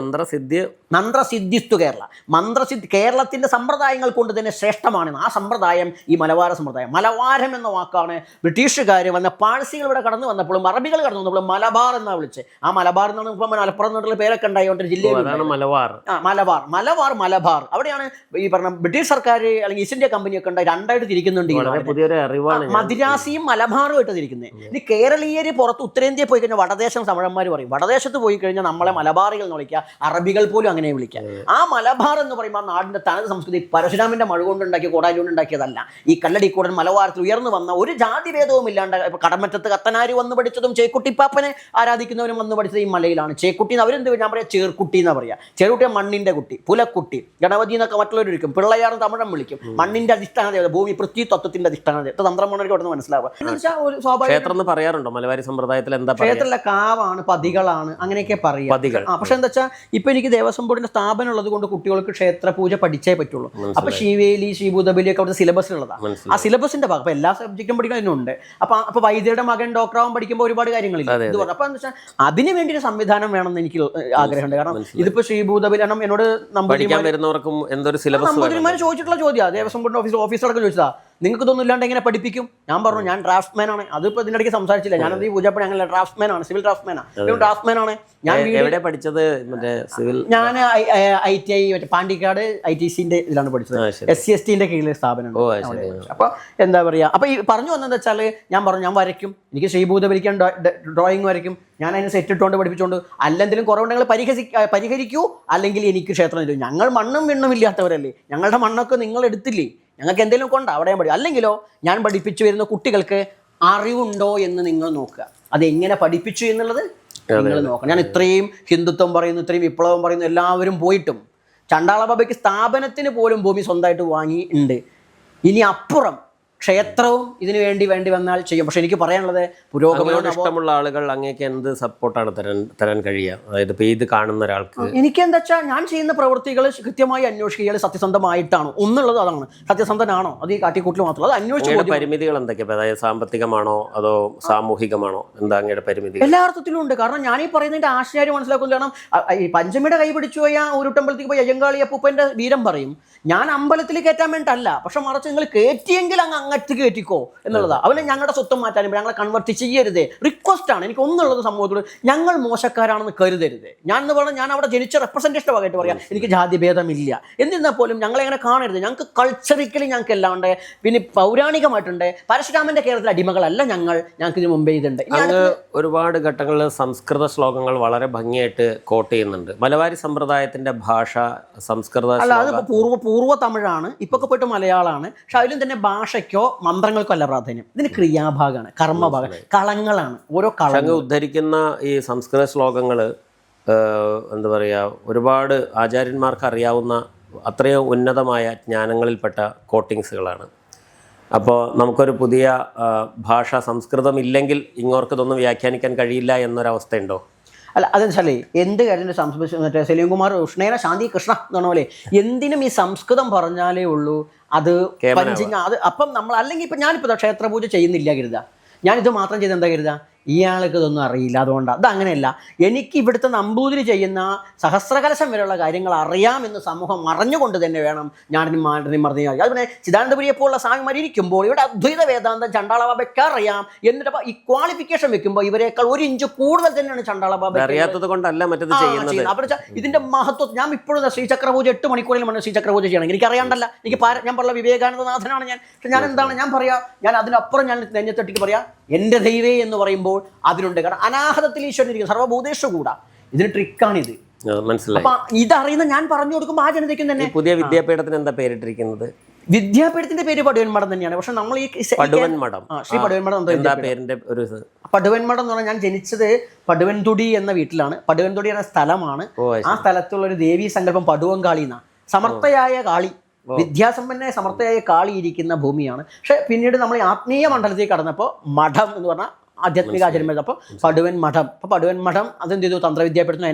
മന്ത്രസിദ്ധിത്വ കേരള, കേരളത്തിൻ്റെ സമ്പ്രദായങ്ങൾ കൊണ്ട് തന്നെ ശ്രേഷ്ഠമാണ് ആ സമ്പ്രദായം. ഈ മലബാര സമ്പ്രദായം, മലബാരം എന്ന വാക്കാണ് ബ്രിട്ടീഷുകാർ വന്ന പാഴ്സികൾ ഇവിടെ കടന്നു വന്നപ്പോഴും അറബികൾ കടന്നു വന്നപ്പോഴും മലബാർ എന്നാണ് വിളിച്ചത്. ആ മലബാർ എന്നാണ് ഇപ്പോൾ മലപ്പുറം എന്നുള്ള പേരൊക്കെ ഉണ്ടായതുകൊണ്ട് ജില്ലയിൽ മലബാർ അവിടെയാണ് ഈ പറഞ്ഞ ബ്രിട്ടീഷ് സർക്കാർ അല്ലെങ്കിൽ ഈസ്റ്റ് ഇന്ത്യ കമ്പനിയൊക്കെ ഉണ്ടായി രണ്ടായിട്ട് തിരിക്കുന്നുണ്ട്. മദിരാസിയും മലബാറും ആയിട്ട് തിരിക്കുന്നത്. ഇനി കേരളീയര് പുറത്ത് ഉത്തരേന്ത്യയിൽ പോയി കഴിഞ്ഞാൽ വടദേശം തമിഴന്മാർ പറയും, വടദേശത്ത് പോയി കഴിഞ്ഞാൽ നമ്മളെ മലബാറികൾ എന്ന് വിളിക്കുക, അറബികൾ പോലും അങ്ങനെ വിളിക്കുക. ആ മലബാർ എന്ന് പറയുമ്പോൾ നാടിൻ്റെ തനത് സംസ്കൃതി പരശുരാമന്റെ മഴ കൊണ്ടുണ്ടാക്കിയ കോടാലി ഉണ്ടാക്കിയതല്ല. ഈ കല്ലടിക്കൂടൻ മലബാരത്തിൽ ഉയർന്നു വന്ന ഒരു ജാതിഭേദവും ഇല്ലാണ്ട് കടമറ്റത്ത് കത്തനാരി വന്ന് പഠിച്ചതും ചേക്കുട്ടിപ്പാപ്പനെ ആരാധിക്കുന്നവരും വന്ന് പഠിച്ചത് ഈ മലയിലാണ്. ചേക്കുട്ടി എന്ന് അവരെന്ത് ഞാൻ പറയാം, ചേർക്കുട്ടി എന്നാ പറയാ. ചേർക്കുട്ടിയെ മണ്ണിന്റെ കുട്ടി, പുലക്കുട്ടി, ഗണപതി എന്നൊക്കെ മറ്റുള്ളവർ വിളിക്കും, പിള്ളയാറും തമിഴം വിളിക്കും. മണ്ണിന്റെ അധിഷ്ഠാനത, ഭൂമി പൃഥ്വി തത്വത്തിന്റെ അധിഷ്ഠാനത, തന്ത്രമണർക്ക് അവിടെ നിന്ന് മനസ്സിലാവുക. ക്ഷേത്രം പറയാറുണ്ടോ മലബാരി സമ്പ്രദായത്തിൽ? എന്താ ക്ഷേത്രത്തിലെ കാവാണ്, പതികളാണ്, അങ്ങനെയൊക്കെ പറയാം. പക്ഷെ എന്താ വെച്ചാൽ ഇപ്പൊ എനിക്ക് ദേവസ്വം ബോർഡിന്റെ സ്ഥാപനം ഉള്ളത് കൊണ്ട് കുട്ടികൾക്ക് ക്ഷേത്ര പൂജ പഠിച്ചേ പറ്റുള്ളൂ. അപ്പൊ ശിവേലി, ശ്രീഭൂതബലി ഒക്കെ അവിടെ സിലബസിലുള്ളതാണ്. ആ സിലബസിന്റെ ഭാഗം അപ്പൊ എല്ലാ സബ്ജക്റ്റും പഠിക്കുന്നതിനുണ്ട്. അപ്പൊ വൈദ്യരുടെ മകൻ ഡോക്ടറാവാൻ പഠിക്കുമ്പോൾ ഒരുപാട് കാര്യങ്ങളില്ല. അപ്പൊ എന്താ വെച്ചാൽ അതിന് വേണ്ടി ഒരു സംവിധാനം വേണമെന്ന് എനിക്ക് ആഗ്രഹമുണ്ട്. കാരണം ഇതിപ്പോ ശ്രീഭൂതബലി എന്നോട് നമ്പൂതിരിമാർ ചോദിച്ചിട്ടുള്ള ചോദ്യം, ദേവസ്വം ബോർഡിന്റെ ഓഫീസറൊക്കെ ചോദിച്ചതാ, നിങ്ങൾക്ക് ഇതൊന്നും ഇല്ലാണ്ട് എങ്ങനെ പഠിപ്പിക്കും? ഞാൻ പറഞ്ഞു ഞാൻ ഡ്രാഫ്റ്റ്മാൻ ആണ്. അതിപ്പോൾ ഇതിൻ്റെ ഇടയ്ക്ക് സംസാരിച്ചില്ല. ഞാനത് ഈ പൂജപ്പണി അങ്ങനെ ഡ്രാഫ്റ്റ്മാൻ ആണ്, സിവിൽ ഡ്രാഫ്റ്റ്മാൻ ആണ്. ഞാൻ പഠിച്ചത് ഞാൻ ITI മറ്റേ പാണ്ടിക്കാട് ITCന്റെ ഇതിലാണ് പഠിച്ചത്. SC/ST കീഴിലെ സ്ഥാപനം. അപ്പൊ എന്താ പറയാ, അപ്പൊ ഈ പറഞ്ഞു വന്നതെന്ന് വെച്ചാൽ ഞാൻ പറഞ്ഞു ഞാൻ വരയ്ക്കും, എനിക്ക് ശ്രീഭൂതബലിക്കാൻ ഡ്രോയിങ് വരയ്ക്കും, ഞാൻ അതിന് സെറ്റ് ഇട്ടുകൊണ്ട് പഠിപ്പിച്ചുകൊണ്ട് അല്ലെന്തെങ്കിലും കുറവുണ്ടെങ്കിൽ പരിഹരിക്കൂ, അല്ലെങ്കിൽ എനിക്ക് ക്ഷേത്രം തരും. ഞങ്ങൾ മണ്ണും വിണ്ണും ഇല്ലാത്തവരല്ലേ, ഞങ്ങളുടെ മണ്ണൊക്കെ നിങ്ങൾ എടുത്തില്ലേ, ഞങ്ങൾക്ക് എന്തെങ്കിലും കൊണ്ടാ അവിടെ പഠിക്കും. അല്ലെങ്കിലോ ഞാൻ പഠിപ്പിച്ചു വരുന്ന കുട്ടികൾക്ക് അറിവുണ്ടോ എന്ന് നിങ്ങൾ നോക്കുക. അതെങ്ങനെ പഠിപ്പിച്ചു എന്നുള്ളത് നിങ്ങൾ നോക്കണം. ഞാൻ ഇത്രയും ഹിന്ദുത്വം പറയുന്നു, ഇത്രയും വിപ്ലവം പറയുന്നു, എല്ലാവരും പോയിട്ടും ചണ്ടാള ബാബയ്ക്ക് സ്ഥാപനത്തിന് പോലും ഭൂമി സ്വന്തമായിട്ട് വാങ്ങി ഉണ്ട്. ഇനി അപ്പുറം ക്ഷേത്രവും ഇതിനു വേണ്ടി വന്നാൽ ചെയ്യും. പക്ഷെ എനിക്ക് പറയാനുള്ളത് പുരോഗമനം ഇഷ്ടമുള്ള ആളുകൾ അങ്ങേക്ക് എന്ത് സപ്പോർട്ടാണ് തരാൻ കഴിയുക? അതായത് ഇപ്പൊ ഇത് കാണുന്ന ഒരാൾക്ക് എനിക്ക് എന്താ വെച്ചാൽ ഞാൻ ചെയ്യുന്ന പ്രവൃത്തികൾ കൃത്യമായി അന്വേഷിക്കുക, സത്യസന്ധമായിട്ടാണോ ഒന്നുള്ളത് അതാണ്. സത്യസന്ധനാണോ അത് ഈ കാട്ടിക്കൂട്ടിൽ മാത്രമല്ല, അത് അന്വേഷിച്ച് പരിമിതികൾ എന്തൊക്കെയാ? അതായത് സാമ്പത്തികമാണോ അതോ സാമൂഹികമാണോ? എന്താ അങ്ങയുടെ പരിമിതി? എല്ലാ അർത്ഥത്തിലും ഉണ്ട്. കാരണം ഞാൻ ഈ പറയുന്നതിന്റെ ആശയം മനസ്സിലാക്കുന്നത്, കാരണം ഈ പഞ്ചമിയുടെ കൈ പിടിച്ചു പോയ ഉരുട്ടമ്പലത്തേക്ക് പോയി അയ്യങ്കാളി അപ്പൂപ്പന്റെ വീരം പറയും. ഞാൻ അമ്പലത്തിൽ കയറ്റാൻ വേണ്ടിയിട്ടല്ല, പക്ഷെ മറിച്ച് നിങ്ങൾ കയറ്റിയെങ്കിൽ അങ്ങറ്റ് കയറ്റിക്കോ എന്നുള്ളതാണ്. അവനെ ഞങ്ങളുടെ സ്വത്തം മാറ്റാനും ഞങ്ങളെ കൺവേർട്ട് ചെയ്യരുതേ, റിക്വസ്റ്റ് ആണ്. എനിക്ക് ഒന്നുള്ളത് സമൂഹത്തോട്, ഞങ്ങൾ മോശക്കാരാണെന്ന് കരുതരുത്. ഞാൻ എന്ന് പറഞ്ഞാൽ ഞാൻ അവിടെ ജനിച്ച റെപ്രസെൻറ്റേഷൻ ഭാഗമായിട്ട് പറയാം, എനിക്ക് ജാതിഭേദമില്ല. എന്നിരുന്നാൽ പോലും ഞങ്ങളെ അങ്ങനെ കാണരുത്. ഞങ്ങൾക്ക് കൾച്ചറിക്കലി ഞങ്ങൾക്ക് എല്ലാം ഉണ്ട്, പിന്നെ പൗരാണികമായിട്ടുണ്ട്. പരശുരാമന്റെ കേരളത്തിലെ അടിമകളല്ല ഞങ്ങൾക്ക് ഇതിന് മുമ്പേ ഇതുണ്ട്. ഒരുപാട് ഘട്ടങ്ങളിൽ സംസ്കൃത ശ്ലോകങ്ങൾ വളരെ ഭംഗിയായിട്ട് കോട്ട് ചെയ്യുന്നുണ്ട്. മലബാരി സമ്പ്രദായത്തിന്റെ ഭാഷ സംസ്കൃത അല്ല, അത് പൂർവ്വ തമിഴാണ്, ഇപ്പൊക്കെ പോയിട്ട് മലയാളമാണ്. പക്ഷെ അതിലും തന്നെ ഭാഷയ്ക്കോ മന്ത്രങ്ങൾക്കോ അല്ല പ്രാധാന്യം, ഇതിന് ക്രിയാഭാഗമാണ്, കർമ്മഭാഗം, കളങ്ങളാണ്. ഓരോ കളങ്ങൾ ഉദ്ധരിക്കുന്ന ഈ സംസ്കൃത ശ്ലോകങ്ങൾ എന്താ പറയുക, ഒരുപാട് ആചാര്യന്മാർക്ക് അറിയാവുന്ന അത്രയും ഉന്നതമായ ജ്ഞാനങ്ങളിൽപ്പെട്ട കോട്ടിങ്സുകളാണ്. അപ്പോൾ നമുക്കൊരു പുതിയ ഭാഷ സംസ്കൃതം ഇല്ലെങ്കിൽ ഇങ്ങോർക്ക് ഇതൊന്നും വ്യാഖ്യാനിക്കാൻ കഴിയില്ല എന്നൊരവസ്ഥയുണ്ടോ? അല്ല, അതെന്ന് വെച്ചാൽ എന്ത് കാര്യം മറ്റേ സലീംകുമാർ ഉഷ്ണേന ശാന്തി കൃഷ്ണ എന്ന് പറഞ്ഞ പോലെ എന്തിനും ഈ സംസ്കൃതം പറഞ്ഞാലേ ഉള്ളൂ അത് പഞ്ചിങ്. അത് അപ്പം നമ്മൾ അല്ലെങ്കിൽ ഇപ്പം ഞാനിപ്പോൾ ക്ഷേത്രപൂജ ചെയ്യുന്നില്ല കരുതാ, ഞാനിത് മാത്രം ചെയ്ത് എന്താ കരുതാ, ഇയാൾക്ക് ഇതൊന്നും അറിയില്ല, അതുകൊണ്ടാണ്. അതങ്ങനെയല്ല, എനിക്ക് ഇവിടുത്തെ നമ്പൂതിരി ചെയ്യുന്ന സഹസ്രകലശം വരെയുള്ള കാര്യങ്ങൾ അറിയാമെന്ന് സമൂഹം അറിഞ്ഞുകൊണ്ട് തന്നെ വേണം ഞാനും മാറ്റിനും മറിഞ്ഞ. അതുപോലെ ചിദാനന്ദപുരിയെപ്പോലുള്ള സ്വാമിമാർ ഇരിക്കുമ്പോൾ ഇവിടെ അദ്വൈത വേദാന്തം ചണ്ടാള ബാബയ്ക്ക് അറിയാം. എന്നിട്ട് ഈ ക്വാളിഫിക്കേഷൻ വെക്കുമ്പോൾ ഇവരെക്കാൾ 1 ഇഞ്ച് കൂടുതൽ തന്നെയാണ് ചണ്ടാള ബാബ. അറിയാത്തത് കൊണ്ടല്ല മറ്റത് ചെയ്യുന്നത്. അവിടെ ഇതിന്റെ മഹത്വം ഞാൻ ഇപ്പോഴും ശ്രീചക്രപൂജ 8 മണിക്കൂറിൽ മണി ശ്രീചക്രപൂജ ചെയ്യണം. എനിക്ക് അറിയാണ്ടല്ല, എനിക്ക് ഞാൻ പറഞ്ഞ വിവേകാനന്ദനാഥനാണ് ഞാൻ. പക്ഷെ ഞാൻ എന്താണ് ഞാൻ പറയാ, ഞാൻ അതിനപ്പുറം ഞാൻ നെഞ്ഞത്തെട്ടിക്ക് പറയാ എൻ്റെ ദൈവേ എന്ന് പറയുമ്പോൾ അതിലുണ്ട്. കാരണം അനാഹതത്തിൽ ഈശ്വരൻ ഇരിക്കും, സർവ്വഭൂതേഷു കൂടാ. ഇതിന് ട്രിക്കാണിത്, മനസ്സിലായി. അപ്പൊ ഇതറിയുന്ന ഞാൻ പറഞ്ഞു കൊടുക്കുമ്പോൾ ആ ജനതയ്ക്കും തന്നെ. പുതിയ വിദ്യാപീഠത്തിന് എന്താ പേരിട്ടിരിക്കുന്നത്? വിദ്യാപീഠത്തിന്റെ പേര് പടുവൻ മഠം തന്നെയാണ്. പക്ഷെ നമ്മൾ ഈ പടുവൻ മഠം, ശ്രീ പടുവൻ മഠം പേരിന്റെ ഒരു പടുവൻ മഠം എന്ന് പറഞ്ഞാൽ ഞാൻ ജനിച്ചത് പടുവൻതുടി എന്ന വീട്ടിലാണ്. പടുവൻതുടി എന്ന സ്ഥലമാണ്. ആ സ്ഥലത്തുള്ള ഒരു ദേവീ സങ്കല്പം പടുവങ്കാളി എന്നാണ്. സമർത്ഥയായ കാളി, വിദ്യാസമ്പന്നയായ സമർത്ഥയായ കാളി ഇരിക്കുന്ന ഭൂമിയാണ്. പക്ഷെ പിന്നീട് നമ്മൾ ആത്മീയ മണ്ഡലത്തിൽ കടന്നപ്പോൾ മഠം എന്ന് പറഞ്ഞാൽ ആധ്യാത്മിക ആചാര്യം. അപ്പോൾ പടുവൻ മഠം, അപ്പൊ പടുവൻ മഠം അതെന്ത് ചെയ്തു, തന്ത്രവിദ്യാപീഠത്തിന്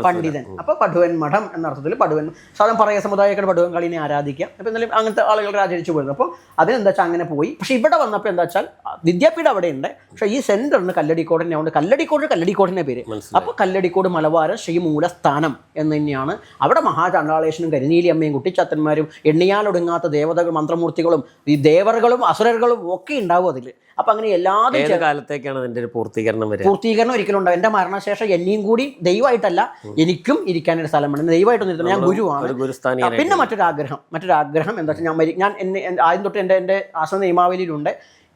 പണ്ഡിതൻ. അപ്പൊ പടുവൻ മഠം എന്ന അർത്ഥത്തിൽ പടുവൻ സാധാരണ പറയുക സമുദായക്കാർ പടുവൻ കളിനെ ആരാധിക്കാം. അപ്പൊ എന്നാലും അങ്ങനത്തെ ആളുകൾ ആചരിച്ചു പോയിരുന്നു. അപ്പോൾ അതിനെന്താ വെച്ചാൽ അങ്ങനെ പോയി. പക്ഷെ ഇവിടെ വന്നപ്പോൾ എന്താ വെച്ചാൽ വിദ്യാപീഠം അവിടെ ഉണ്ട്, പക്ഷേ ഈ സെന്ററിന് കല്ലടിക്കോടിനെ ഉണ്ട്. കല്ലടിക്കോടിന്റെ പേര്. അപ്പൊ കല്ലടിക്കോട് മലബാരം ശ്രീമൂലസ്ഥാനം എന്ന് തന്നെയാണ്. അവിടെ മഹാചണ്ഡാളേശനും കരിനീലി അമ്മയും കുട്ടിച്ചാത്തന്മാരും എണ്ണിയാലൊടുങ്ങാത്ത ദേവതകൾ മന്ത്രമൂർത്തികളും ഈ ദേവറുകളും അസുരர்களுം ഒക്കെ ഉണ്ടാവും അതിൽ. അപ്പൊ അങ്ങനെ എല്ലാതും കാലത്തേക്കാണ് അതിന്റെ ഒരു പൂർത്തീകരണം ഒരിക്കലും ഉണ്ടാവും. എന്റെ മരണശേഷം എന്നെയും കൂടി ദൈവമായിട്ടല്ല, എനിക്കും ഇരിക്കാനൊരു സ്ഥലം വേണം. ദൈവമായിട്ടൊന്നും ഇരുത്തണം, ഞാൻ ഗുരുവാണ്. പിന്നെ മറ്റൊരാഗ്രഹം എന്താ വെച്ചാൽ ഞാൻ ആദ്യം തൊട്ട് എൻ്റെ ആശ്രമ നിയമാവലിയിലുണ്ട്,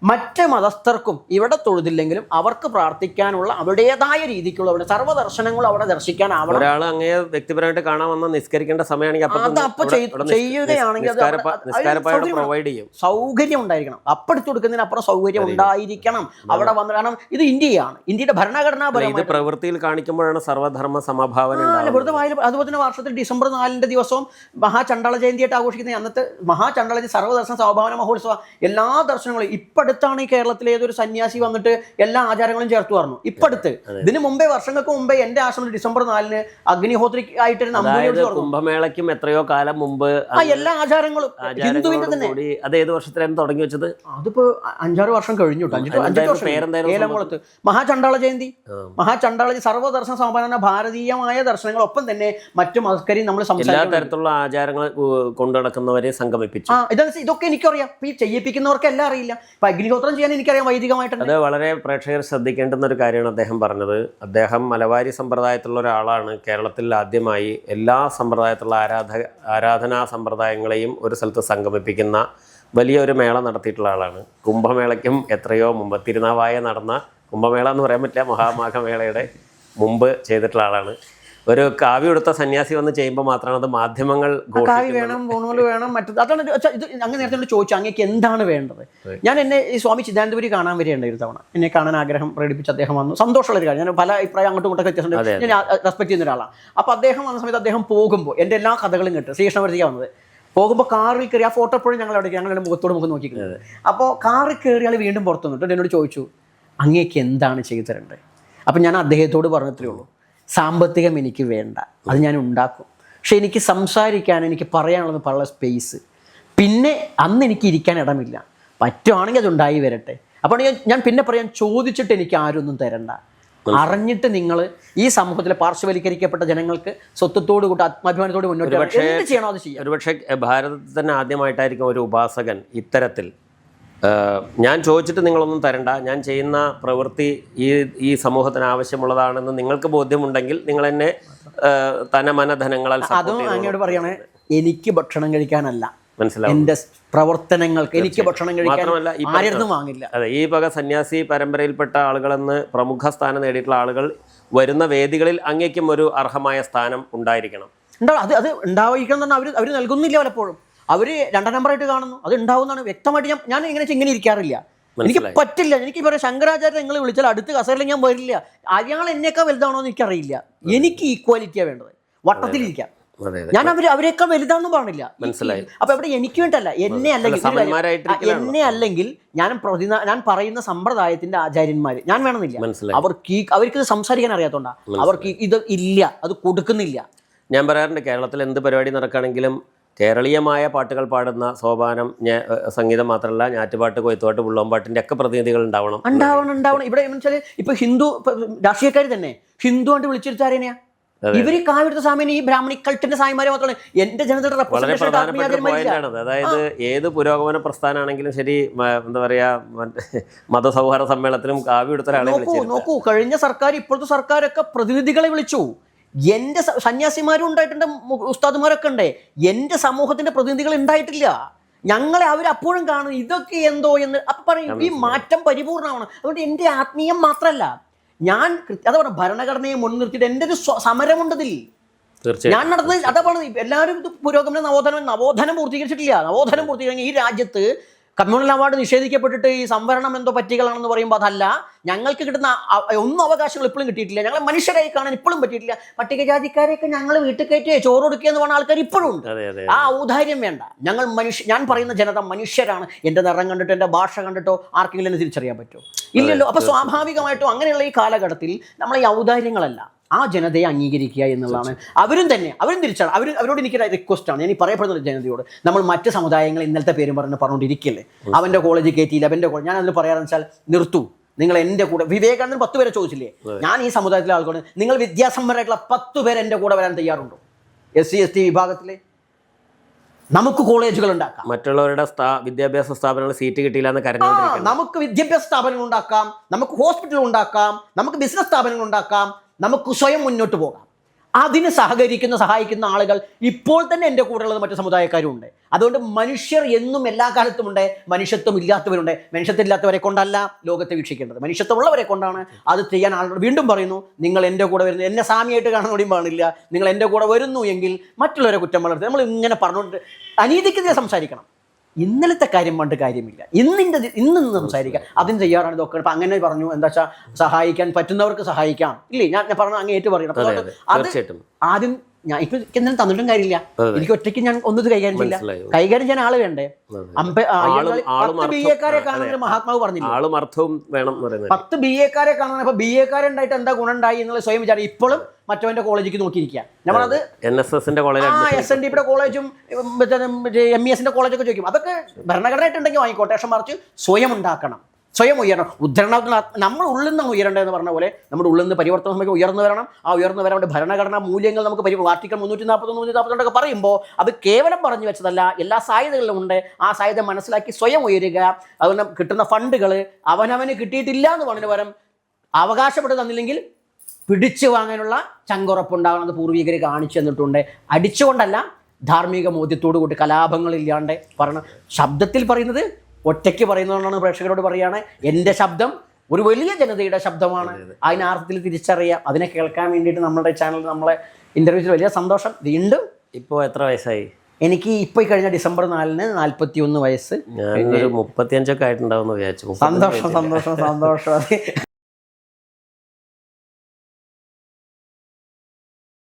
മറ്റ് മതസ്ഥർക്കും ഇവിടെ തൊഴുതില്ലെങ്കിലും അവർക്ക് പ്രാർത്ഥിക്കാനുള്ള അവരുടേതായ രീതിക്കുള്ള അവിടെ സർവ്വദർശനങ്ങളും അവിടെ ദർശിക്കാനാവണം. ഒരാൾ അങ്ങയെ വ്യക്തിപരമായിട്ട് കാണാൻ വന്ന നിസ്കരിക്കേണ്ട സമയമാണെങ്കിൽ ചെയ്യുകയാണെങ്കിൽ സൗകര്യം ഉണ്ടായിരിക്കണം. അപ്പെടുത്തു കൊടുക്കുന്നതിനപ്പുറം സൗകര്യം ഉണ്ടായിരിക്കണം അവിടെ വന്ന്. കാരണം ഇത് ഇന്ത്യയാണ്, ഇന്ത്യയുടെ ഭരണഘടനാപരമായി പ്രവൃത്തിയിൽ കാണിക്കുമ്പോഴാണ് സർവ്വധർമ്മ സമഭാവന. അതുപോലെ തന്നെ വർഷത്തിൽ ഡിസംബർ 4 ദിവസവും മഹാചണ്ഡാള ജയന്തിയായിട്ട് ആഘോഷിക്കുന്ന അന്നത്തെ മഹാചണ്ഡാള സർവ്വദർശന സമഭാവന മഹോത്സവ എല്ലാ ദർശനങ്ങളും അടുത്താണ് ഈ കേരളത്തിലെ ഏതൊരു സന്യാസി വന്നിട്ട് എല്ലാ ആചാരങ്ങളും ചേർത്ത് പറഞ്ഞു. ഇപ്പടുത്ത് ഇതിന് മുമ്പേ വർഷങ്ങൾക്ക് മുമ്പേ എന്റെ ആശ്രമത്തിൽ ഡിസംബർ 4 അഗ്നിഹോത്രി ആയിട്ട് കുംഭമേളയ്ക്കും എത്രയോ കാലം മുമ്പ് എല്ലാ ആചാരങ്ങളും ഹിന്ദുവിന്റെ തന്നെ. അത് ഏത് വർഷത്തിലാണ് തുടങ്ങി വെച്ചത്? അതിപ്പോ 5-6 വർഷം കഴിഞ്ഞു. 5 വർഷം. ഏലംകുളത്ത് മഹാചണ്ഡാള ജയന്തി, മഹാചണ്ഡാള സർവ്വദർശന സമാപന ഭാരതീയമായ ദർശനങ്ങളൊപ്പം തന്നെ മറ്റു മതക്കാരെയും നമ്മൾ എല്ലാ തരത്തിലുള്ള ആചാരങ്ങൾ കൊണ്ടു നടക്കുന്നവരെ സംഗമിപ്പിച്ചു. ഇതൊക്കെ എനിക്കറിയാം. ഈ ചെയ്യിപ്പിക്കുന്നവർക്ക് എല്ലാം അറിയില്ല. അഗ്നിഹോത്രം ചെയ്യാൻ എനിക്കറിയാം വൈദികമായിട്ട്. അത് വളരെ പ്രേക്ഷകർ ശ്രദ്ധിക്കേണ്ടുന്ന ഒരു കാര്യമാണ് അദ്ദേഹം പറഞ്ഞത്. അദ്ദേഹം മലബാരി സമ്പ്രദായത്തിലുള്ള ഒരാളാണ്. കേരളത്തിൽ ആദ്യമായി എല്ലാ സമ്പ്രദായത്തിലുള്ള ആരാധനാ സമ്പ്രദായങ്ങളെയും ഒരു സ്ഥലത്ത് സംഗമിപ്പിക്കുന്ന വലിയൊരു മേള നടത്തിയിട്ടുള്ള ആളാണ്. കുംഭമേളയ്ക്കും എത്രയോ മുമ്പ് തിരുനാവായ നടന്ന കുംഭമേള എന്ന് പറയാൻ പറ്റില്ല, മഹാമാഘമേളയുടെ മുമ്പ് ചെയ്തിട്ടുള്ള ആളാണ്. ഒരു കാവ്യ എടുത്ത സന്യാസി വന്ന് ചെയ്യുമ്പോൾ മാത്രമാണ് അത് മാധ്യമങ്ങൾ കാവ്യ വേണം, ഫോണുകൾ വേണം, മറ്റത്. അതാണ് ഇത്. അങ്ങ് നേരത്തെ ചോദിച്ചു അങ്ങേക്ക് എന്താണ് വേണ്ടത്. ഞാൻ എന്നെ ഈ സ്വാമി ചിദാനന്ദപുരി കാണാൻ വരികയുണ്ട് ഒരു തവണ. എന്നെ കാണാൻ ആഗ്രഹം പ്രകടിപ്പിച്ച് അദ്ദേഹം വന്നു. സന്തോഷമുള്ള ഒരു കാര്യം. ഞാൻ പല അഭിപ്രായം അങ്ങോട്ടും ഇങ്ങോട്ടൊക്കെ വ്യത്യാസമുണ്ട്. ഞാൻ റെസ്പെക്ട് ചെയ്യുന്ന ഒരാളാണ്. അപ്പോൾ അദ്ദേഹം വന്ന സമയത്ത് അദ്ദേഹം പോകുമ്പോൾ എൻ്റെ എല്ലാ കഥകളും കേട്ട് ശ്രീകൃഷ്ണപുരത്തേക്ക് വന്നത്. പോകുമ്പോൾ കാറിൽ കയറി, ആ ഫോട്ടോ എപ്പോഴും ഞങ്ങൾ അവിടെ ഞങ്ങളുടെ മുഖത്തോട് മുഖം നോക്കിക്കുന്നത്. അപ്പോൾ കാറിൽ കയറി ആൾ വീണ്ടും പുറത്തു വന്നിട്ട് എന്നോട് ചോദിച്ചു അങ്ങേക്ക് എന്താണ് ചെയ്തു തരേണ്ടത്. അപ്പം ഞാൻ അദ്ദേഹത്തോട് പറഞ്ഞത്രേ ഉള്ളൂ, സാമ്പത്തികം എനിക്ക് വേണ്ട, അത് ഞാൻ ഉണ്ടാക്കും. പക്ഷെ എനിക്ക് സംസാരിക്കാൻ, എനിക്ക് പറയാനുള്ളത് പല സ്പേസ്, പിന്നെ അന്ന് എനിക്ക് ഇരിക്കാൻ ഇടമില്ല, പറ്റുവാണെങ്കിൽ അതുണ്ടായി വരട്ടെ. അപ്പോൾ ഞാൻ പിന്നെ പറയാൻ, ചോദിച്ചിട്ട് എനിക്ക് ആരൊന്നും തരണ്ട, അറിഞ്ഞിട്ട് നിങ്ങൾ ഈ സമൂഹത്തിലെ പാർശ്വവൽക്കരിക്കപ്പെട്ട ജനങ്ങൾക്ക് സ്വത്വത്തോടു കൂടി ആത്മാഭിമാനത്തോട് മുന്നോട്ട് എന്ത് ചെയ്യണോ അത് ചെയ്യാം. ഒരുപക്ഷെ ഭാരതത്തിൽ തന്നെ ആദ്യമായിട്ടായിരിക്കും ഒരു ഉപാസകൻ ഇത്തരത്തിൽ ഞാൻ ചോദിച്ചിട്ട് നിങ്ങളൊന്നും തരണ്ട, ഞാൻ ചെയ്യുന്ന പ്രവൃത്തി ഈ സമൂഹത്തിന് ആവശ്യമുള്ളതാണെന്ന് നിങ്ങൾക്ക് ബോധ്യമുണ്ടെങ്കിൽ നിങ്ങൾ എന്നെ തനമനധനങ്ങളാൽ. അതും അങ്ങോട്ട് പറയണേ, എനിക്ക് ഭക്ഷണം കഴിക്കാനല്ല, എന്റെ പ്രവർത്തനങ്ങൾക്ക് എനിക്ക് ഭക്ഷണം കഴിക്കാൻ ആരും വാങ്ങില്ല. അതെ, ഈ വക സന്യാസി പരമ്പരയിൽപ്പെട്ട ആളുകളെന്ന് പ്രമുഖ സ്ഥാനം നേടിയിട്ടുള്ള ആളുകൾ വരുന്ന വേദികളിൽ അങ്ങേക്കും ഒരു അർഹമായ സ്ഥാനം ഉണ്ടായിരിക്കണം. അത് ഉണ്ടായിരിക്കണം എന്ന് അവർ നൽകുന്നില്ല. പലപ്പോഴും അവർ രണ്ടാം നമ്പറായിട്ട് കാണുന്നു. അത് ഉണ്ടാവുന്നതാണ് വ്യക്തമായിട്ട്. ഞാൻ ഇങ്ങനെ ഇരിക്കാറില്ല, എനിക്ക് പറ്റില്ല. എനിക്ക് പറയാം, ശങ്കരാചാര്യ നിങ്ങൾ വിളിച്ചാൽ അടുത്ത കസേരയിൽ ഞാൻ വരില്ല. അയാൾ എന്നേക്കാൾ വലുതാണോ എന്ന് എനിക്കറിയില്ല. എനിക്ക് ഈക്വാലിറ്റിയാണ് വേണ്ടത്, വട്ടത്തിലിരിക്കാം. ഞാൻ അവരെക്കാൾ വലുതാണെന്ന് പറഞ്ഞില്ല. മനസ്സിലായി. അപ്പൊ ഇവിടെ എനിക്ക് വേണ്ടല്ല, എന്നെ അല്ലെങ്കിൽ ഞാൻ പറയുന്ന സമ്പ്രദായത്തിന്റെ ആചാര്യന്മാര് ഞാൻ വേണമെന്നില്ല. അവർക്ക് സംസാരിക്കാൻ അറിയാത്തോണ്ടാ, അവർക്ക് ഇത് ഇല്ല, അത് കൊടുക്കുന്നില്ല. ഞാൻ പറയാറുണ്ട്, കേരളത്തിൽ എന്ത് പരിപാടി നടക്കുകയാണെങ്കിലും കേരളീയമായ പാട്ടുകൾ പാടുന്ന സോപാനം സംഗീതം മാത്രമല്ല, ഞാറ്റുപാട്ട്, കൊയ്ത്തുപാട്ട്, പുള്ളോമ്പാട്ടിന്റെ ഒക്കെ പ്രതിനിധികൾ ഉണ്ടാവണം. ഇവിടെ ഇപ്പൊ ഹിന്ദു രാഷ്ട്രീയക്കാർ തന്നെ ഹിന്ദു ആയിട്ട് വിളിച്ചിരുത്താരനെയാ ഇവര് കാവെടുത്ത സ്വാമിനെ, ഈ ബ്രാഹ്മണി കൾട്ടിന്റെ സ്വാമിമാരെ മാത്രമല്ല എന്റെ ജനതയുടെ വളരെ പ്രധാനപ്പെട്ട പോയിന്റാണ്. അതായത് ഏത് പുരോഗമന പ്രസ്ഥാനമാണെങ്കിലും ശരി, എന്താ പറയാ, മതസൗഹാർദ്ദ സമ്മേളനത്തിലും കാവ്യ എടുത്ത ഒരാളെ നോക്കൂ. കഴിഞ്ഞ സർക്കാർ, ഇപ്പോഴത്തെ സർക്കാരൊക്കെ പ്രതിനിധികളെ വിളിച്ചു. എൻ്റെ സന്യാസിമാരും ഉണ്ടായിട്ടുണ്ട്, ഉസ്താദുമാരൊക്കെ ഉണ്ട്. എൻ്റെ സമൂഹത്തിന്റെ പ്രതിനിധികൾ ഉണ്ടായിട്ടില്ല. ഞങ്ങളെ അവരപ്പോഴും കാണും ഇതൊക്കെ എന്തോ എന്ന്. അപ്പം പറയും ഈ മാറ്റം പരിപൂർണമാണ്. അതുകൊണ്ട് എൻ്റെ ആത്മീയം മാത്രമല്ല, ഞാൻ അതാ പറഞ്ഞ ഭരണഘടനയെ മുൻനിർത്തിയിട്ട് എൻ്റെ ഒരു സമരമുണ്ടതിൽ ഞാൻ നടന്നത്. അതാ പറഞ്ഞത്, എല്ലാവരും ഇത് പുരോഗമന നവോത്ഥാനം പൂർത്തീകരിച്ചിട്ടില്ല. നവോത്ഥാനം പൂർത്തീകരിക്കാൻ ഈ രാജ്യത്ത് കമ്മ്യൂണൽ അവാർഡ് നിഷേധിക്കപ്പെട്ടിട്ട് ഈ സംവരണം എന്തോ പറ്റികളാണെന്ന് പറയുമ്പോൾ അതല്ല, ഞങ്ങൾക്ക് കിട്ടുന്ന ഒന്നും അവകാശങ്ങൾ ഇപ്പോഴും കിട്ടിയിട്ടില്ല. ഞങ്ങളെ മനുഷ്യരായി കാണാൻ ഇപ്പോഴും പറ്റിയിട്ടില്ല. പട്ടികജാതിക്കാരെയൊക്കെ ഞങ്ങൾ വീട്ടിൽ കയറ്റി ചോറ് കൊടുക്കുക എന്ന് പറഞ്ഞ ആൾക്കാർ ഇപ്പോഴും ഉണ്ട്. ആ ഔദാര്യം വേണ്ട. ഞാൻ പറയുന്ന ജനത മനുഷ്യരാണ്. എൻ്റെ നിറം കണ്ടിട്ടോ എൻ്റെ ഭാഷ കണ്ടിട്ടോ ആർക്കെങ്കിലും എന്നെ തിരിച്ചറിയാൻ പറ്റുമോ? ഇല്ലല്ലോ. അപ്പോൾ സ്വാഭാവികമായിട്ടും അങ്ങനെയുള്ള ഈ കാലഘട്ടത്തിൽ നമ്മൾ ഈ ഔദാര്യങ്ങളല്ല, ആ ജനതയെ അംഗീകരിക്കുക എന്നുള്ളതാണ്. അവരും തിരിച്ചാണ്. അവരോട് എനിക്കൊരു റിക്വസ്റ്റാണ്, ഞാൻ ഈ പറയപ്പെടുന്ന ജനതയോട്. നമ്മൾ മറ്റ് സമുദായങ്ങൾ ഇന്നലത്തെ പേരും പറഞ്ഞുകൊണ്ടിരിക്കില്ലേ, അവൻ്റെ കോളേജ് കയറ്റിയില്ല, അവൻ്റെ കോളേജ്. ഞാൻ അതിൽ പറയാമെന്ന് വെച്ചാൽ, നിർത്തൂ. നിങ്ങൾ എൻ്റെ കൂടെ, വിവേകാനന്ദൻ 10 പേരെ ചോദിച്ചില്ലേ, ഞാൻ ഈ സമുദായത്തിലെ ആൾക്കോട് നിങ്ങൾ വിദ്യാസമ്പന്നരായിട്ടുള്ള 10 പേര് എൻ്റെ കൂടെ വരാൻ തയ്യാറുണ്ടോ? SC ST വിഭാഗത്തിലെ നമുക്ക് കോളേജുകൾ ഉണ്ടാക്കാം. മറ്റുള്ളവരുടെ വിദ്യാഭ്യാസ സ്ഥാപനങ്ങൾ സീറ്റ് കിട്ടിയില്ല എന്ന് കരഞ്ഞുകൊണ്ടിരിക്കുക. നമുക്ക് വിദ്യാഭ്യാസ സ്ഥാപനങ്ങൾ ഉണ്ടാക്കാം, നമുക്ക് ഹോസ്പിറ്റൽ ഉണ്ടാക്കാം, നമുക്ക് ബിസിനസ് സ്ഥാപനങ്ങൾ ഉണ്ടാക്കാം, നമുക്ക് സ്വയം മുന്നോട്ട് പോകാം. അതിന് സഹായിക്കുന്ന ആളുകൾ ഇപ്പോൾ തന്നെ എൻ്റെ കൂടെ ഉള്ളത് മറ്റു സമുദായക്കാരും ഉണ്ട്. അതുകൊണ്ട് മനുഷ്യർ എന്നും എല്ലാ കാലത്തും ഉണ്ട്. മനുഷ്യത്വം ഇല്ലാത്തവരുണ്ട്. മനുഷ്യത്വം ഇല്ലാത്തവരെ കൊണ്ടല്ല ലോകത്തെ വീക്ഷിക്കേണ്ടത്, മനുഷ്യത്വമുള്ളവരെ കൊണ്ടാണ് അത് ചെയ്യാൻ ആളുകൾ. വീണ്ടും പറയുന്നു, നിങ്ങൾ എൻ്റെ കൂടെ വരുന്നു, എന്നെ സാമിയായിട്ട് കാണാൻ കൂടിയും പാടില്ല. നിങ്ങൾ എൻ്റെ കൂടെ വരുന്നു എങ്കിൽ മറ്റുള്ളവരെ കുറ്റം വളർത്തി നമ്മൾ ഇങ്ങനെ പറഞ്ഞുകൊണ്ട് അനീതിക്കെതിരെ സംസാരിക്കണം. ഇന്നലത്തെ കാര്യം പണ്ട് കാര്യമില്ല, ഇന്ന് സംസാരിക്കാം. അതിന് തയ്യാറാണ് ഇതൊക്കെ. അപ്പം അങ്ങനെ പറഞ്ഞു, എന്താ വെച്ചാൽ സഹായിക്കാൻ പറ്റുന്നവർക്ക് സഹായിക്കാം. ഇല്ലേ, ഞാൻ പറഞ്ഞു അങ്ങ് ഏറ്റു പറയണം. അത് ആദ്യം ഞാൻ ഇപ്പൊ എന്തെങ്കിലും തന്നിട്ടും കാര്യമില്ല. എനിക്ക് ഒറ്റയ്ക്ക് ഞാൻ ഒന്നും കൈകാര്യം ചെയ്യില്ല. കൈകാര്യം ചെയ്യാൻ ആള് വേണ്ടേ? 10 BA കാണുന്ന മഹാത്മാവ് പറഞ്ഞില്ല, 10 BA കാണുന്ന. അപ്പൊ BA ഉണ്ടായിട്ട് എന്താ ഗുണം ഉണ്ടായി എന്നുള്ള സ്വയം വിചാരം. ഇപ്പോഴും മറ്റവന്റെ കോളേജിലേക്ക് നോക്കിയിരിക്കുക. നമ്മളത് NSSന്റെ കോളേജ്, SNDPയുടെ കോളേജും MESന്റെ കോളേജൊക്കെ ചോദിക്കും. അതൊക്കെ ഭരണഘടനയായിട്ടുണ്ടെങ്കിൽ വാങ്ങിക്കോട്ടെ. പക്ഷെ മറിച്ച് സ്വയം ഉണ്ടാക്കണം, സ്വയം ഉയരണം. ഉദ്ധരണത്തിൽ നമ്മൾ ഉള്ളിൽ നിന്നാണ് ഉയരേണ്ടതെന്ന് പറഞ്ഞ പോലെ നമ്മുടെ ഉള്ളിൽ നിന്ന് പരിവർത്തനം നമുക്ക് ഉയർന്നു വരണം. ആ ഉയർന്നു വരാൻ വേണ്ടി ഭരണഘടനാ മൂല്യങ്ങൾ നമുക്ക് ആർട്ടിക്കിൾ 341, 342 പറയുമ്പോൾ അത് കേവലം പറഞ്ഞു വെച്ചതല്ല, എല്ലാ സാധ്യതകളിലും ഉണ്ട്. ആ സാധ്യത മനസ്സിലാക്കി സ്വയം ഉയരുക. അതുകൊണ്ട് കിട്ടുന്ന ഫണ്ടുകൾ അവനവന് കിട്ടിയിട്ടില്ല എന്ന് പറഞ്ഞ പകരം അവകാശപ്പെട്ട് തന്നില്ലെങ്കിൽ പിടിച്ചു വാങ്ങാനുള്ള ചങ്കുറപ്പുണ്ടാകുന്നത് പൂർവികർ കാണിച്ചു തന്നിട്ടുണ്ട്. അടിച്ചുകൊണ്ടല്ല, ധാർമ്മിക ബോധ്യത്തോടു കൂടി, കലാപങ്ങളില്ലാണ്ട് പറയണം. ശബ്ദത്തിൽ പറയുന്നത് ഒറ്റയ്ക്ക് പറയുന്നതുകൊണ്ടാണ് പ്രേക്ഷകരോട് പറയുകയാണ്, എൻ്റെ ശബ്ദം ഒരു വലിയ ജനതയുടെ ശബ്ദമാണ്. അതിനെ അർത്ഥത്തിൽ തിരിച്ചറിയാം. അതിനെ കേൾക്കാൻ വേണ്ടിയിട്ട് നമ്മുടെ ചാനൽ നമ്മളെ ഇന്റർവ്യൂസിൽ വലിയ സന്തോഷം. വീണ്ടും ഇപ്പോൾ എത്ര വയസ്സായി? എനിക്ക് ഇപ്പോൾ കഴിഞ്ഞ ഡിസംബർ 4-ന് 41 വയസ്സ്. ഞാനൊരു 35 ആയിട്ടുണ്ടാവും എന്ന് വിചാരിച്ചു. സന്തോഷം.